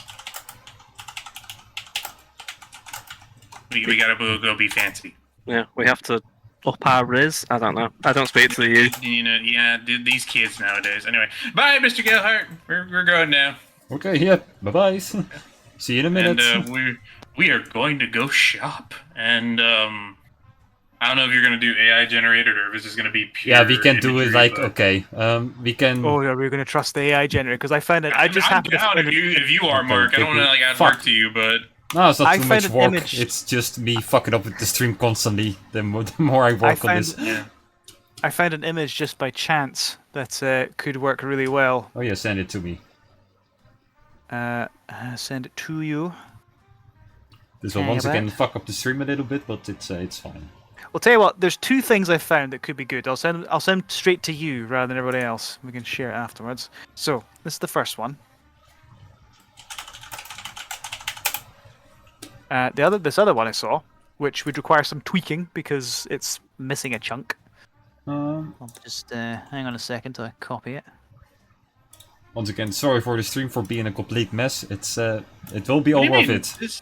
We gotta go be fancy. Yeah, we have to up our riz. I don't know. I don't speak to you. You know, yeah, these kids nowadays. Anyway, bye, Mr. Galehart. We're going now, Okay. Yeah. Bye bye. See you in a minute. and we are going to go shop. And I don't know if you're gonna do AI generated or if this is gonna be pure. yeah, we can do it imagery, like but- okay. We can. Oh, yeah, we're going to trust the AI generator because I found it. I just I'm happened to down find if it. you are, Okay, Mark. I don't want to like add fuck. work to you, but No, it's not I too found much an work. image- It's just me fucking up with the stream constantly. The more I work on found- this. yeah. I found an image just by chance that could work really well. Oh yeah, send it to me. Send it to you. This will Hang once again about. fuck up the stream a little bit, but it's fine. Well, tell you what. There's 2 things I found that could be good. I'll send straight to you rather than everybody else. We can share it afterwards. So this is the first one. This other one I saw, which would require some tweaking because it's missing a chunk. I'll just hang on a second till I copy it. Once again, sorry for the stream for being a complete mess. It will be What all do you worth mean? it.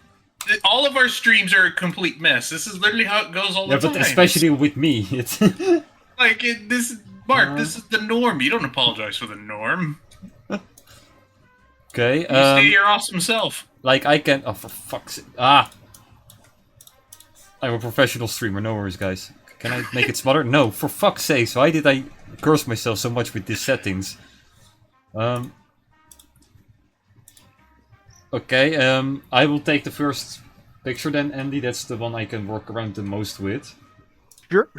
All of our streams are a complete mess. This is literally how it goes all Yeah, the time. but especially with me, it's like Mark. This is the norm. You don't apologize for the norm. okay. You stay your awesome self. Like I can. Oh, for fuck's sake! I'm a professional streamer. No worries, guys. Can I make it smaller? No, for fuck's sake! Why did I curse myself so much with these settings? Okay. I will take the first picture then, Andy. That's the one I can work around the most with. Sure.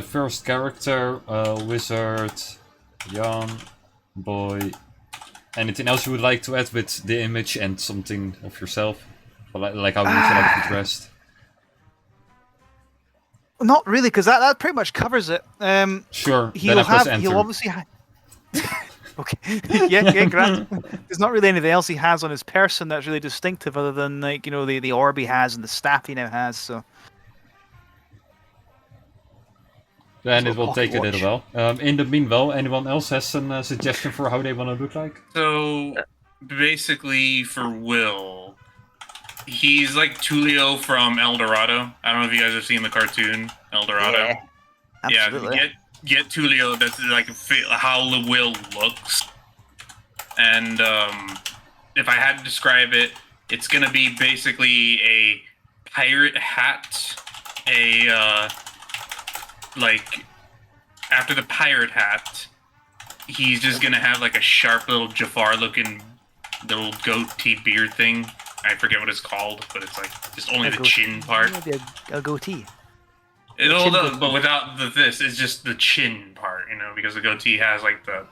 First character, wizard, young boy. Anything else you would like to add with the image and something of yourself? Like how you would like to be dressed? Not really, because that pretty much covers it. Sure, then He'll I press have. He'll enter. obviously. Okay. yeah, Grant. There's not really anything else he has on his person that's really distinctive, other than like the orb he has and the staff he now has. So Then So it will pocket take a little while. In the meanwhile, anyone else has a suggestion for how they want to look like? So basically, for Will, he's like Tulio from El Dorado. I don't know if you guys have seen the cartoon El Dorado. absolutely. Yeah, get Tulio. That's like how the Will looks, and if I had to describe it, it's gonna be basically a pirate hat, like after the pirate hat, he's just gonna have like a sharp little Jafar-looking little goatee beard thing. I forget what it's called, but it's like just only A the goatee. chin part. Maybe a goatee. It'll, goatee. but without this, it's just the chin part, because the goatee has like the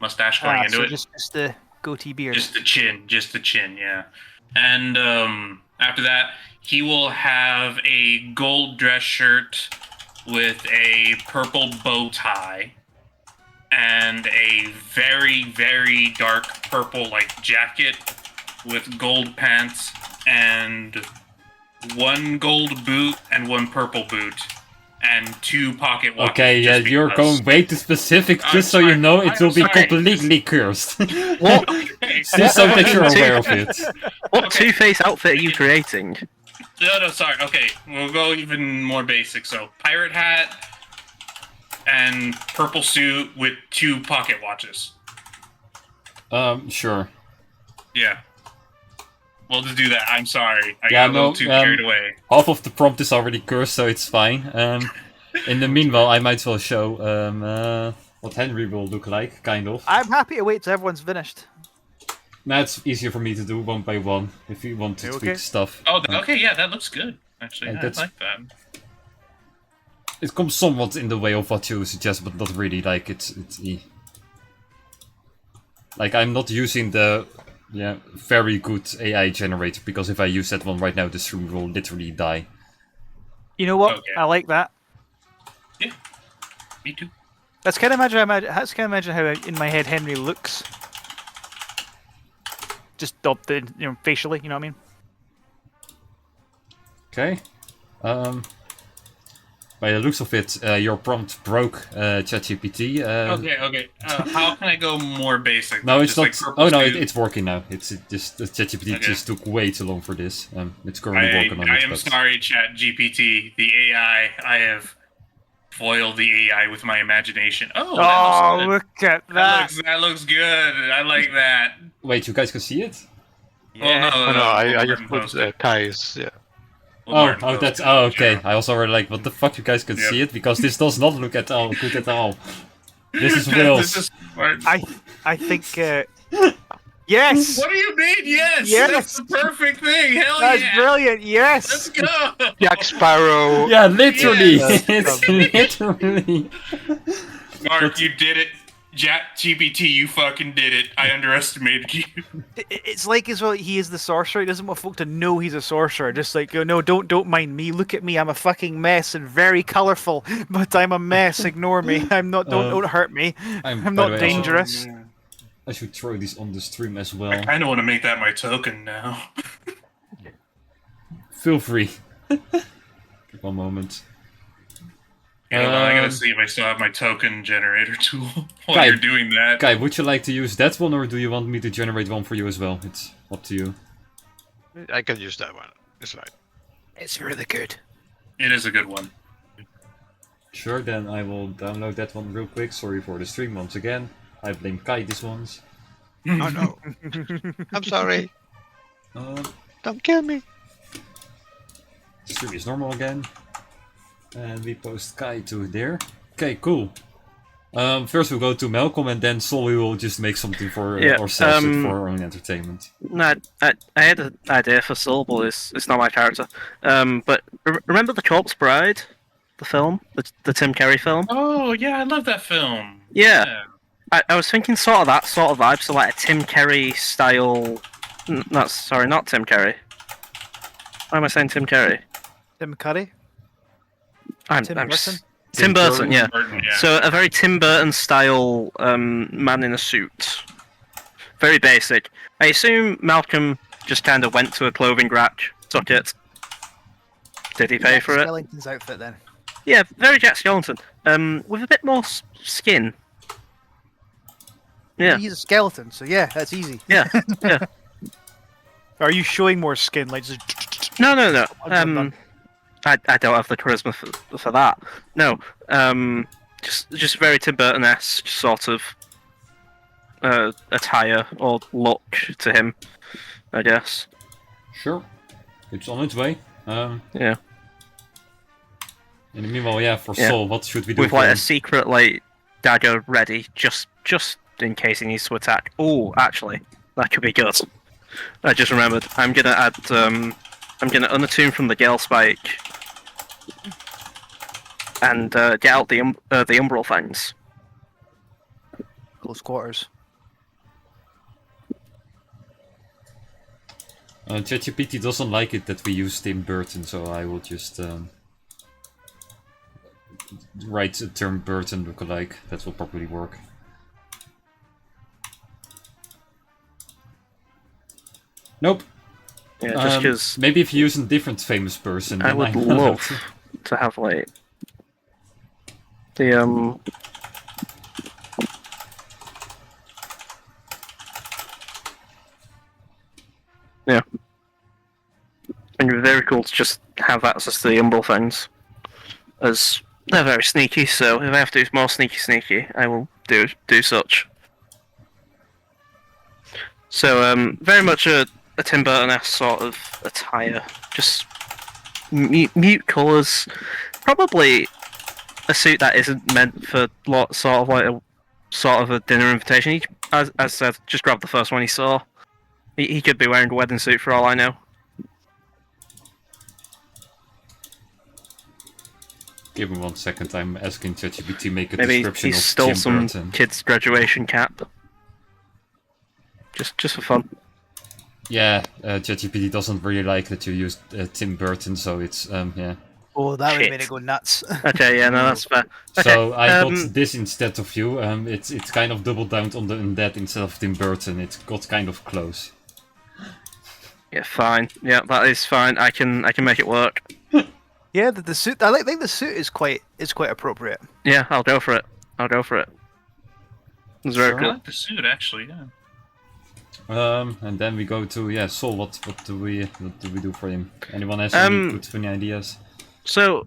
mustache going into so it. just the goatee beard. Just the chin, yeah. And after that, he will have a gold dress shirt with a purple bow tie and a very, very dark purple jacket with gold pants and one gold boot and one purple boot and 2 pocket watches. Okay, yeah, just you're because. going way too specific, I'm just so you sorry. know it will be sorry. completely cursed. What Okay. Just so that you're aware of it. what Okay. Two-Face outfit are you creating? No, sorry. Okay, we'll go even more basic. So, pirate hat and purple suit with 2 pocket watches. Sure. Yeah. We'll just do that. I'm sorry. I Yeah, got a little no, too carried away. Half of the prompt is already cursed, so it's fine. In the meanwhile, I might as well show what Henry will look like, kind of. I'm happy to wait till everyone's finished. That's easier for me to do one by one, if you want to Okay. tweak stuff. Oh, okay, yeah, that looks good. Actually, Yeah, I that's- like that. It comes somewhat in the way of what you suggest, but not really. Like like I'm not using the very good AI generator, because if I use that one right now, the stream will literally die. You know what? Okay. I like that. Me too. Let's kind of imagine how in my head Henry looks. Just facially, you know what I mean? Okay. By the looks of it, your prompt broke ChatGPT. Okay. How can I go more basic? No, it's Just not. like purple Oh no, suit? it's working now. It's just the ChatGPT Okay. just took way too long for this. It's currently working on I it. am but- sorry, ChatGPT. The AI, I have foiled the AI with my imagination. Oh, that looks good. Look at that! That looks good. I like that. Wait, you guys can see it? Well, no, Oh, no, I just Martin put posted. Kai's. Yeah. Well, Oh, Martin that's posted. okay. Yeah. I also already like, what the fuck, you guys can Yep. see it, because this does not look at all good at all. This is Will's. This is Martin. I think. Yes, What do you mean? Yes, Yes! that's the perfect thing. Hell that's yeah! brilliant. Yes. Let's go. Jack Sparrow. Yeah, literally. Yes. It's literally. Mark, you did it. ChatGPT, you fucking did it. I underestimated you. It's like as well. He is the sorcerer. He doesn't want folk to know he's a sorcerer. Just like, no, don't mind me. Look at me. I'm a fucking mess and very colourful, but I'm a mess. Ignore me. I'm not. Don't hurt me. I'm by not the way, dangerous. I should throw these on the stream as well. I kind of want to make that my token now. Feel free. One moment. I gotta Um, see if I still have my token generator tool while Guy- you're doing that. Guy, would you like to use that one, or do you want me to generate one for you as well? It's up to you. I can use that one. It's fine. It's really good. It is a good one. Sure, then I will download that one real quick. Sorry for the stream once again. I blame Kai this ones. Oh no. I'm sorry. Don't kill me. Stream is normal again. And we post Kai to there. Okay, cool. First we'll go to Malcolm, and then Solly will just make something for Yeah, ourselves for our own entertainment. No, I had an idea for Soul, but it's not my character. But remember The Corpse Bride, the film, the Tim Curry film? Oh yeah, I love that film. Yeah. I was thinking sort of that sort of vibe, so like a Tim Curry style. Not Tim Curry. Why am I saying Tim Curry? Tim Curry. I'm Tim Tim Burton? Burton, yeah. Burton, yeah. So a very Tim Burton style man in a suit. Very basic. I assume Malcolm just kind of went to a clothing rack, took it. Did he pay for it? Skellington's outfit then. Yeah, very Jack Skellington. With a bit more skin. Yeah. He's a skeleton, so yeah, that's easy. Yeah, yeah. Are you showing more skin? Like just. No. done. I don't have the charisma for that. No. Just very Tim Burton-esque, sort of attire or look to him, I guess. Sure. It's on its way. Yeah. In the meanwhile, yeah, for Yeah. Sol, what should we do With for like him? a secret like dagger ready, just in case he needs to attack. Oh, actually, that could be good. I just remembered. I'm gonna add. I'm gonna unattune from the Gale Spike and get out the Umbral Fangs. Close quarters. ChatGPT doesn't like it that we use Tim Burton, so I will just write the term Burton lookalike. That will probably work. Nope. Yeah, just because Maybe if you use a different famous person. I then would know love that. to have like the Yeah. And it'd be very cool to just have access to the Umbral Fangs, as they're very sneaky. So if I have to do more sneaky, I will do such. So very much a Tim Burton-esque sort of attire, just mute colours, probably a suit that isn't meant for sort of a dinner invitation. He, as said, just grabbed the first one he saw. He could be wearing a wedding suit for all I know. Give me 1 second. I'm asking ChatGPT to make a Maybe description he of stole Tim some Burton. kid's graduation cap. Just for fun. Yeah, ChatGPT doesn't really like that you use Tim Burton, so it's yeah. Oh, that would have Shit. made it go nuts. Okay, yeah, no, that's fair. So I um, got this instead of you. It's kind of doubled down on the undead instead of Tim Burton. It got kind of close. Yeah, fine. Yeah, that is fine. I can make it work. Yeah, the suit. think the suit is quite appropriate. Yeah, I'll go for it. It's very Sure. I cool. like the suit actually. Yeah. And then we go to Sol. What do we do for him? Anyone has any good funny ideas? So,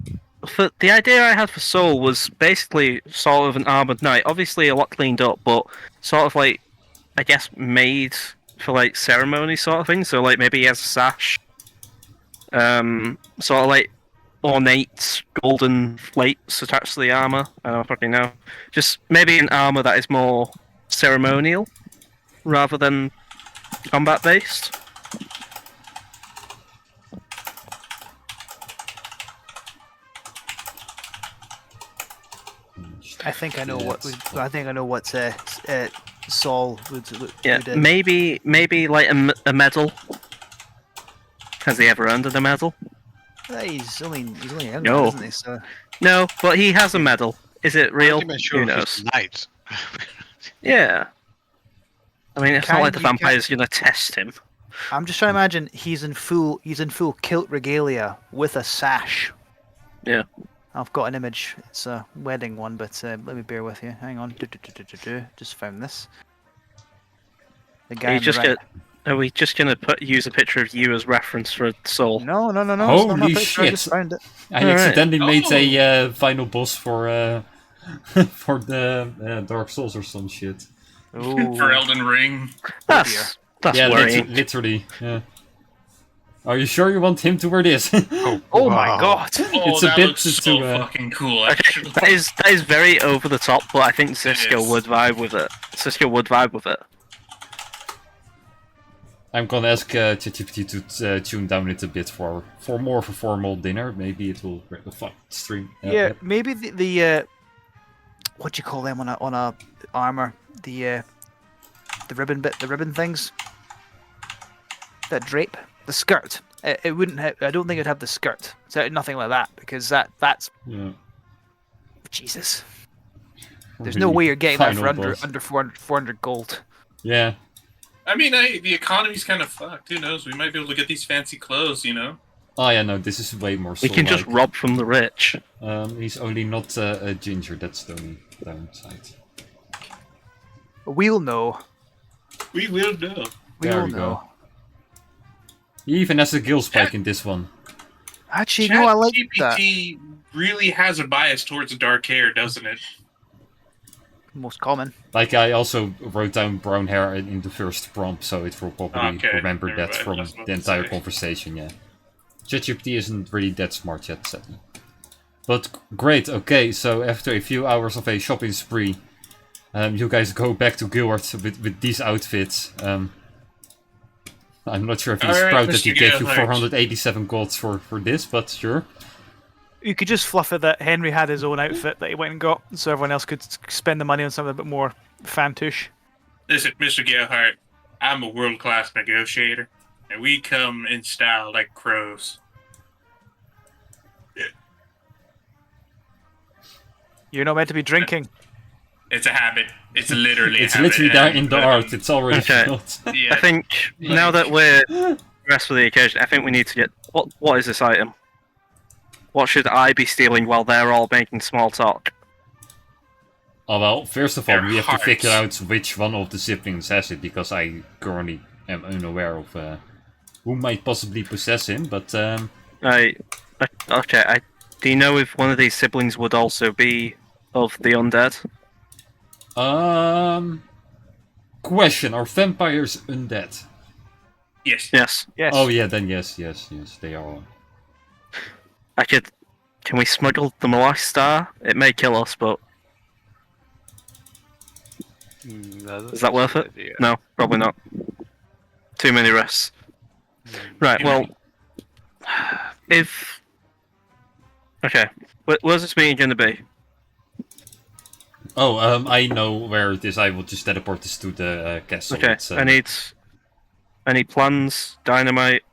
for the idea I had for Soul was basically sort of an armored knight. Obviously, a lot cleaned up, but sort of like, I guess, made for like ceremony sort of thing. So, like, maybe he has a sash, sort of like ornate golden plates attached to the armor. I don't fucking know. Just maybe an armor that is more ceremonial rather than combat based. I think I know what Saul would Yeah, do. maybe like a medal. Has he ever earned a medal? He's only young, No. isn't he? So No, but he has a medal. Is it real? Not even sure Who if knows? it's knight. Yeah. I mean, it's not like the You can't- vampire's gonna test him. I'm just trying to imagine he's in full kilt regalia with a sash. Yeah. I've got an image. It's a wedding one, but let me bear with you. Hang on. Just found this. The guy. Are, on the right. are we just gonna use a picture of you as reference for Soul? No. It's not Holy my picture, I shit. just found it. I Alright. accidentally made Oh. a final boss for for the Dark Souls or some shit. Ooh. For Elden Ring. That's Yeah, worrying. literally. Yeah. Are you sure you want him to wear this? Oh my Wow. god! Oh, It's a that bit looks to- so to, fucking cool. Okay, Actually. that is very over the top, but I think Cisco is. would vibe with it. I'm gonna ask ChatGPT to tune down it a bit for more of a formal dinner. Maybe it will break the fuck stream. Yeah, maybe the what do you call them on a armor? The ribbon bit, the ribbon things. That drape, the skirt. It wouldn't. I don't think it'd have the skirt. So nothing like that because that's Yeah. Jesus. There's no way you're getting that for under 400 gold. Yeah. I mean, the economy's kind of fucked. Who knows? We might be able to get these fancy clothes, you know? Oh yeah, no, this is way more. We can just soul-like. rob from the rich. He's only not a ginger. That's the only downside. We'll know. We will know. There We'll we go. know. He even has a gill spike in this one. Actually, no, I like that. ChatGPT really has a bias towards dark hair, doesn't it? most common. Like, I also wrote down brown hair in the first prompt, so it will probably Okay, remember never that mind, from I was about the to entire say. conversation, yeah. ChatGPT isn't really that smart yet, sadly. But great, okay, so after a few hours of a shopping spree, you guys go back to Gilward with these outfits. I'm not sure if he's Alright, proud that he Mr. gave you Gerhardt. 487 golds for this, but sure. You could just fluff it that Henry had his own outfit that he went and got, so everyone else could spend the money on something a bit more fantouche. Listen, Mr. Gerhardt, I'm a world-class negotiator, and we come in style like crows. You're not meant to be drinking. It's a habit. It's literally It's a habit. literally there and, in the art, it's already Okay. built. Yeah, I think now that we're dressed for the occasion, I think we need to get what is this item? What should I be stealing while they're all making small talk? Oh well, first of all, Their we have to figure out hearts. which one of the siblings has it, because I currently am unaware of who might possibly possess him, but Okay. Do you know if one of these siblings would also be of the undead? question, are vampires undead? yes. Yes. Yes. Oh yeah, then yes, they are. Can we smuggle the Malash Star? It may kill us, but is that worth it? No, probably not. Too many risks. Right, well, if... Okay, where's this meeting going to be? Oh, I know where it is. I will just teleport this to the castle. Okay, It's, I need plans, dynamite.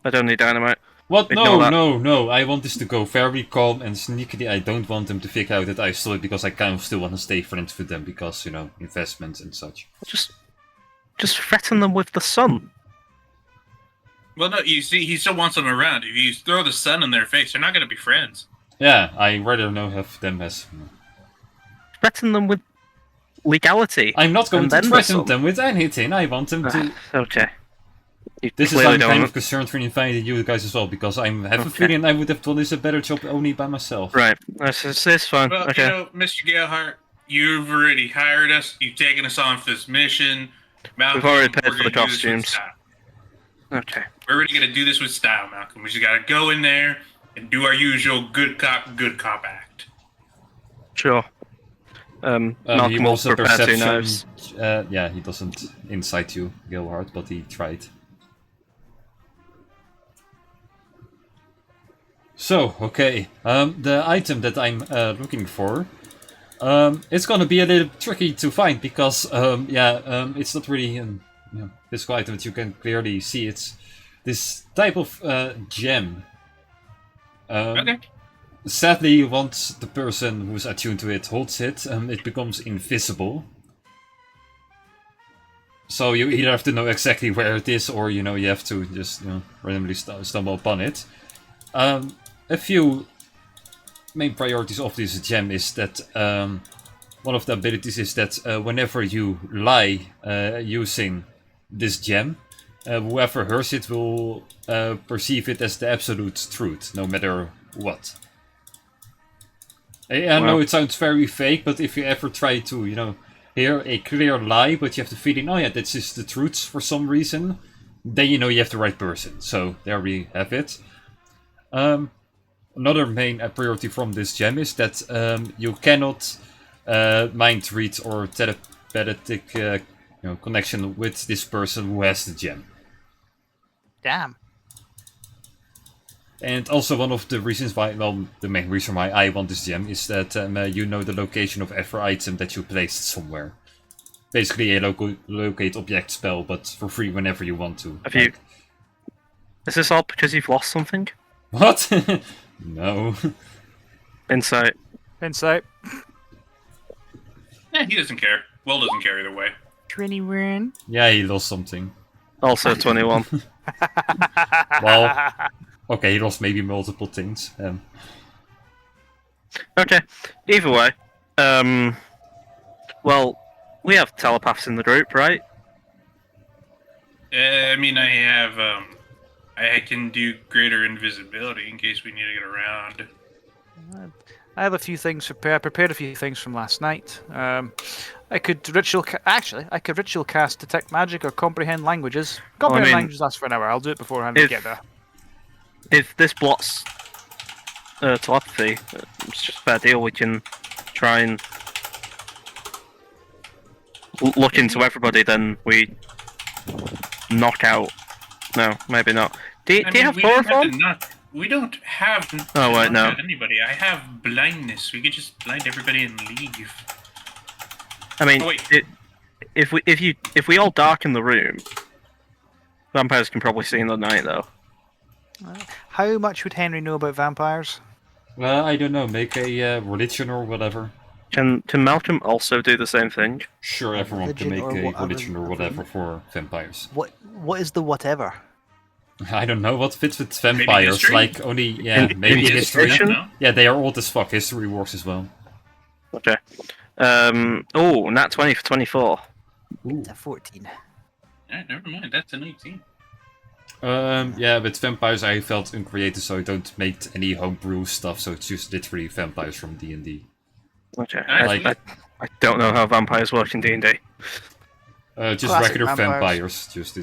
I don't need dynamite. What? Ignore that. No. I want this to go very calm and sneakily. I don't want them to figure out that I stole it, because I kind of still want to stay friends with them because, you know, investments and such. Just threaten them with the sun. Well, no, you see, he still wants them around. If you throw the sun in their face, they're not going to be friends. Yeah, I rather know have them as. Threaten them with legality. I'm not going And to then the threaten sun. them with anything. I want them to. Okay. You This is why clearly I'm don't kind want- of concerned for inviting you guys as well, because I have a Okay. feeling I would have done this a better job only by myself. Right, that's fine. Well, Okay. you know, Mr. Gerhardt, you've already hired us. You've taken us on for this mission. Malcolm, We've already paid we're for the gonna do this with costumes. style. Okay. We're really going to do this with style, Malcolm. We just got to go in there and do our usual good cop act. Sure. He Malcolm will rolls a prepare two perception. knives. Yeah, he doesn't incite you, Gilhard, but he tried. So, okay. The item that I'm looking for, it's gonna be a little tricky to find because, it's not really a physical item that you can clearly see. It's this type of gem. Okay. Sadly, once the person who's attuned to it holds it, it becomes invisible. So you either have to know exactly where it is, or you have to just randomly stumble upon it. A few main priorities of this gem is that one of the abilities is that whenever you lie using this gem, whoever hears it will perceive it as the absolute truth, no matter what. I know it sounds very fake, but if you ever try to, hear a clear lie, but you have the feeling, oh yeah, that's just the truth for some reason, then you have the right person. So there we have it. Another main priority from this gem is that you cannot mind read or telepathic connection with this person who has the gem. Damn. And also one of the reasons why, the main reason why I want this gem is that you know the location of every item that you placed somewhere. Basically a locate object spell, but for free whenever you want to. Have you? Is this all because you've lost something? What? No. Insight. Insight. He doesn't care. Will doesn't care either way. 21. Yeah, he lost something. Also 21. Well, okay, he lost maybe multiple things. Okay. Either way, well, we have telepaths in the group, right? I mean, I have, I can do greater invisibility in case we need to get around. I have a few things prepared. I prepared a few things from last night. I could actually, I could ritual cast detect magic or comprehend languages. Comprehend mean, languages lasts for an hour. I'll do it beforehand to if- get there. If this blocks telepathy, it's just a fair deal. We can try and look into everybody. Then we knock out. No, maybe not. Do you have we don't have chloroform? to knock. We don't have. Oh, to wait, no. knock out Anybody? I have blindness. We could just blind everybody and leave. I mean, Oh, wait. if we all darken the room, vampires can probably see in the night, though. How much would Henry know about vampires? I don't know. Make a religion or whatever. Can Malcolm also do the same thing? Sure, everyone can make Religion or a whatever. religion or whatever for vampires. What is the whatever? I don't know what fits with vampires. history? Like only maybe Maybe history. history? No? Yeah, they are old as fuck. History works as well. Okay. Nat 20 for 24. It's a 14. Never mind. That's an 18. Yeah, with vampires I felt uncreative, so I don't make any homebrew stuff. So it's just literally vampires from D&D. Okay. Nice. I don't know how vampires work in D&D. Just Classic regular vampires. vampires. Just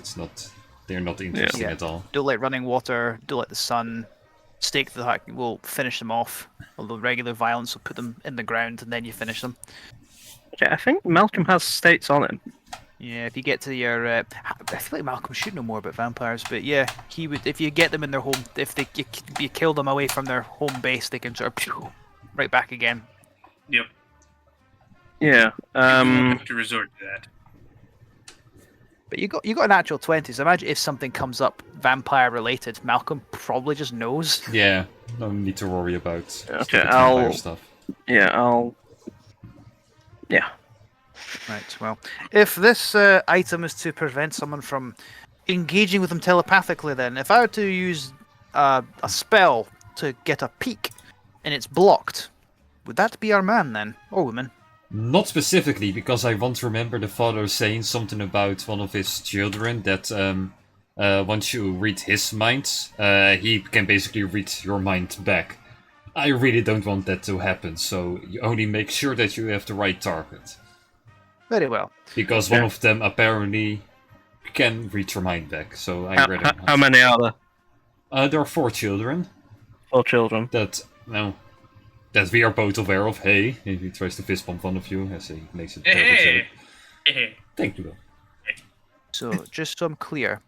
they're not interesting Yeah. at all. Don't like running water. Don't like the sun. Stake the hack will finish them off. Although regular violence will put them in the ground and then you finish them. Okay, I think Malcolm has states on him. Yeah, if you get to your, I feel like Malcolm should know more about vampires, but yeah, he would. If you get them in their home, if you kill them away from their home base, they can sort of right back again. Yep. Yeah. We won't have to resort to that. But you got a natural 20, so imagine if something comes up vampire related, Malcolm probably just knows. Yeah, no need to worry about Okay, stupid vampire I'll- stuff. Yeah, Yeah. Right. Well, if this item is to prevent someone from engaging with them telepathically, then if I were to use a spell to get a peek and it's blocked, would that be our man then, or woman? Not specifically, because I once remember the father saying something about one of his children that once you read his mind, he can basically read your mind back. I really don't want that to happen, so you only make sure that you have the right target. Very well. Because one of them apparently can read your mind back, so I read it. How many are there? There are 4 children 4 children. that, well, that we are both aware of. Hey, if he tries to fist bump one of you, as he makes it terrible Hey. joke. Hey. Thank you. So, just so I'm clear,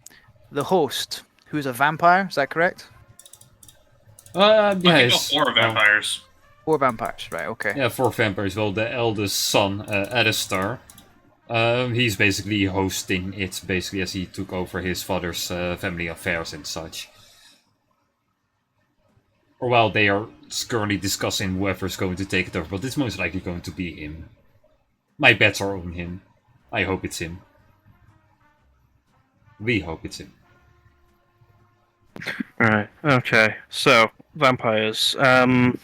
the host, who's a vampire, is that correct? Yeah, I can go it's- 4 vampires. 4 vampires, right? Okay. Yeah, 4 vampires. Well, the eldest son, Adistar, he's basically hosting it, basically, as he took over his father's family affairs and such. Or while they are currently discussing whoever's going to take it over, but it's most likely going to be him. My bets are on him. I hope it's him. We hope it's him. Right. Okay. So vampires. Right.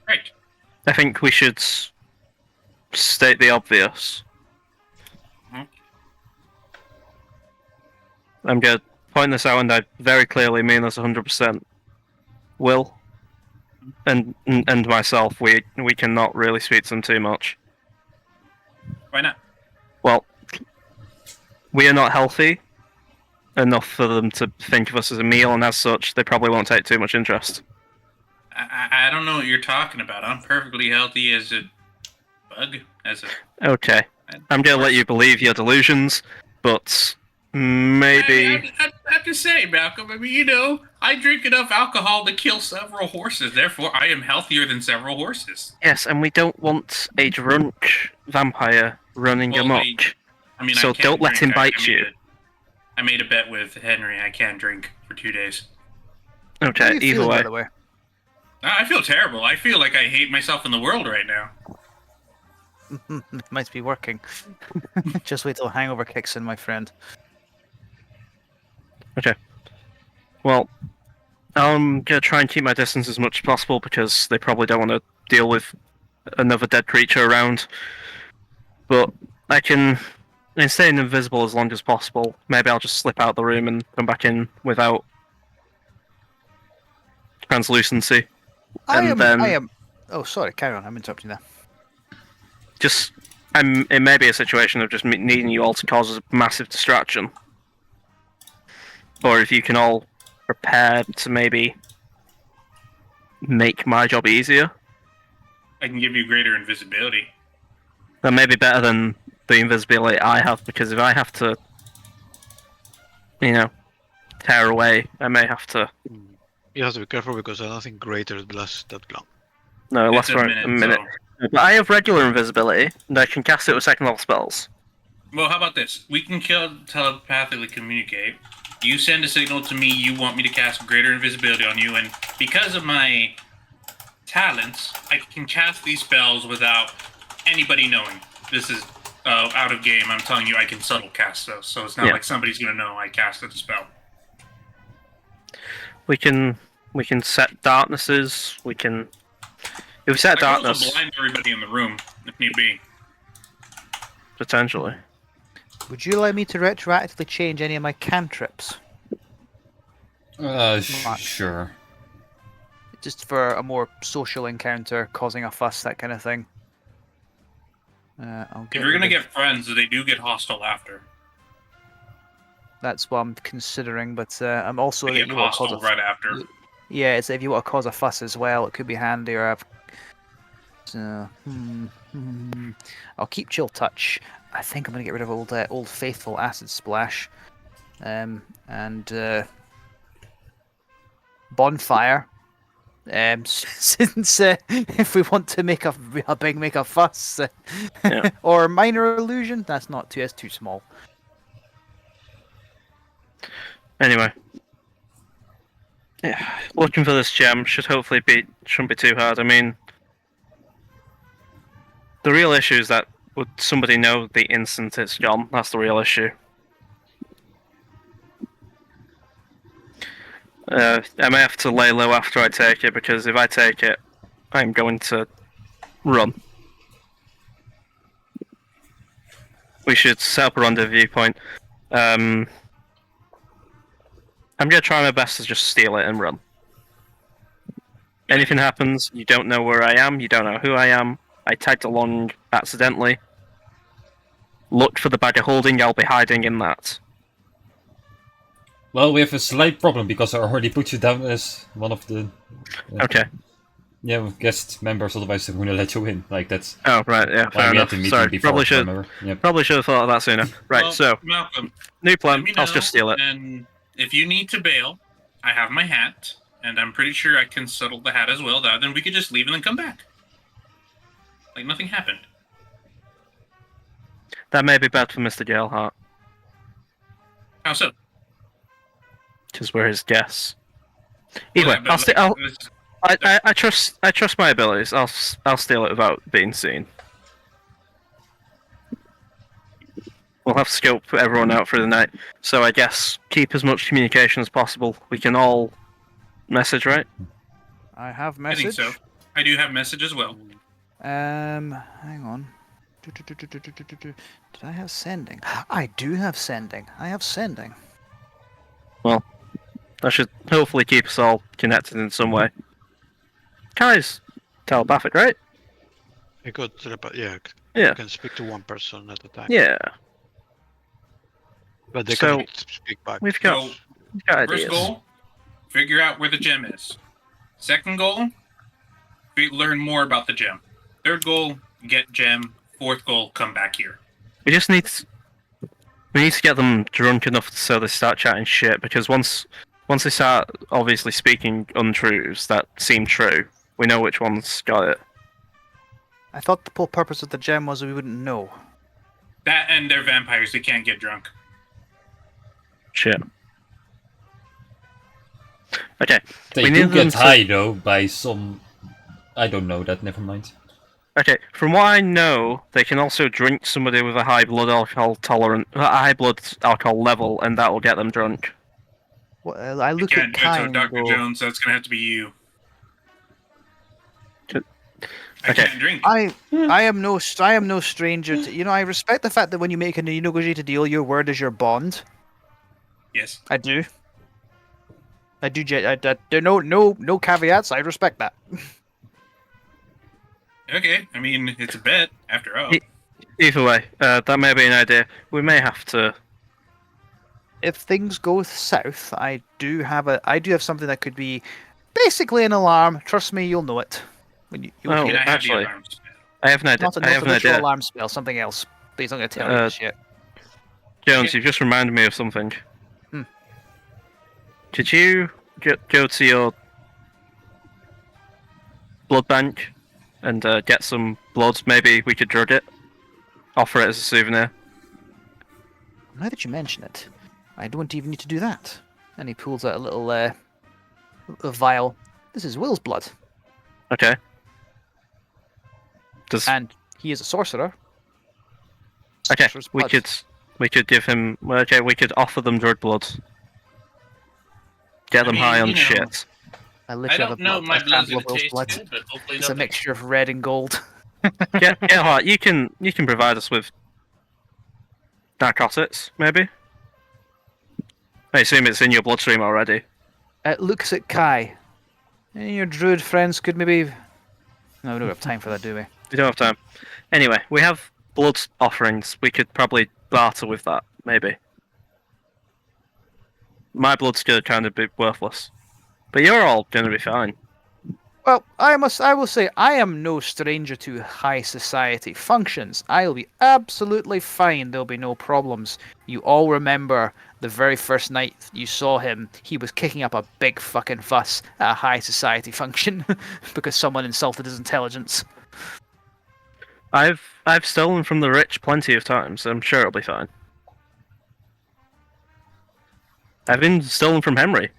Right. I think we should state the obvious. Mhm. I'm gonna point this out, and I very clearly mean this 100%. Will and myself, we cannot really speak to them too much. Why not? Well, we are not healthy enough for them to think of us as a meal, and as such, they probably won't take too much interest. I don't know what you're talking about. I'm perfectly healthy as a bug. Okay, I'm gonna let you believe your delusions, but maybe. I have to say, Malcolm, I mean, I drink enough alcohol to kill several horses. Therefore, I am healthier than several horses. Yes, and we don't want a drunk vampire running Well, amok. I mean, So I can don't let drink. him bite you. I made a bet with Henry. I can't drink for 2 days. How are Okay, you either feeling, way. by the way? I feel terrible. I feel like I hate myself in the world right now. It might be working. Just wait till hangover kicks in, my friend. Well, I'm gonna try and keep my distance as much as possible because they probably don't want to deal with another dead creature around. But I can, in staying invisible as long as possible, maybe I'll just slip out the room and come back in without translucency. I And am. then- I am. Oh, sorry. Carry on. I'm interrupting there. Just, it may be a situation of just needing you all to cause a massive distraction. Or if you can all prepare to maybe make my job easier, I can give you greater invisibility. that may be better than the invisibility I have, because if I have to, tear away, I may have to. You have to be careful because I don't think greater lasts that long. No, it It's lasts for a minute. so- But I have regular invisibility, and I can cast it with second level spells. Well, how about this? We can telepathically communicate. You send a signal to me you want me to cast greater invisibility on you, and because of my talents, I can cast these spells without anybody knowing. This is out of game. I'm telling you, I can subtle cast those, so it's not Yeah. like somebody's gonna know I casted the spell. We can set darknesses. If we set I can also darkness, blind everybody in the room if need be. potentially. Would you allow me to retroactively change any of my cantrips? Sure. Just for a more social encounter, causing a fuss, that kind of thing. I'll If get you're gonna rid of- get friends, they do get hostile after. That's what I'm considering, but I'm also. They if get you want to cause hostile a- right after. Yeah, it's if you want to cause a fuss as well, it could be handy. Or I've. I'll keep Chill Touch. I think I'm gonna get rid of old faithful Acid Splash, and Bonfire. Since if we want to make a fuss, Yeah. or Minor Illusion, that's too small. Anyway, yeah, looking for this gem shouldn't be too hard. I mean, the real issue is that would somebody know the instant it's gone? That's the real issue. I may have to lay low after I take it, because if I take it, I'm going to run. We should set up a rendezvous point. I'm going to try my best to just steal it and run. Anything happens, you don't know where I am, you don't know who I am. I tagged along accidentally. Look for the bag of holding, I'll be hiding in that. Well, we have a slight problem because I already put you down as one of the Okay. guest members. Otherwise, I'm going to let you in. Like that's Oh, right, yeah, why fair we had enough. the meeting Sorry, before. probably should remember? Yep. have thought of that sooner. Right, Well, so, Malcolm, new let plan, me I'll know, just steal it. And if you need to bail, I have my hat, and I'm pretty sure I can settle the hat as well. Then we could just leave and then come back. Like nothing happened. That may be bad for Mr. Galeheart, How so? because we're his guests. Either way, Well, yeah, but, I trust my abilities. I'll steal it without being seen. We'll have to scope everyone out for the night. So I guess keep as much communication as possible. We can all message, right? I have I think message. so. I do have message as well. Hang on. Did I have sending? I do have sending. I have sending. Well, that should hopefully keep us all connected in some way. Kai's telepathic, right? You could, yeah, Yeah. you can speak to one person at a time. Yeah. But they So, can speak back. We've got, So, we've got first ideas. goal, figure out where the gem is. Second goal, learn more about the gem. Third goal, get gem. Fourth goal, come back here. We just need to get them drunk enough so they start chatting shit, because once they start obviously speaking untruths that seem true, we know which one's got it. I thought the whole purpose of the gem was we wouldn't know. That and they're vampires, they can't get drunk. Shit. Okay. They We do need them get to- high though by some. I don't know that. Never mind. Okay, from what I know, they can also drink somebody with a high blood alcohol level, and that will get them drunk. Well, I You look can't at do it, so time. Dr. Go, Jones, that's gonna have to be you. I Okay. can't drink. I am no stranger to. I respect the fact that when you make a negotiated deal, your word is your bond. Yes. I do. I do. There are no caveats. I respect that. Okay, I mean it's a bet after all. Either way, that may be an idea. We may have to. If things go south, I do have something that could be basically an alarm. Trust me, you'll know it. When you'll Oh, hear Can I it. have actually, the alarms? I have an idea. Not I have a an literal idea. alarm spell. Something else. Please don't gonna tell you this shit. Jones, you've just reminded me of something. Hmm. Did you go to your blood bank and get some blood? Maybe we could drug it. Offer it as a souvenir. Now that you mention it, I don't even need to do that. And he pulls out a little a vial. This is Will's blood, Okay. Does and he is a sorcerer. okay? Sorcerer's We blood. could give him. Well, okay, we could offer them drug blood. Get I them mean, high on you know, shit. I I literally have don't a know blood, my a blood's sample gonna of Will's taste blood. good, but hopefully It's a they'll take mixture of red and gold. Get hot. You can provide us with narcotics, maybe. I assume it's in your bloodstream already. It looks at Kai. Any of your druid friends could maybe. No, we don't have time for that, do we? We don't have time. Anyway, we have blood offerings. We could probably barter with that, maybe. My blood's gonna kind of be worthless, but you're all gonna be fine. Well, I will say, I am no stranger to high society functions. I'll be absolutely fine. There'll be no problems. You all remember the very first night you saw him, he was kicking up a big fucking fuss at a high society function because someone insulted his intelligence. I've stolen from the rich plenty of times. So I'm sure it'll be fine. I've been stolen from Henry.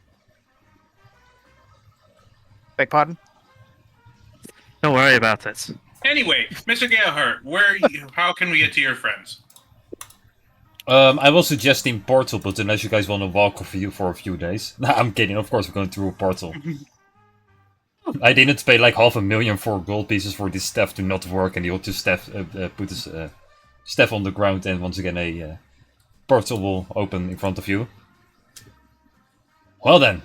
Beg pardon? Don't worry about it. Anyway, Mr. Galehart, how can we get to your friends? I was suggesting portal, but unless you guys want to walk for a few days. Nah, I'm kidding. Of course, we're going through a portal. I didn't pay like 500,000 for gold pieces for this staff to not work, and he'll just put his staff on the ground, and once again a portal will open in front of you. Well then,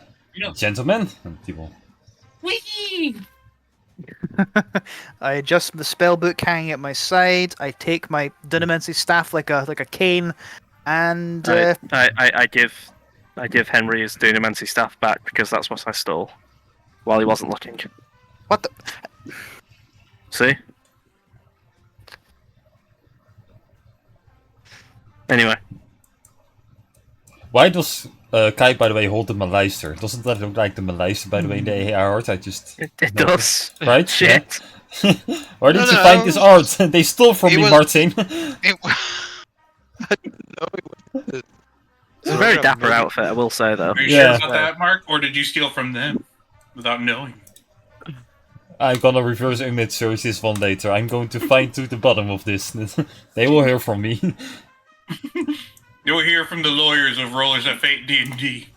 gentlemen, and he will. Whee! I adjust the spell book hanging at my side. I take my Dunamancy staff like a cane, and I give Henry his Dunamancy staff back because that's what I stole while he wasn't looking. what the? See? Anyway, Why does Kai, by the way, hold the Maleister? Doesn't that look like the Maleister, by the way, in the AR art? I just... it does. Right? Shit. Yeah. Where did No, you no, find this art? They stole from it me, was- Martin. It, no, it wasn't. It's a very dapper outfit, I will say though. Are you Yeah. sure about that, Mark, or did you steal from them without knowing? I'm gonna reverse image search this one later. I'm going to find to the bottom of this. They will hear from me. You'll hear from the lawyers of Rollers at Fate D&D.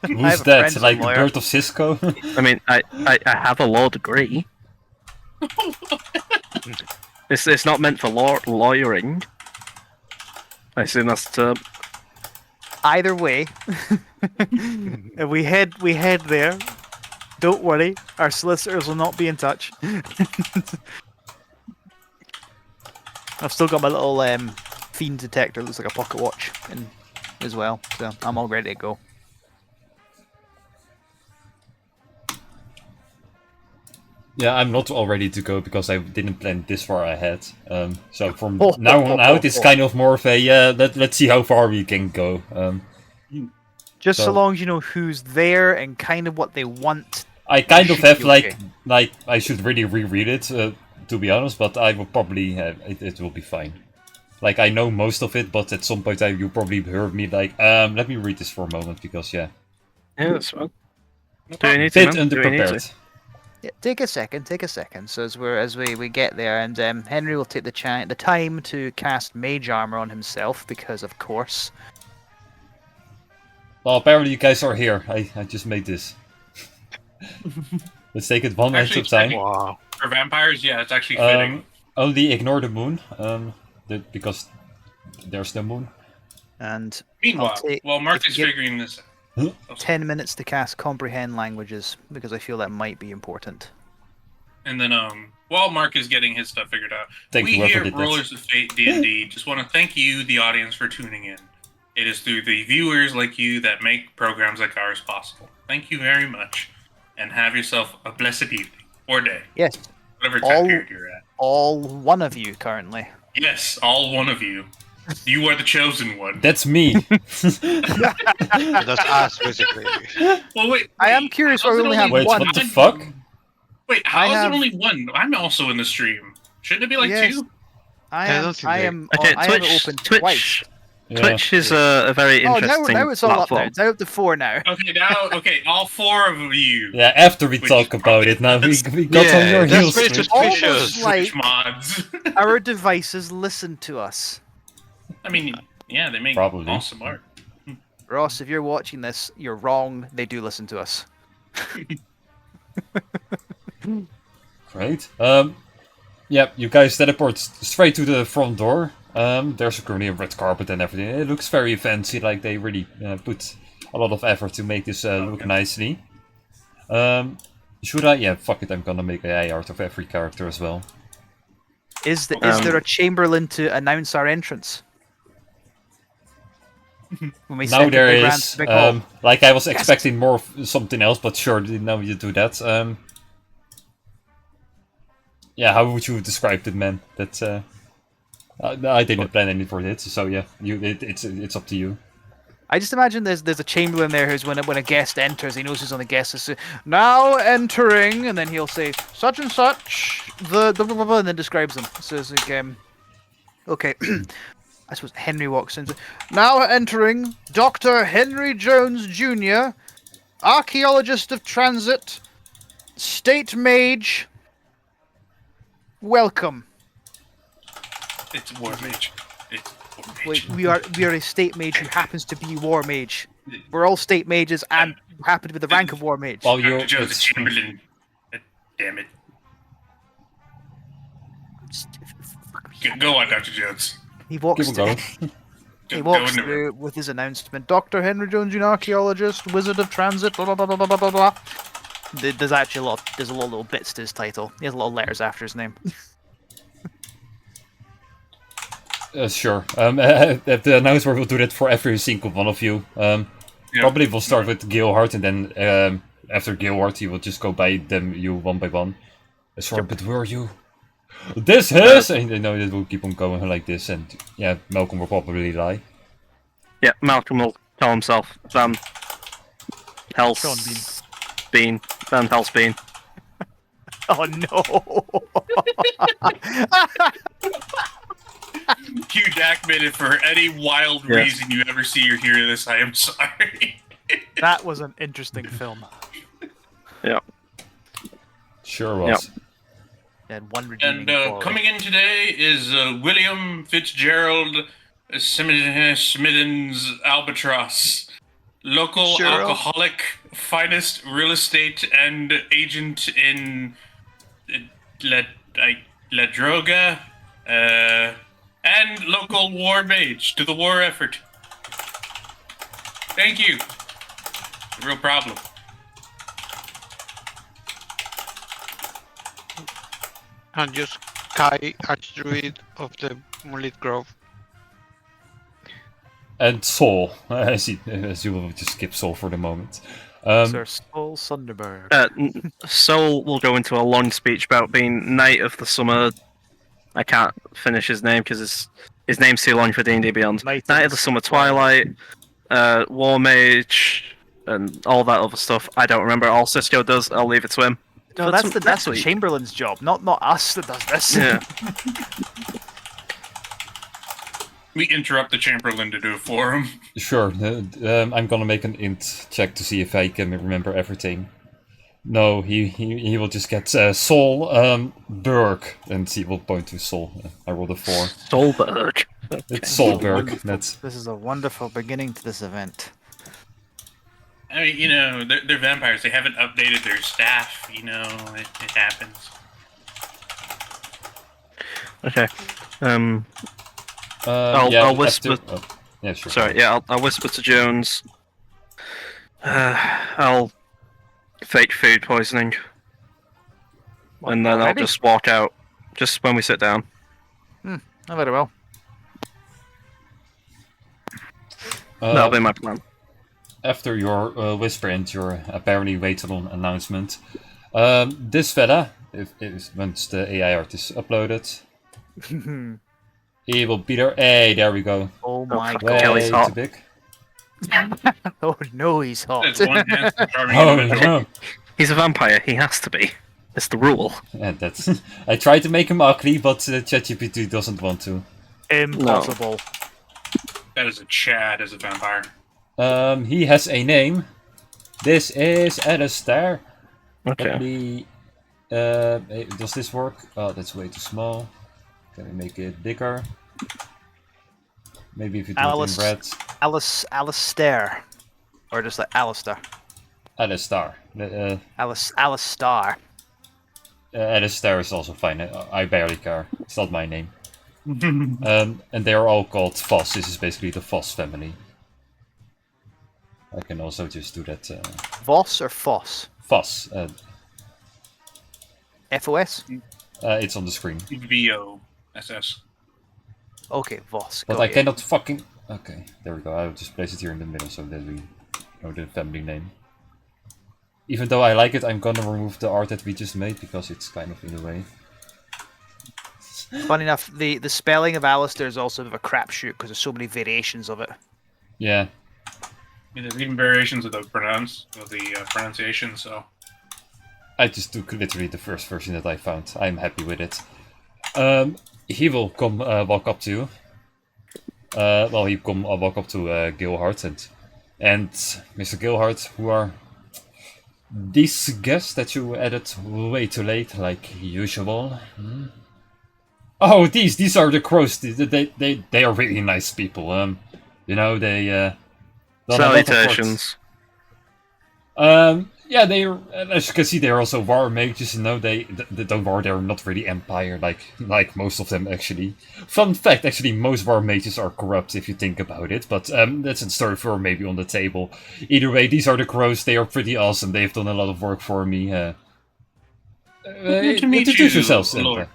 Who's have a that? friend Like lawyer. Bird of Cisco? I mean, I have a law degree. It's not meant for lawyering. I assume that's the term. Either way, we head there. Don't worry, our solicitors will not be in touch. I've still got my little fiend detector. Looks like a pocket watch as well, so I'm all ready to go. Yeah, I'm not all ready to go because I didn't plan this far ahead. So from now on out, it's kind of more of a let's see how far we can go. Just so So- long as you know who's there and kind of what they want. I kind of Should have be like okay. I should really reread it to be honest, but I will probably it will be fine. Like I know most of it, but at some point you probably heard me like let me read this for a moment because yeah, Yeah, that's fine. Do you need to? bit man? Do you need to? underprepared. Yeah, take a second. So as we get there, and Henry will take the time to cast Mage Armor on himself because of course. Well, apparently you guys are here. I just made this. Let's take it one at Actually, a time. Wow. For vampires, yeah, it's actually fitting. Only ignore the moon, because there's no moon. And Meanwhile, I'll take- while Mark if is you get- figuring this out, 10 minutes to cast Comprehend Languages, because I feel that might be important. And then, while Mark is getting his stuff figured out, Thank we you, whoever here did at that. Rollers of Fate D&D just want to thank you, the audience, for tuning in. It is through the viewers like you that make programs like ours possible. Thank you very much, and have yourself a blessed evening or day, Yes, whatever All- time period you're at. all one of you currently. Yes, all one of you. You are the chosen one. That's me. That's us, basically. Well, wait. I am wait, curious how's why we it only have Wait, one. what the fuck? Wait, I how is have- it only one? I'm also in the stream. Shouldn't it be like Yes. two? I I am. don't think I they- am. Okay, I have it Twitch. open Twitch. twice. Yeah. Twitch is a very Oh, interesting now it's all up there. platform. It's out to 4 now. Okay, now, okay, all four of you. Yeah, after we Which talk is about it, now we probably- got on your that's heels. very Twitch. suspicious. Almost like Switch mods. our devices listen to us. I mean, yeah, they make Probably. awesome art. Ross, if you're watching this, you're wrong. They do listen to us. Great. Yeah, you guys teleport straight to the front door. There's currently a red carpet and everything. It looks very fancy, like they really put a lot of effort to make this look nicely. Should I? Yeah, fuck it, I'm gonna make AI art of every character as well. Is Um, there a Chamberlain to announce our entrance? When we Now step there into the is, big hall. like I was expecting more of something else, but sure, now you do that. Yeah, how would you describe it, man? That's I didn't plan any for it, so yeah, it's up to you. I just imagine there's a Chamberlain there who's when a guest enters, he knows who's on the guest list. Now entering, and then he'll say such and such the blah, blah, blah, and then describes them. So it's like okay. I suppose Henry walks in. Now entering Dr. Henry Jones Jr., archaeologist of transit, state mage. Welcome. It's War Mage. It's War Mage. Wait, we are a state mage who happens to be war mage. We're all state mages and happen to be the rank of war mage. Well, Dr. you're Jones, the Chamberlain. Damn it. Go on, Dr. Jones. He walks keep on through, going. he Go walks in the through with his announcement. Dr. Henry Jones, Jr., archaeologist, wizard of transit, blah blah blah blah blah blah blah. There's actually a lot. There's a lot of little bits to his title. He has a lot of letters after his name. Sure. The announcer will do that for every single one of you. Probably we'll start with Gilhart, and then after Gilhart, he will just go by them you one by one. Sorry, but where are you? This is, and they know that we'll keep on going like this, and yeah, Malcolm will probably lie. Yeah, Malcolm will tell himself. Van Hels Sean Bean. Van Hels Bean. Oh no! Hugh Jackman, if for any wild Yeah. reason you ever see or hear this, I am sorry. That was an interesting film. Yeah. Sure was. And one redeeming And quality. coming in today is William Fitzgerald Smithens Albatross, local Sure. alcoholic, finest real estate and agent in La Droga, and local war mage to the war effort. Thank you. Real problem. And just Kai, Archdruid of the Moonlit Grove. And Sol, as you will just skip Sol for the moment. Sir Saul Sunderberg. Sol will go into a long speech about being Knight of the Summer. I can't finish his name because his name's too long for D&D Beyond. Knight Knight of the Summer Twilight, War Mage, and all that other stuff. I don't remember. All Cisco does. I'll leave it to him. No, That's that's the next week. Chamberlain's job, not us that does this. Yeah. We interrupt the Chamberlain to do it for him. Sure. I'm gonna make an int check to see if I can remember everything. No, he will just get Sol Berg, and he will point to Sol. I rolled a 4. Solberg. It's Solberg. That's This is a wonderful beginning to this event. I mean, you know, they're vampires. They haven't updated their staff. You know, it happens. Okay. yeah. I'll whisper. Yeah, sure. Sorry, yeah, I'll whisper to Jones. I'll fake food poisoning, and then I'll already? just walk out just when we sit down. Oh, very well. That'll be my plan. After your whisper and your apparently waited on announcement, this fella, once the AI art is uploaded, he will be there. Hey, there we go. Oh my fuck. god. Kelly's Way hot. too big. Oh no, he's hot. There's one handsome, charming Oh individual. no! He's a vampire. He has to be. It's the rule. Yeah, that's. I tried to make him ugly, but ChatGPT doesn't want to. Impossible. That is a Chad as a vampire. He has a name. This is Alistair. Let Okay. me. Does this work? Oh, that's way too small. Can we make it bigger? Maybe if you do Alice- it in red. Alistair. Or just like Alistair. Alistair. Alistar. Alistair is also fine. I barely care. It's not my name. And they are all called Voss. This is basically the Voss family. I can also just do that. Voss or Foss? Voss. FOS? It's on the screen. VOSS. Okay, Voss. But got I you. cannot fucking. Okay, there we go. I'll just place it here in the middle so that we know the family name. Even though I like it, I'm gonna remove the art that we just made because it's kind of in the way. Funny enough, the spelling of Alistair is also a bit of a crapshoot because there's so many variations of it. Yeah. Yeah, there's even variations of the pronunciation. So I just took literally the first version that I found. I'm happy with it. He will come walk up to you. Well, he come walk up to Gilhart and Mr. Gilhart, who are these guests that you added way too late, like usual. Oh, these are the crows. They are really nice people. You know they. done a lot of work. Salutations. Yeah, they are, as you can see, they are also war mages. You know, they don't war. They're not really empire like most of them actually. Fun fact, actually, most war mages are corrupt if you think about it. But that's a story for maybe on the table. Either way, these are the crows. They are pretty awesome. They've done a lot of work for me. Good to meet Introduce you, yourselves. Lord.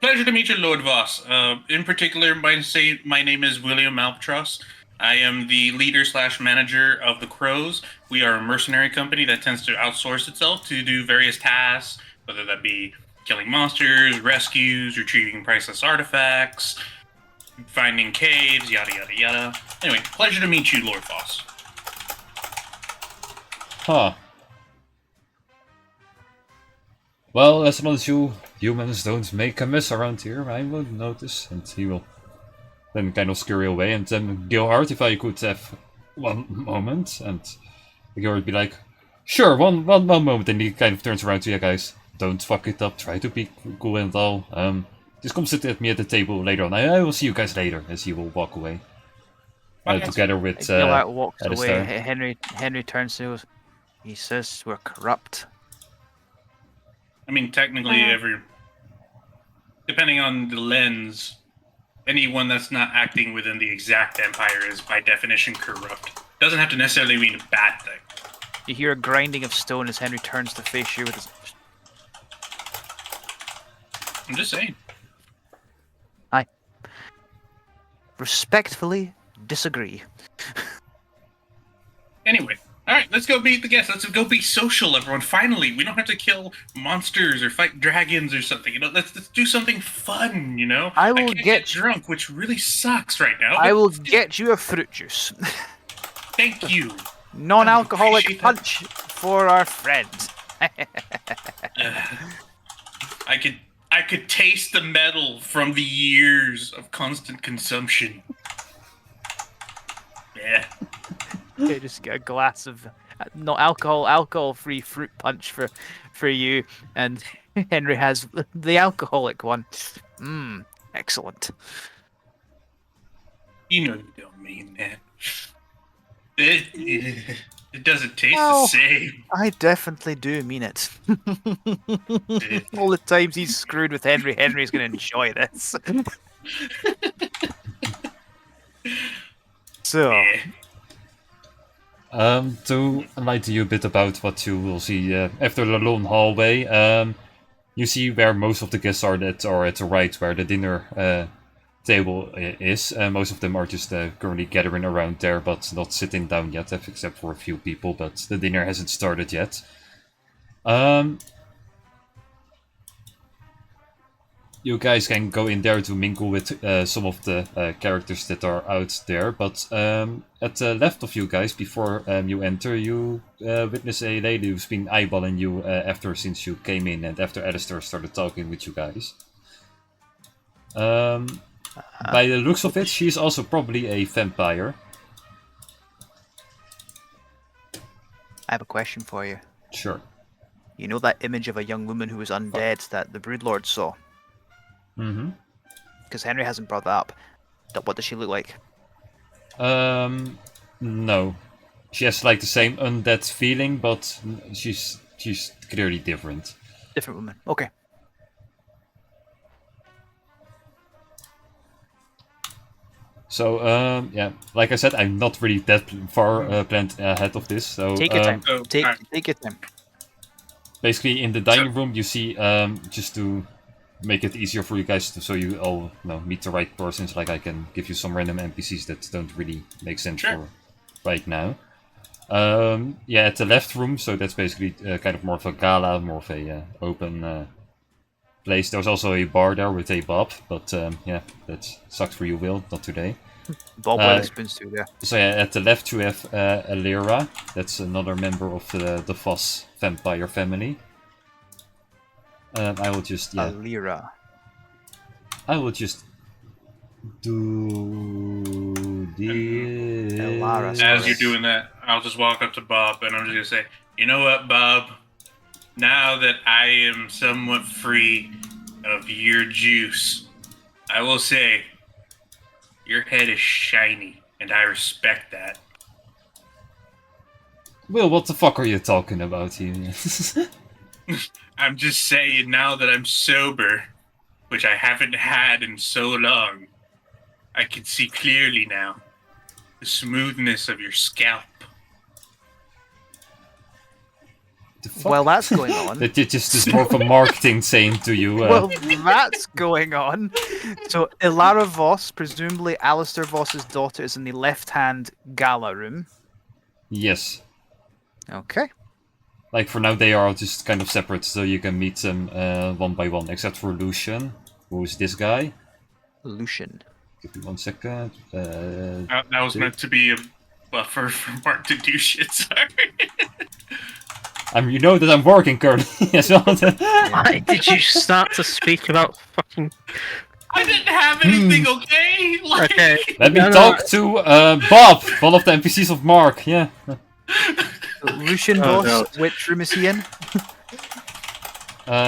Pleasure to meet you, Lord Voss. In particular, my name is William Albatross. I am the leader/manager of the Crows. We are a mercenary company that tends to outsource itself to do various tasks, whether that be killing monsters, rescues, retrieving priceless artifacts, finding caves, yada yada yada. Anyway, pleasure to meet you, Lord Voss. Huh. Well, as long as you humans don't make a mess around here, I won't notice. And he will then kind of scurry away. And then Gilhart, if I could have one moment. And Gilhart would be like, sure, one moment. And he kind of turns around to you guys. Don't fuck it up. Try to be cool and all. Just come sit with me at the table later on. I will see you guys later. As he will walk away. Together with Gilhart walks Alistair. away. Henry turns to us. He says we're corrupt. I mean, technically, depending on the lens, anyone that's not acting within the exact empire is by definition corrupt. Doesn't have to necessarily mean a bad thing. You hear a grinding of stone as Henry turns to face you with his. I'm just saying. Respectfully disagree. Anyway, all right, let's go meet the guests. Let's go be social, everyone. Finally, we don't have to kill monsters or fight dragons or something. You know, let's do something fun. You know, I will can't get drunk, which really sucks right now. I but will get you a fruit juice. Thank you. Non-alcoholic appreciate that. punch for our friend. I could taste the metal from the years of constant consumption. Yeah. Okay, just get a glass of not alcohol-free fruit punch for you, and Henry has the alcoholic one. Excellent. You know you don't mean that. It doesn't taste Well, the same. I definitely do mean it. All the times he's screwed with Henry's going to enjoy this. So, Yeah. To enlighten you a bit about what you will see after the long hallway, you see where most of the guests are that are at the right, where the dinner table is. Most of them are just currently gathering around there, but not sitting down yet, except for a few people. But the dinner hasn't started yet. You guys can go in there to mingle with some of the characters that are out there, but at the left of you guys, before you enter, you witness a lady who's been eyeballing you since you came in and after Alistair started talking with you guys. By the looks of it, she's also probably a vampire. I have a question for you. Sure. You know that image of a young woman who was undead that the Broodlord saw? Mm-hmm. Because Henry hasn't brought that up. What does she look like? No. She has like the same undead feeling, but she's clearly different. Different woman. Okay. So, yeah, like I said, I'm not really that far planned ahead of this. So, Take your time. So, Take your time. basically, in the dining room, you see, just to make it easier for you guys, so you all meet the right persons. Like I can give you some random NPCs that don't really make sense for right now. Yeah, at the left room, so that's basically kind of more of a gala, more of a open place. There's also a bar there with a Bob, but yeah, that sucks for you, Will, not today. Bob Weatherspoon's through there. So yeah, at the left you have Alira. That's another member of the Voss vampire family. I will just Alira. I will just do this. Elara, As you're doing that, I'll just walk up to Bob and I'm just gonna say, you know what, Bob? Now that I am somewhat free of your juice, I will say your head is shiny, and I respect that. Will, what the fuck are you talking about here? I'm just saying, now that I'm sober, which I haven't had in so long, I can see clearly now the smoothness of your scalp. The fuck? Well, that's going on. That just is more of a marketing saying to you. Well, that's going on. So, Ilara Voss, presumably Alistair Voss's daughter, is in the left-hand gala room. Yes. Okay. Like for now, they are just kind of separate, so you can meet them one by one, except for Lucian, who is this guy. Lucian. Give me 1 second. That was meant to be a buffer for Mark to do shit, sorry. You know that I'm working currently as well. Why did you start to speak about fucking... I didn't have anything, okay? Like... Okay. Let me No, no, talk to Bob, one of the NPCs of Mark. Yeah. Lucian Oh, Voss, no. which room is he in?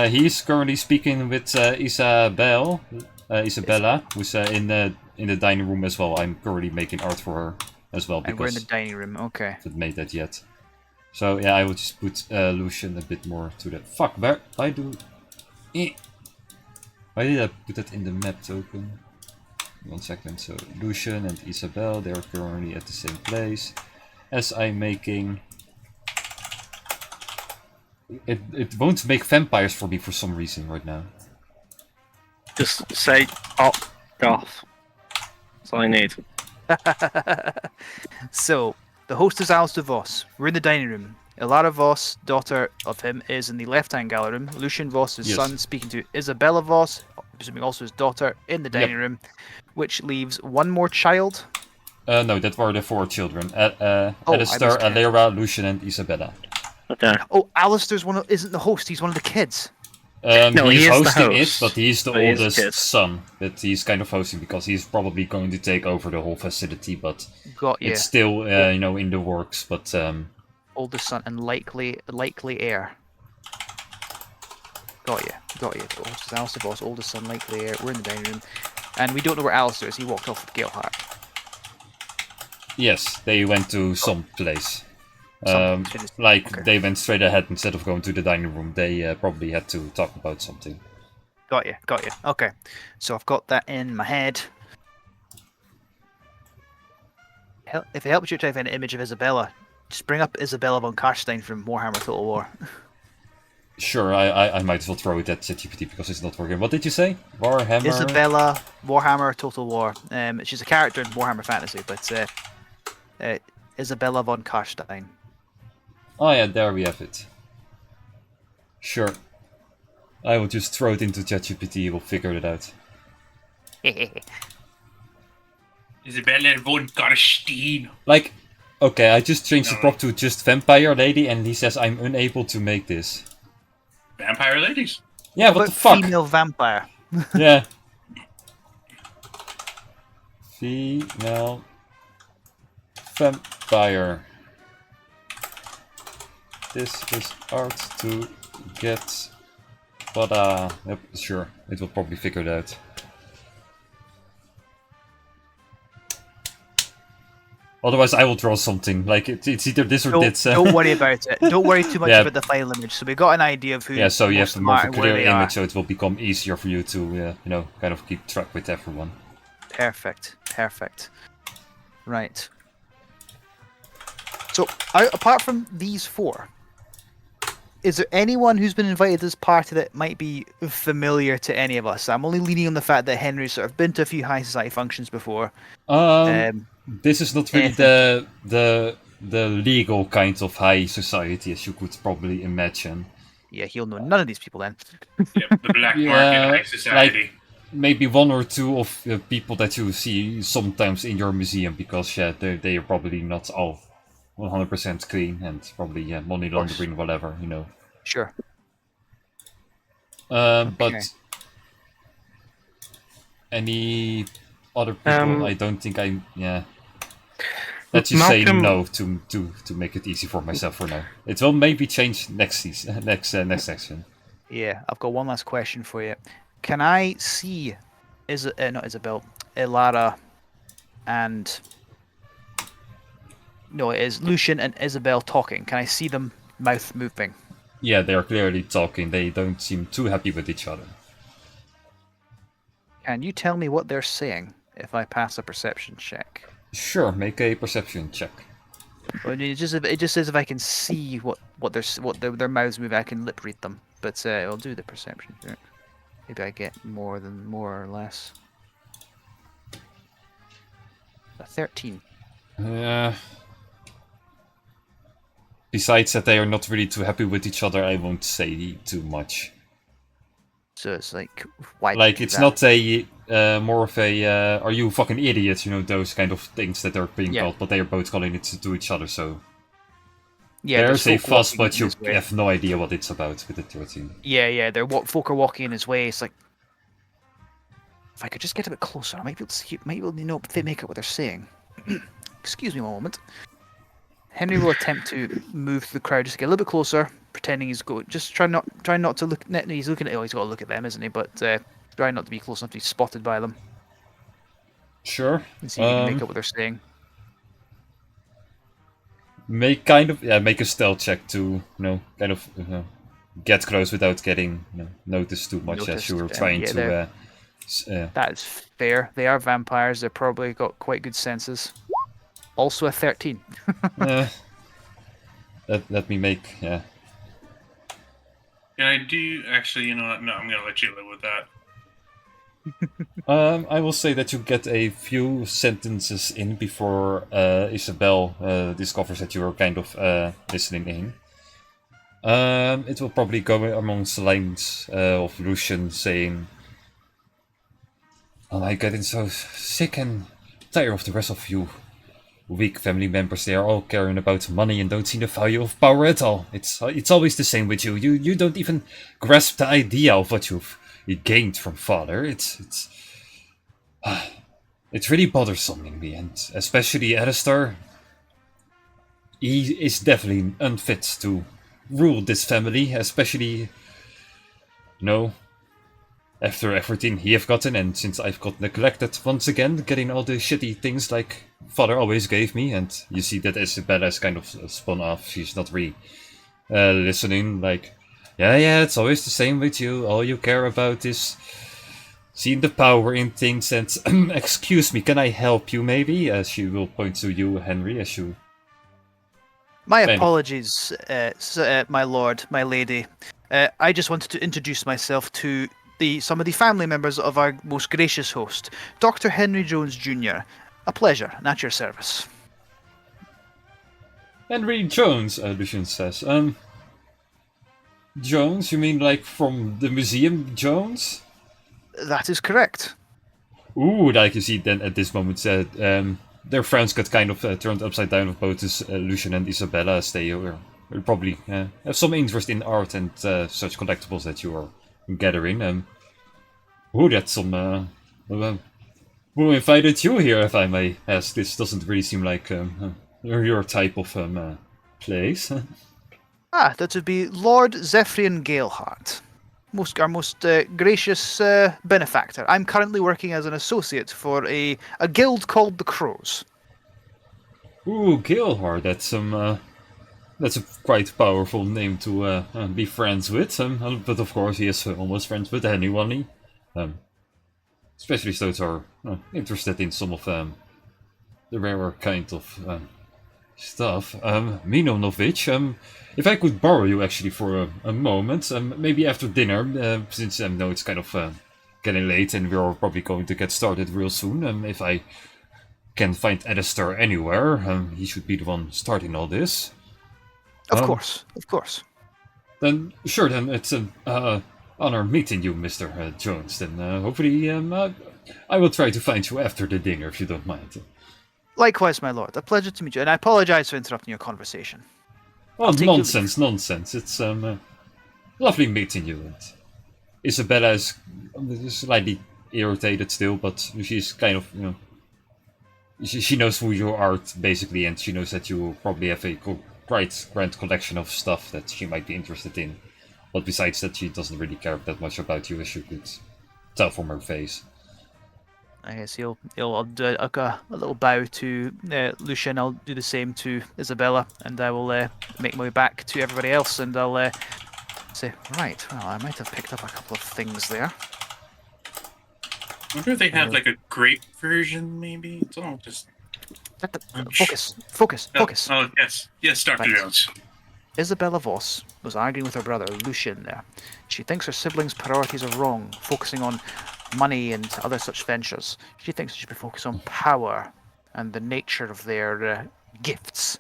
He's currently speaking with Isabella, who's in the dining room as well. I'm currently making art for her as well And we're in because the dining room. Okay. I haven't made that yet. So yeah, I will just put Lucian a bit more to the why did I put that in the map token? 1 second. So Lucian and Isabel, they are currently at the same place as I'm making. It won't make vampires for me for some reason right now. Just say off. That's all I need. So, the host is Alistair Voss. We're in the dining room. Ilara Voss, daughter of him, is in the left-hand gala room. Lucian Voss, his Yes. son, speaking to Isabella Voss, presuming also his daughter, in the dining room, which leaves one more child. No, that were the 4 children. I Alistair, miscounted. Alera, Lucian, and Isabella. Okay. Oh, Alistair's isn't the host, he's one of the kids. No, he's he is the hosting host, it, but he's the but he is the oldest kid. son. But he's kind of hosting because he's probably going to take over the whole facility. But Got you. it's still, in the works. But Oldest son and likely heir. Got you. The host is Alistair Voss, oldest son, likely heir. We're in the dining room. And we don't know where Alistair is, he walked off with Galehart. yes, they went to some place. Something. Okay. They went straight ahead instead of going to the dining room. They probably had to talk about something. Got you. Okay. So I've got that in my head. If it helps you to find an image of Isabella, Just bring up Isabella von Karstein from Warhammer Total War. Sure, I might as well throw it at ChatGPT because it's not working. What did you say? Warhammer? Isabella, Warhammer Total War. She's a character in Warhammer Fantasy, but Isabella von Karstein. Oh yeah, there we have it. Sure. I will just throw it into ChatGPT, we'll figure it out. Isabella von Karstein. Like, okay, I just changed the No. prop to just Vampire Lady and he says I'm unable to make this. Vampire ladies. Yeah, what But the fuck? female vampire. Yeah. Female vampire. This is art to get. But yep, sure, it will probably figure it out. Otherwise, I will draw something. Like it's either this or this. Don't worry about it. Don't worry too much Yeah. about the final image. So we got an idea of who. Yeah, so you have most to more of a smart and where clear they are. image, so it will become easier for you to, kind of keep track with everyone. Perfect. Perfect. Right. So, apart from these four, is there anyone who's been invited to this party that might be familiar to any of us? I'm only leaning on the fact that Henry's sort of been to a few high society functions before. This is not really the legal kind of high society, as you could probably imagine. Yeah, he'll know none of these people then. Yep, the black Yeah, market high society. Maybe one or two of the people that you see sometimes in your museum, because yeah, they are probably not all 100% clean and probably money laundering, whatever, you know. Sure. But Okay. any other people, I don't think Let's just Malcolm- say no to make it easy for myself for now. It will maybe change next season, next section. Yeah, I've got one last question for you. Can I see not Isabel, Elara, and no, it is Lucian and Isabel talking? Can I see them mouth moving? Yeah, they are clearly talking. They don't seem too happy with each other. Can you tell me what they're saying if I pass a perception check? Sure, make a perception check. Well, it just says if I can see what their mouths move, I can lip read them. But I'll do the perception check. Maybe I get more or less. A 13. Besides that they are not really too happy with each other, I won't say too much. So it's like why? Like do it's that? not a more of a are you fucking idiots, you know, those kind of things that are being Yeah. called, but they are both calling it to each other, so Yeah, there's a folk fuss, walking but in you his way. have no idea what it's about with the 13. Yeah, folk are walking in his way. It's like if I could just get a bit closer, I might be able to see, might be able to know if they make out what they're saying. Excuse me one moment. Henry will attempt to move through the crowd just to get a little bit closer, pretending he's going. Just try not to look. He's looking at. Oh, he's got to look at them, isn't he? But try not to be close enough to be spotted by them. Sure. And see if you can make out what they're saying. Make a stealth check to kind of get close without getting noticed too much as you were Noticed, trying yeah, to. That is fair. They are vampires. They've probably got quite good senses. Also a 13. Let me make Can I do actually? You know what? No, I'm gonna let you live with that. I will say that you get a few sentences in before Isabel discovers that you are kind of listening in. It will probably go amongst the lines of Lucian saying, "Oh, I'm getting so sick and tired of the rest of you weak family members. They are all caring about money and don't see the value of power at all. It's always the same with you. You don't even grasp the idea of what you've gained from father. It's really bothersome in me, and especially Alistair. He is definitely unfit to rule this family, especially after everything he have gotten, and since I've got neglected once again, getting all the shitty things like father always gave me, and you see that Isabella is kind of spun off. She's not really listening. Like, yeah, it's always the same with you. All you care about is seeing the power in things. And excuse me, can I help you? Maybe she will point to you, Henry, as you My Thank- apologies, my lord, my lady. I just wanted to introduce myself to some of the family members of our most gracious host, Dr. Henry Jones Jr. A pleasure, and at your service. Henry Jones, Lucian says. Jones? You mean like from the museum Jones? That is correct. Ooh, like you see then at this moment their friends got kind of turned upside down with both Lucian and Isabella as they will probably have some interest in art and such collectibles that you are gathering. Ooh, that's some... who invited you here, if I may ask? This doesn't really seem like your type of place. That would be Lord Zephyrian Galeheart, our most gracious benefactor. I'm currently working as an associate for a guild called the Crows. Ooh, Gilhard, that's a quite powerful name to be friends with. But of course, he is almost friends with anyone. Especially those who are interested in some of the rarer kind of stuff. Mino Novich, if I could borrow you actually for a moment, maybe after dinner, since I know it's kind of getting late and we're probably going to get started real soon. If I can find Alistair anywhere, he should be the one starting all this. Of course. Then sure, then it's an honor meeting you, Mr. Jones. Then hopefully I will try to find you after the dinner if you don't mind. Likewise, my lord. A pleasure to meet you, and I apologize for interrupting your conversation. Oh, I'll take your nonsense. It's lovely meeting you. And Isabella is slightly irritated still, but she's kind of, she knows who you are basically, and she knows that you probably have a quite grand collection of stuff that she might be interested in. But besides that, she doesn't really care that much about you, as you could tell from her face. I guess I'll do a little bow to Lucian. I'll do the same to Isabella, and I will make my way back to everybody else, and I'll say, right, well, I might have picked up a couple of things there. I wonder if they have like a grape version, maybe? It's all just. Focus. Oh, yes, Dr. Right. Jones. Isabella Voss was arguing with her brother, Lucian, there. She thinks her siblings' priorities are wrong, focusing on money and other such ventures. She thinks they should be focused on power and the nature of their gifts,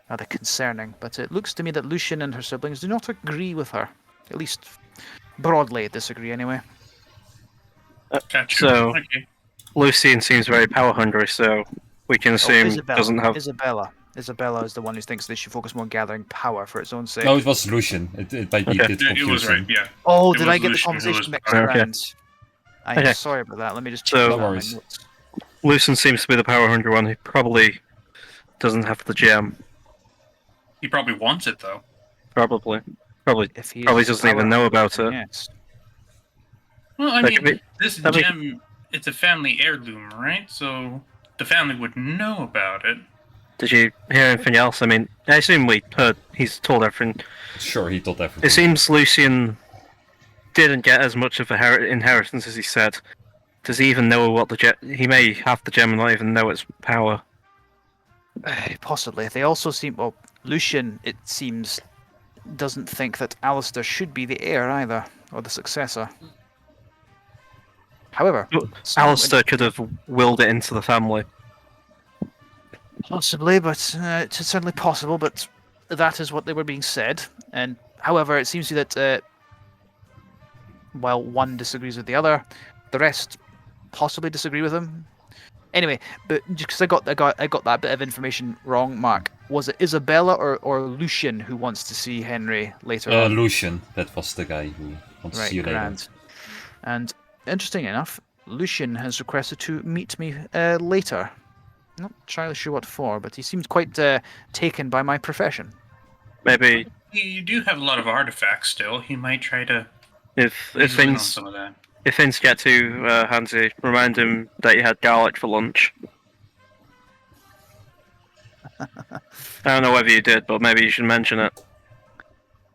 rather concerning. But it looks to me that Lucian and her siblings do not agree with her. At least broadly disagree, anyway. Gotcha. So- Okay. Lucian seems very power hungry, so we can assume doesn't have. Isabella is the one who thinks they should focus more on gathering power for its own sake. No, it was Lucian. It might be a Okay. bit It was right, confusing. yeah. Oh, It did was I get the Lucian who conversation was- mixed Okay. around? I'm Okay. sorry about that. Let me just So- check No that in my worries. notes. Lucian seems to be the power hungry one. He probably doesn't have the gem. He probably wants it, though. Probably If he Probably is doesn't even power know about hungry, it. Yes. Well, I That mean, could be- this that may- gem, it's a family heirloom, right? So the family would know about it. Did you hear anything else? I mean, I assume he's told everything. Sure, he told everything. It seems Lucian didn't get as much of a inheritance as he said. Does he even know what the gem? He may have the gem and not even know its power. Possibly. They also seem. Well, Lucian, it seems, doesn't think that Alistair should be the heir either, or the successor. However, Alistair could have willed it into the family. possibly, but it's certainly possible. But that is what they were being said. And however, it seems to be that while one disagrees with the other, the rest possibly disagree with him. Anyway, but just because I got that bit of information wrong, Mark, was it Isabella or Lucian who wants to see Henry later on? Lucian, that was the guy who wants to Right, see you later. grand. And interesting enough, Lucian has requested to meet me later. Not entirely sure what for, but he seemed quite taken by my profession. Maybe You do have a lot of artifacts still. He might try to if ease in on things some of that. if things get too handsy, remind him that you had garlic for lunch. I don't know whether you did, but maybe you should mention it.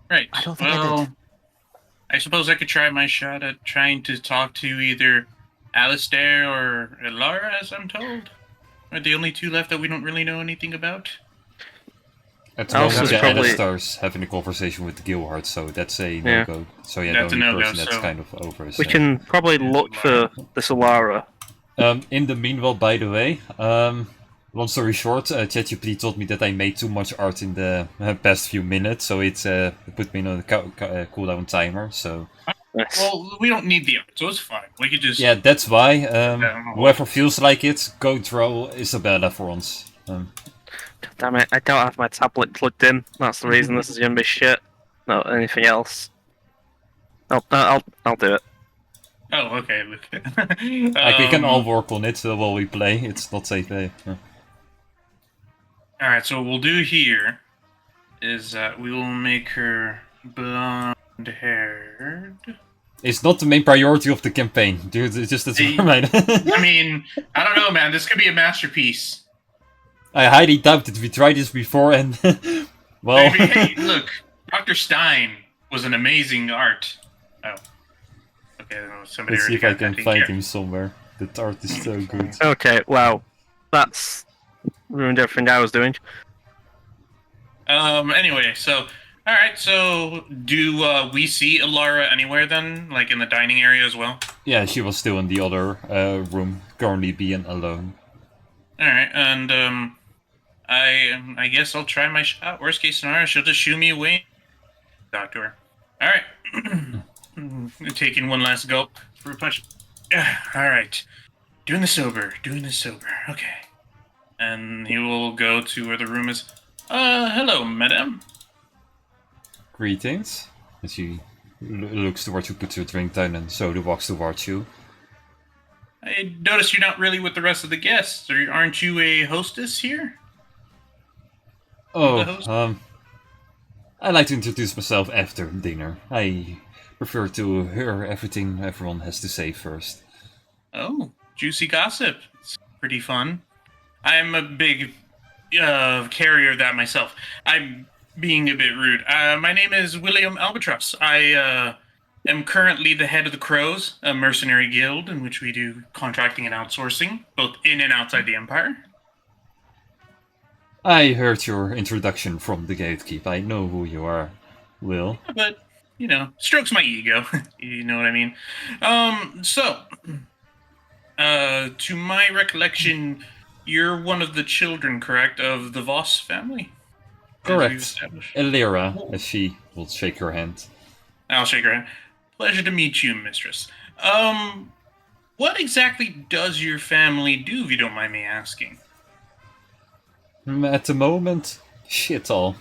Right. I don't think I did. I suppose I could try my shot at trying to talk to either Alistair or Lara, as I'm told. Are the only two left that we don't really know anything about? At the Also, moment, it's yeah, probably- Alistar's having a conversation with the Guildhard, so that's a Yeah. no-go. So yeah, That's the a only no-go, person that's so- kind of over is We can probably look for the Solara. In the meanwhile, by the way, long story short, ChatGPT told me that I made too much art in the past few minutes, so it put me on a cooldown timer. So Yes. Well, we don't need the art, so it's fine. We could just. yeah, that's why. Yeah. Whoever feels like it, go draw Isabella for once. Damn it, I don't have my tablet plugged in. That's the reason this is gonna be shit. Not anything else. I'll do it. Oh, okay. Look. Like we can all work on it while we play. It's not safe. All right. So what we'll do here is that we will make her blonde-haired. It's not the main priority of the campaign, dude. It's just Hey, right. I mean, I don't know, man. This could be a masterpiece. I highly doubt it. We tried this before, and well, Maybe, hey, look, Dr. Stein was an amazing art. Oh, okay. Somebody let's see already if I got can that taken find care of. him somewhere. The art is so good. Okay, wow. That's ruined everything I was doing. Anyway, so all right. So do we see Alara anywhere then, like in the dining area as well? Yeah, she was still in the other room, currently being alone. All right, and I guess I'll try my shot. Worst case scenario, she'll just shoo me away. Talk to her. All right. Taking one last gulp for a punch. All right. Doing this sober. Okay. And he will go to where the room is. Hello, madam. Greetings. And she looks towards you, puts your drink down, and slowly walks towards you. I notice you're not really with the rest of the guests. Aren't you a hostess here? Oh, The host? I'd like to introduce myself after dinner. I prefer to hear everything everyone has to say first. Oh, juicy gossip. It's pretty fun. I'm a big carrier of that myself. I'm being a bit rude. My name is William Albatross. I am currently the head of the Crows, a mercenary guild in which we do contracting and outsourcing, both in and outside the Empire. I heard your introduction from the gatekeep. I know who you are, Will. But, you know, strokes my ego. You know what I mean? To my recollection, you're one of the children, correct, of the Voss family? As we've Correct. established. Elira, as she will shake her hand. I'll shake her hand. Pleasure to meet you, mistress. What exactly does your family do, if you don't mind me asking? At the moment, shit all.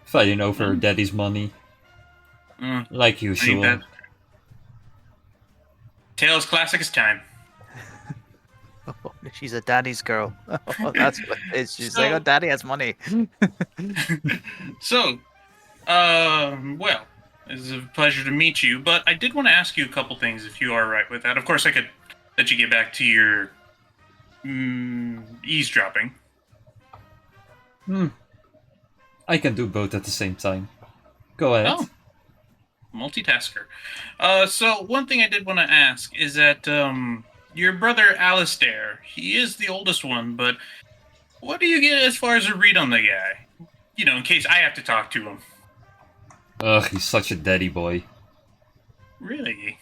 Fighting over daddy's money. Like I think usual. that Tales classic is time. She's a daddy's girl. Oh, that's what it is. She's like, So- oh, daddy has money. So, well, it's a pleasure to meet you, but I did want to ask you a couple things if you are right with that. Of course, I could let you get back to your eavesdropping. I can do both at the same time. Go ahead. Oh. Multitasker. So one thing I did want to ask is that your brother Alistair, he is the oldest one, but what do you get as far as a read on the guy? You know, in case I have to talk to him. Ugh, he's such a daddy boy. Really?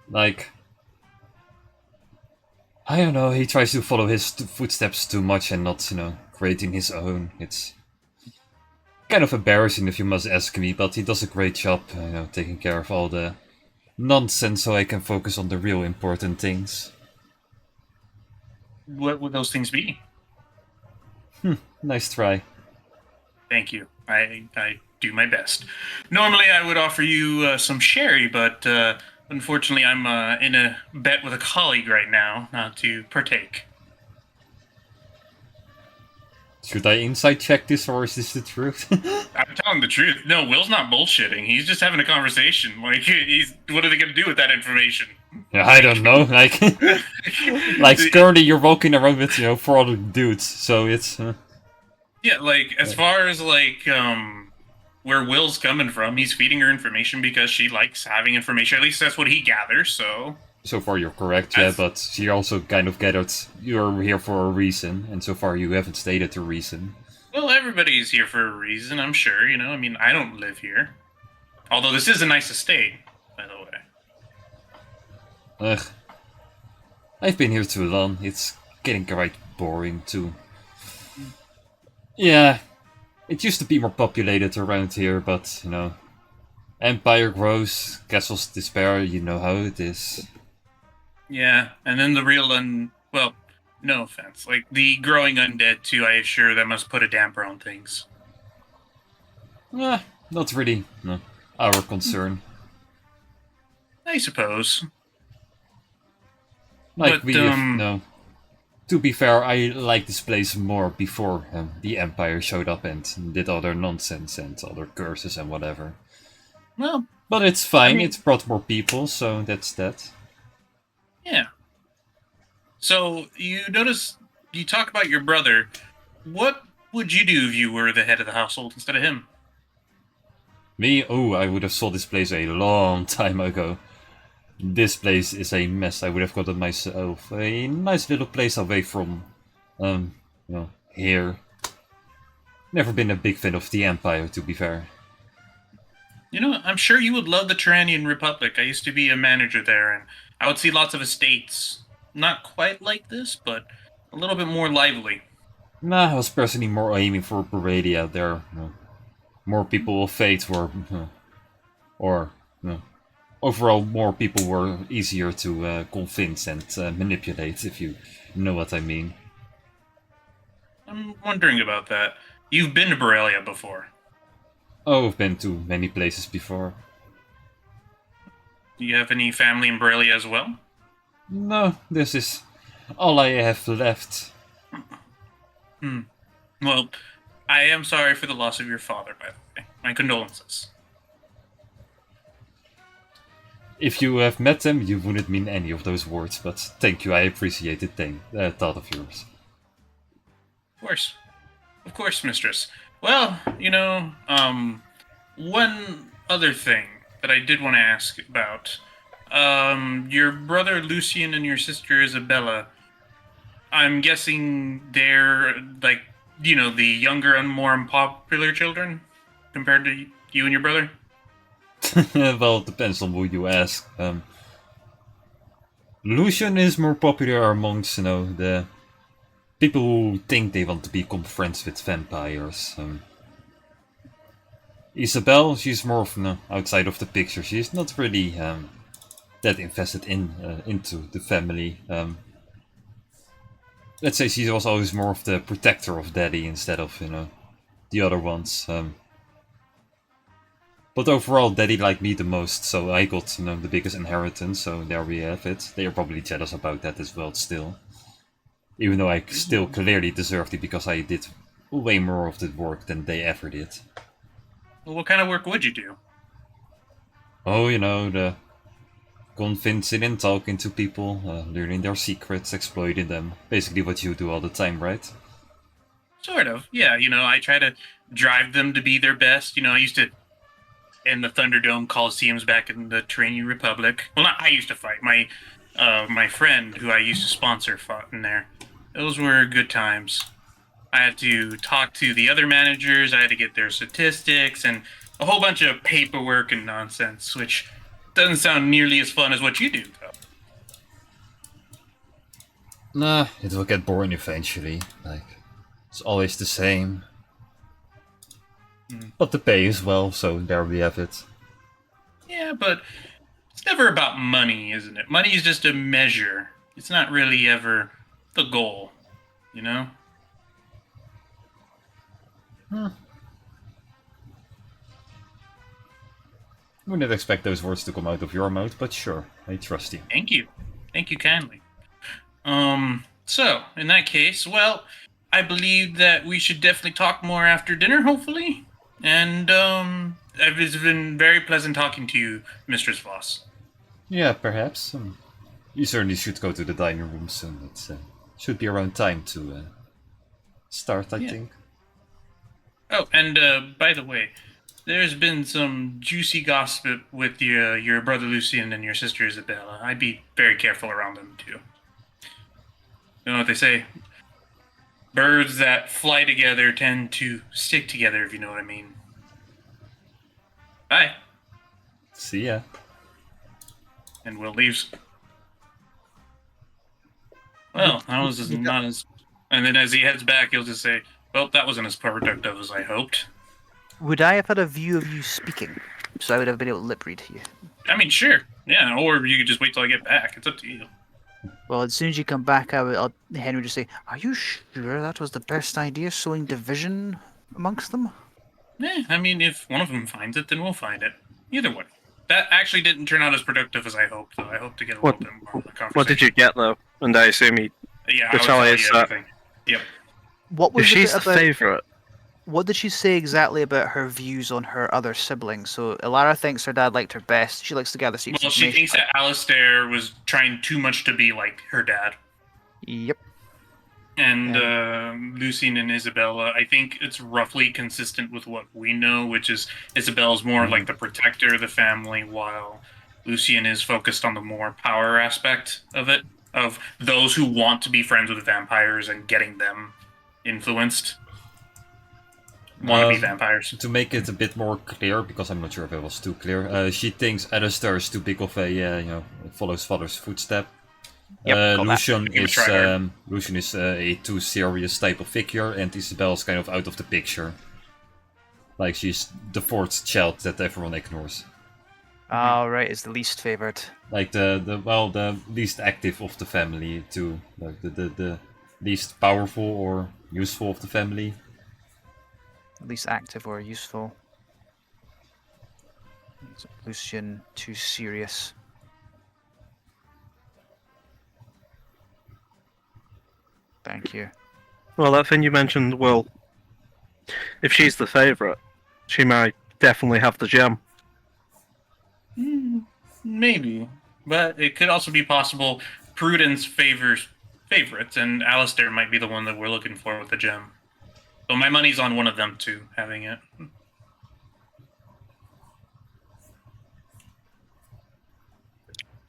Like, I don't know, he tries to follow his footsteps too much and not, creating his own. It's kind of embarrassing if you must ask me, but he does a great job, taking care of all the nonsense so I can focus on the real important things. What would those things be? Nice try. Thank you. I do my best. Normally, I would offer you some sherry, but unfortunately, I'm in a bet with a colleague right now not to partake. Should I insight check this or is this the truth? I'm telling the truth. No, Will's not bullshitting. He's just having a conversation. Like, what are they going to do with that information? Yeah, I don't know, like currently you're walking around with, 4 other dudes, so it's... Yeah, like, as far as, like, where Will's coming from, he's feeding her information because she likes having information. At least that's what he gathers, so... So far you're correct, yeah, but she also kind of gathered you're here for a reason, and so far you haven't stated the reason. Well, everybody's here for a reason, I'm sure. You know, I mean, I don't live here. Although this is a nice estate, by the way. Ugh. I've been here too long. It's getting quite boring too. Yeah, it used to be more populated around here, but, you know, empire grows, castles despair, you know how it is. Yeah, and then the real well, no offense, like the growing undead too. I assure that must put a damper on things. Not really, no, our concern. I suppose. Like But, no. To be fair, I liked this place more before the Empire showed up and did other nonsense and other curses and whatever. Well, But it's fine, mean- it's brought more people, so that's that. yeah. So you notice you talk about your brother. What would you do if you were the head of the household instead of him? Me? Oh, I would have sold this place a long time ago. This place is a mess. I would have gotten myself a nice little place away from, you know, here. Never been a big fan of the Empire, to be fair. You know, I'm sure you would love the Turanian Republic. I used to be a manager there, and I would see lots of estates. Not quite like this, but a little bit more lively. Nah, I was personally more aiming for Paradia there. More people of fate were, or overall, more people were easier to convince and manipulate, if you know what I mean. I'm wondering about that. You've been to Borrelia before. Oh, I've been to many places before. Do you have any family in Borrelia as well? No, this is all I have left. Well, I am sorry for the loss of your father, by the way. My condolences. If you have met him, you wouldn't mean any of those words, but thank you, I appreciate the thought of yours. Of course, mistress. Well, you know, one other thing that I did want to ask about. Your brother Lucian and your sister Isabella, I'm guessing they're, like, you know, the younger and more unpopular children compared to you and your brother? Well, it depends on who you ask. Lucian is more popular amongst, the people who think they want to become friends with vampires. Isabel, she's more of outside of the picture. She's not really that invested into the family. Let's say she was always more of the protector of Daddy instead of the other ones. But overall, Daddy liked me the most, so I got the biggest inheritance. So there we have it. They are probably jealous about that as well, still. Even though I still clearly deserved it because I did way more of the work than they ever did. Well, what kind of work would you do? Oh, the convincing and talking to people, learning their secrets, exploiting them. Basically what you do all the time, right? Sort of, yeah. You know, I try to drive them to be their best. You know, I used to in the Thunderdome Coliseums back in the Turanian Republic. Well, not I used to fight. My friend who I used to sponsor fought in there. Those were good times. I had to talk to the other managers. I had to get their statistics and a whole bunch of paperwork and nonsense, which doesn't sound nearly as fun as what you do, though. Nah, it will get boring eventually. Like, it's always the same. But the pay is well, so there we have it. Yeah, but it's never about money, isn't it? Money is just a measure. It's not really ever the goal, you know? Wouldn't expect those words to come out of your mouth, but sure, I trust you. Thank you. Thank you kindly. So, in that case, well, I believe that we should definitely talk more after dinner, hopefully. And, it's been very pleasant talking to you, Mistress Voss. Yeah, perhaps. You certainly should go to the dining room soon. It should be around time to start, I think. Oh, and, by the way, there's been some juicy gossip with your brother Lucian and your sister Isabella. I'd be very careful around them, too. You know what they say? birds that fly together tend to stick together, if you know what I mean. Bye. See ya. And Will leaves. Well, that was just not as. And then as he heads back, he'll just say, "Well, that wasn't as productive as I hoped." Would I have had a view of you speaking? So I would have been able to lip read to you. I mean, sure, yeah. Or you could just wait till I get back. It's up to you. Well, as soon as you come back, Henry would just say, "Are you sure that was the best idea, sowing division amongst them?" I mean, if one of them finds it, then we'll find it. Either way. That actually didn't turn out as productive as I hoped, though. I hope to get a little bit more of the conversation. What did you get though? And I assume he. Yeah, the I would tell tell is you that- everything. Yep. What was If the she's bit the about? favourite, What did she say exactly about her views on her other siblings? So Ilara thinks her dad liked her best. She likes to gather secrets. Well, she thinks that Alistair was trying too much to be like her dad. Yep. And Lucien and Isabella, I think it's roughly consistent with what we know, which is Isabella's more of like the protector of the family, while Lucien is focused on the more power aspect of it, of those who want to be friends with vampires and getting them influenced. Want to be vampires. To make it a bit more clear, because I'm not sure if it was too clear, she thinks Alistair is too big of a, follows father's footstep. Yep, got that. Lucian Give it a is try there. Lucian is a too serious type of figure, and Isabel's kind of out of the picture. Like she's the fourth child that everyone ignores. Oh, right, is the least favored. Like the least active of the family too. Like the least powerful or useful of the family. Least active or useful. Lucian, too serious. Thank you. well, that thing you mentioned, Will. If she's the favourite, she might definitely have the gem. Maybe. But it could also be possible Prudence favors favorites, and Alistair might be the one that we're looking for with the gem. So my money's on one of them two having it.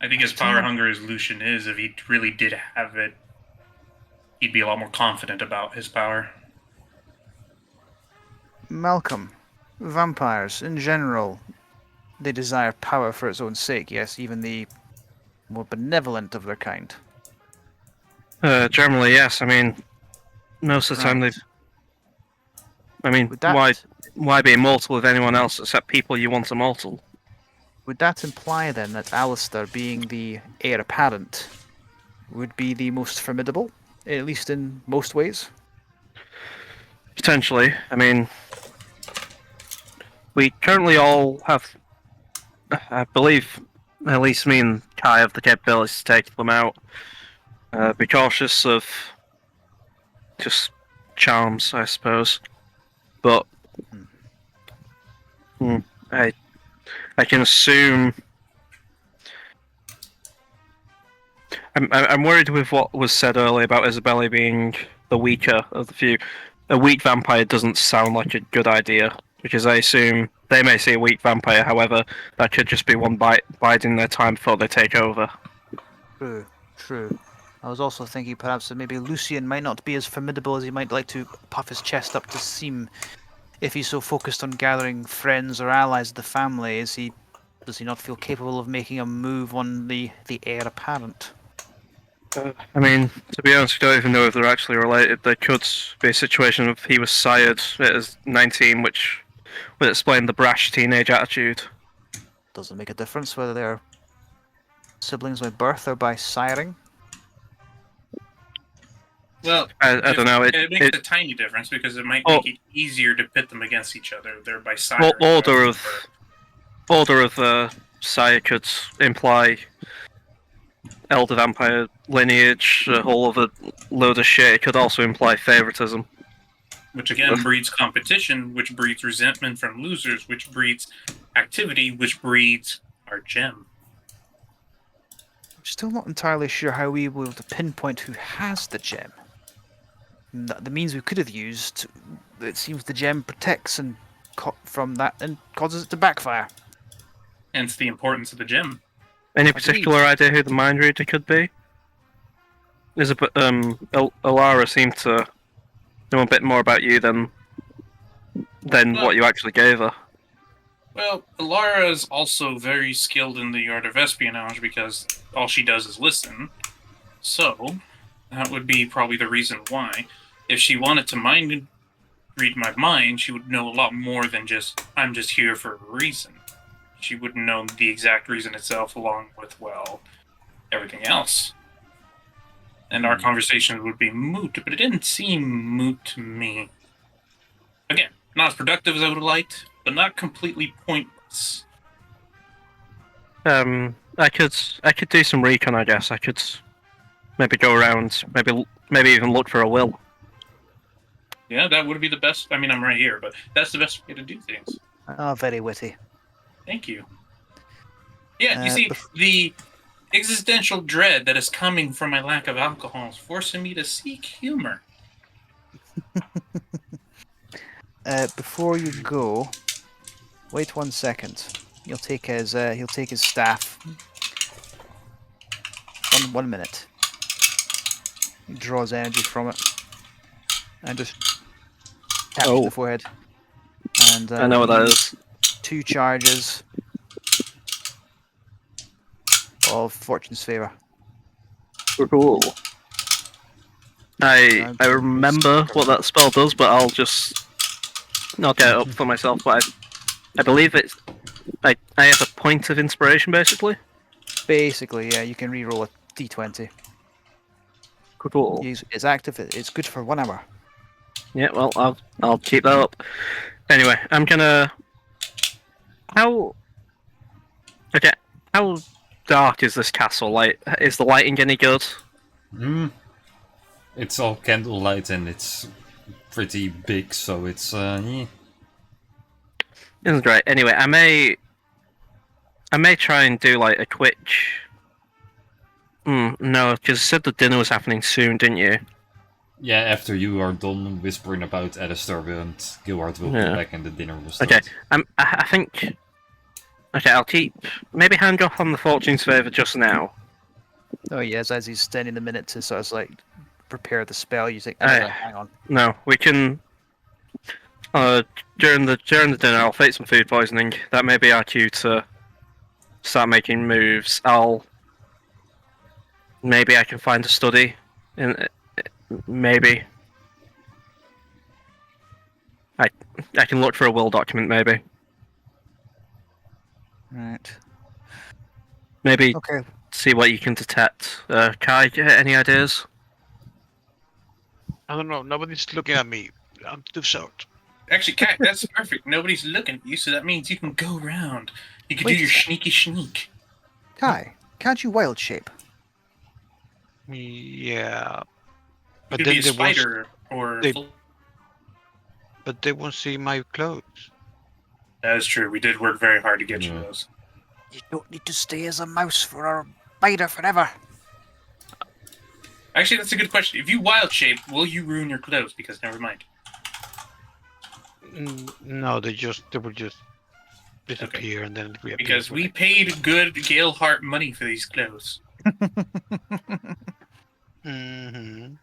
I think as power hungry as Lucian is, if he really did have it, he'd be a lot more confident about his power. Malcolm, vampires in general, they desire power for its own sake, yes, even the more benevolent of their kind. Generally, yes. I mean, most of the time Right. they've. I mean, Would that, why be immortal with anyone else except people you want immortal? would that imply then that Alistair, being the heir apparent, would be the most formidable, at least in most ways? Potentially. I mean, we currently all have, I believe, at least me and Kai have the capabilities to take them out. Be cautious of just charms, I suppose. But I can assume. I'm worried with what was said earlier about Isabella being the weaker of the few. A weak vampire doesn't sound like a good idea, because I assume they may see a weak vampire, however, that could just be one biding their time before they take over. True, true. I was also thinking perhaps that maybe Lucian might not be as formidable as he might like to puff his chest up to seem. If he's so focused on gathering friends or allies of the family, does he not feel capable of making a move on the heir apparent? I mean, to be honest, I don't even know if they're actually related. There could be a situation of he was sired at 19, which would explain the brash teenage attitude. Does it make a difference whether they're siblings by birth or by siring? Well, I don't know. It makes a tiny difference because it might make it easier to pit them against each other. They're by side. Order of sire could imply elder vampire lineage, a whole other load of shit. It could also imply favoritism. Which again breeds competition, which breeds resentment from losers, which breeds activity, which breeds our gem. I'm still not entirely sure how we were able to pinpoint who has the gem. The means we could have used, it seems the gem protects and from that and causes it to backfire. Hence the importance of the gem. Any particular idea who the mind reader could be? Alara seemed to know a bit more about you than what you actually gave her. Well, Lara is also very skilled in the art of espionage because all she does is listen. So, that would be probably the reason why. If she wanted to read my mind, she would know a lot more than just, I'm just here for a reason. She wouldn't know the exact reason itself along with, well, everything else. And our conversation would be moot, but it didn't seem moot to me. Again, not as productive as I would have liked, but not completely pointless. I could do some recon, I guess. I could maybe go around, maybe even look for a will. Yeah, that would be the best. I mean, I'm right here, but that's the best way to do things. Oh, very witty. Thank you. Yeah, you Uh, see, bef- the existential dread that is coming from my lack of alcohol is forcing me to seek humor. Before you go, wait 1 second. He'll take his staff. 1 minute. He draws energy from it and just taps Oh. the forehead. And I know what that is. 2 charges of Fortune's favor. Cool. I remember what that spell does, but I'll get it up for myself. But I believe I have a point of inspiration basically. Basically, yeah, you can re-roll a d20. Cool. It's active. It's good for 1 hour. Yeah, well, I'll keep that up. Anyway, I'm gonna. How dark is this castle? Like, is the lighting any good? It's all candlelight and it's pretty big, so it's Isn't great. Anyway, I may try and do like a quick. No, because you said the dinner was happening soon, didn't you? yeah. After you are done whispering about Alistair and Gilward will Yeah. come back and the dinner will start. Okay. I think. Okay, I'll maybe hand off on the Fortune's favor just now. Oh yes, as he's spending a minute to sort of like prepare the spell, you think, Aye. hang on. No, we can. During the dinner, I'll fake some food poisoning. That may be our cue to start making moves. Maybe I can find a study. Maybe. I can look for a will document. Maybe. Right. Maybe Okay. see what you can detect. Kai, any ideas? I don't know. Nobody's looking at me. I'm too short. Actually, Cat, that's perfect. Nobody's looking at you, so that means you can go around. You can Wait do your a sec. sneaky sneak. Kai, can't you wild shape? Yeah. You But could then be a they won't, spider or. they- but they won't see my clothes. That is true. We did work very hard to get you Yeah. those. You don't need to stay as a mouse for a spider forever. Actually, that's a good question. If you wild shape, will you ruin your clothes? Because never mind. No, they will just disappear and then reappear. Because we paid good Gale Hart money for these clothes. Mm-hmm.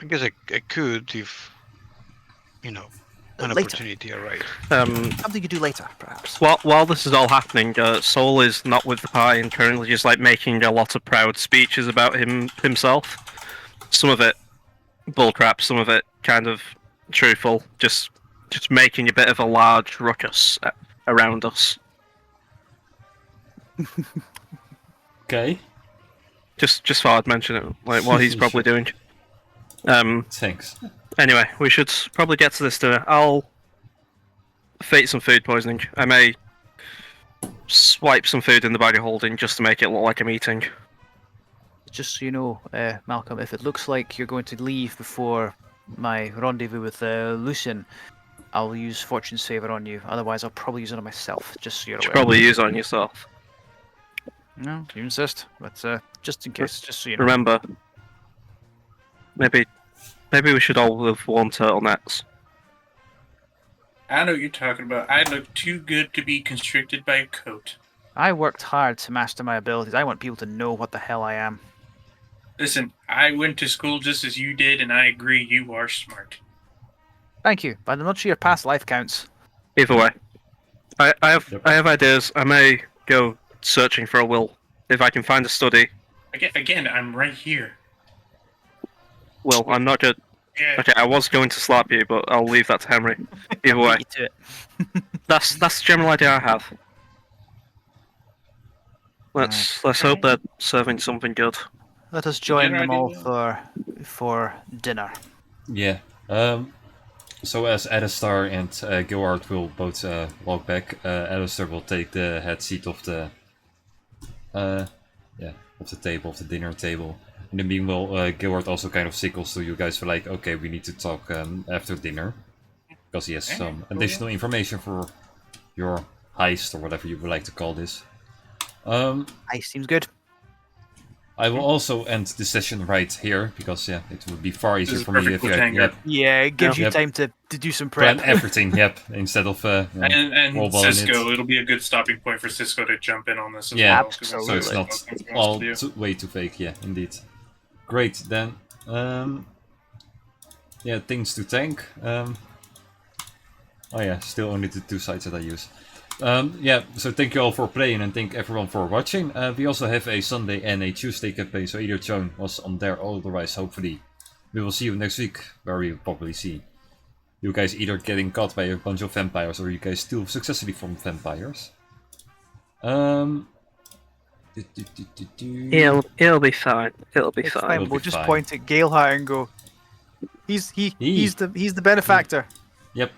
I guess I could if an Later. opportunity arises. Something you do later, perhaps. While this is all happening, Soul is not with the party and currently just like making a lot of proud speeches about himself. Some of it bullcrap, some of it kind of truthful. Just making a bit of a large ruckus around us. Okay, Just thought I'd mention it, like what he's probably doing. thanks. Anyway, we should probably get to this dinner. I'll fake some food poisoning. I may swipe some food in the bag of holding just to make it look like I'm eating. Just so you know, Malcolm, if it looks like you're going to leave before my rendezvous with Lucian, I'll use Fortune's favor on you. Otherwise, I'll probably use it on myself, just so you're Should aware. probably use it on yourself. No, you insist, but just in case, just so you know. Remember, maybe we should all have worn turtlenecks. I know what you're talking about. I look too good to be constricted by a coat. I worked hard to master my abilities. I want people to know what the hell I am. Listen, I went to school just as you did, and I agree you are smart. Thank you, but I'm not sure your past life counts. Either way, I have Yep. I have ideas. I may go searching for a will if I can find a study. Again, I'm right here. Well, I'm not good. Yeah. Okay, I was going to slap you, but I'll leave that to Henry. Either way, Beat you to it. that's the general idea I have. Let's hope they're serving something good. Let us join Dinner them all idea. for dinner. Yeah. So as Adastar and Gilard will both walk back, Adastar will take the head seat of the of the table, of the dinner table. In the meanwhile, Gilard also kind of signals to you guys for like, okay, we need to talk after dinner, because he has some additional information for your heist or whatever you would like to call this. Ice seems good. I will also end the session right here because it would be far This easier is for me perfect if you cliffhanger. yep, Yeah, it gives you Yep. time to do some prep. plan everything, yep, instead of And roll ball in Cisco, it. it'll be a good stopping point for Cisco to jump in on this as Yeah, well. 'cause that's So it's what not he wants all to do. way too fake. Yeah, indeed. Great then. Yeah, things to thank. Oh yeah, still only the two sites that I use. Yeah, so thank you all for playing and thank everyone for watching. We also have a Sunday and a Tuesday campaign, so either Joan was on there, otherwise hopefully we will see you next week, where we will probably see you guys either getting caught by a bunch of vampires or you guys still successfully from vampires. It'll be fine. It'll be It's fine. fine. It'll We'll be just fine. point at Galehart and go. He's the benefactor. Yep,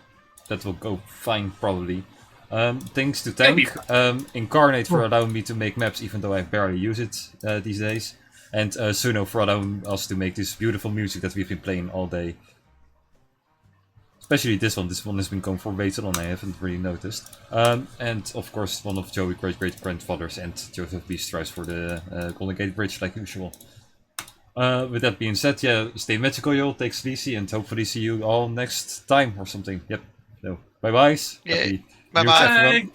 that will go fine probably. Thanks to It'll be Tank, Incarnate for allowing me to make maps even though I barely use it these days. And Suno for allowing us to make this beautiful music that we've been playing all day. Especially this one. This one has been going for way too long, I haven't really noticed. And of course one of Joey's great-great-grandfathers and Joseph B. Strauss for the Golden Gate Bridge like usual. With that being said, yeah, stay magical, y'all, take it easy, and hopefully see you all next time or something. Yep. So, bye-byes. Yeah. Happy Bye New Year to bye. everyone. Bye.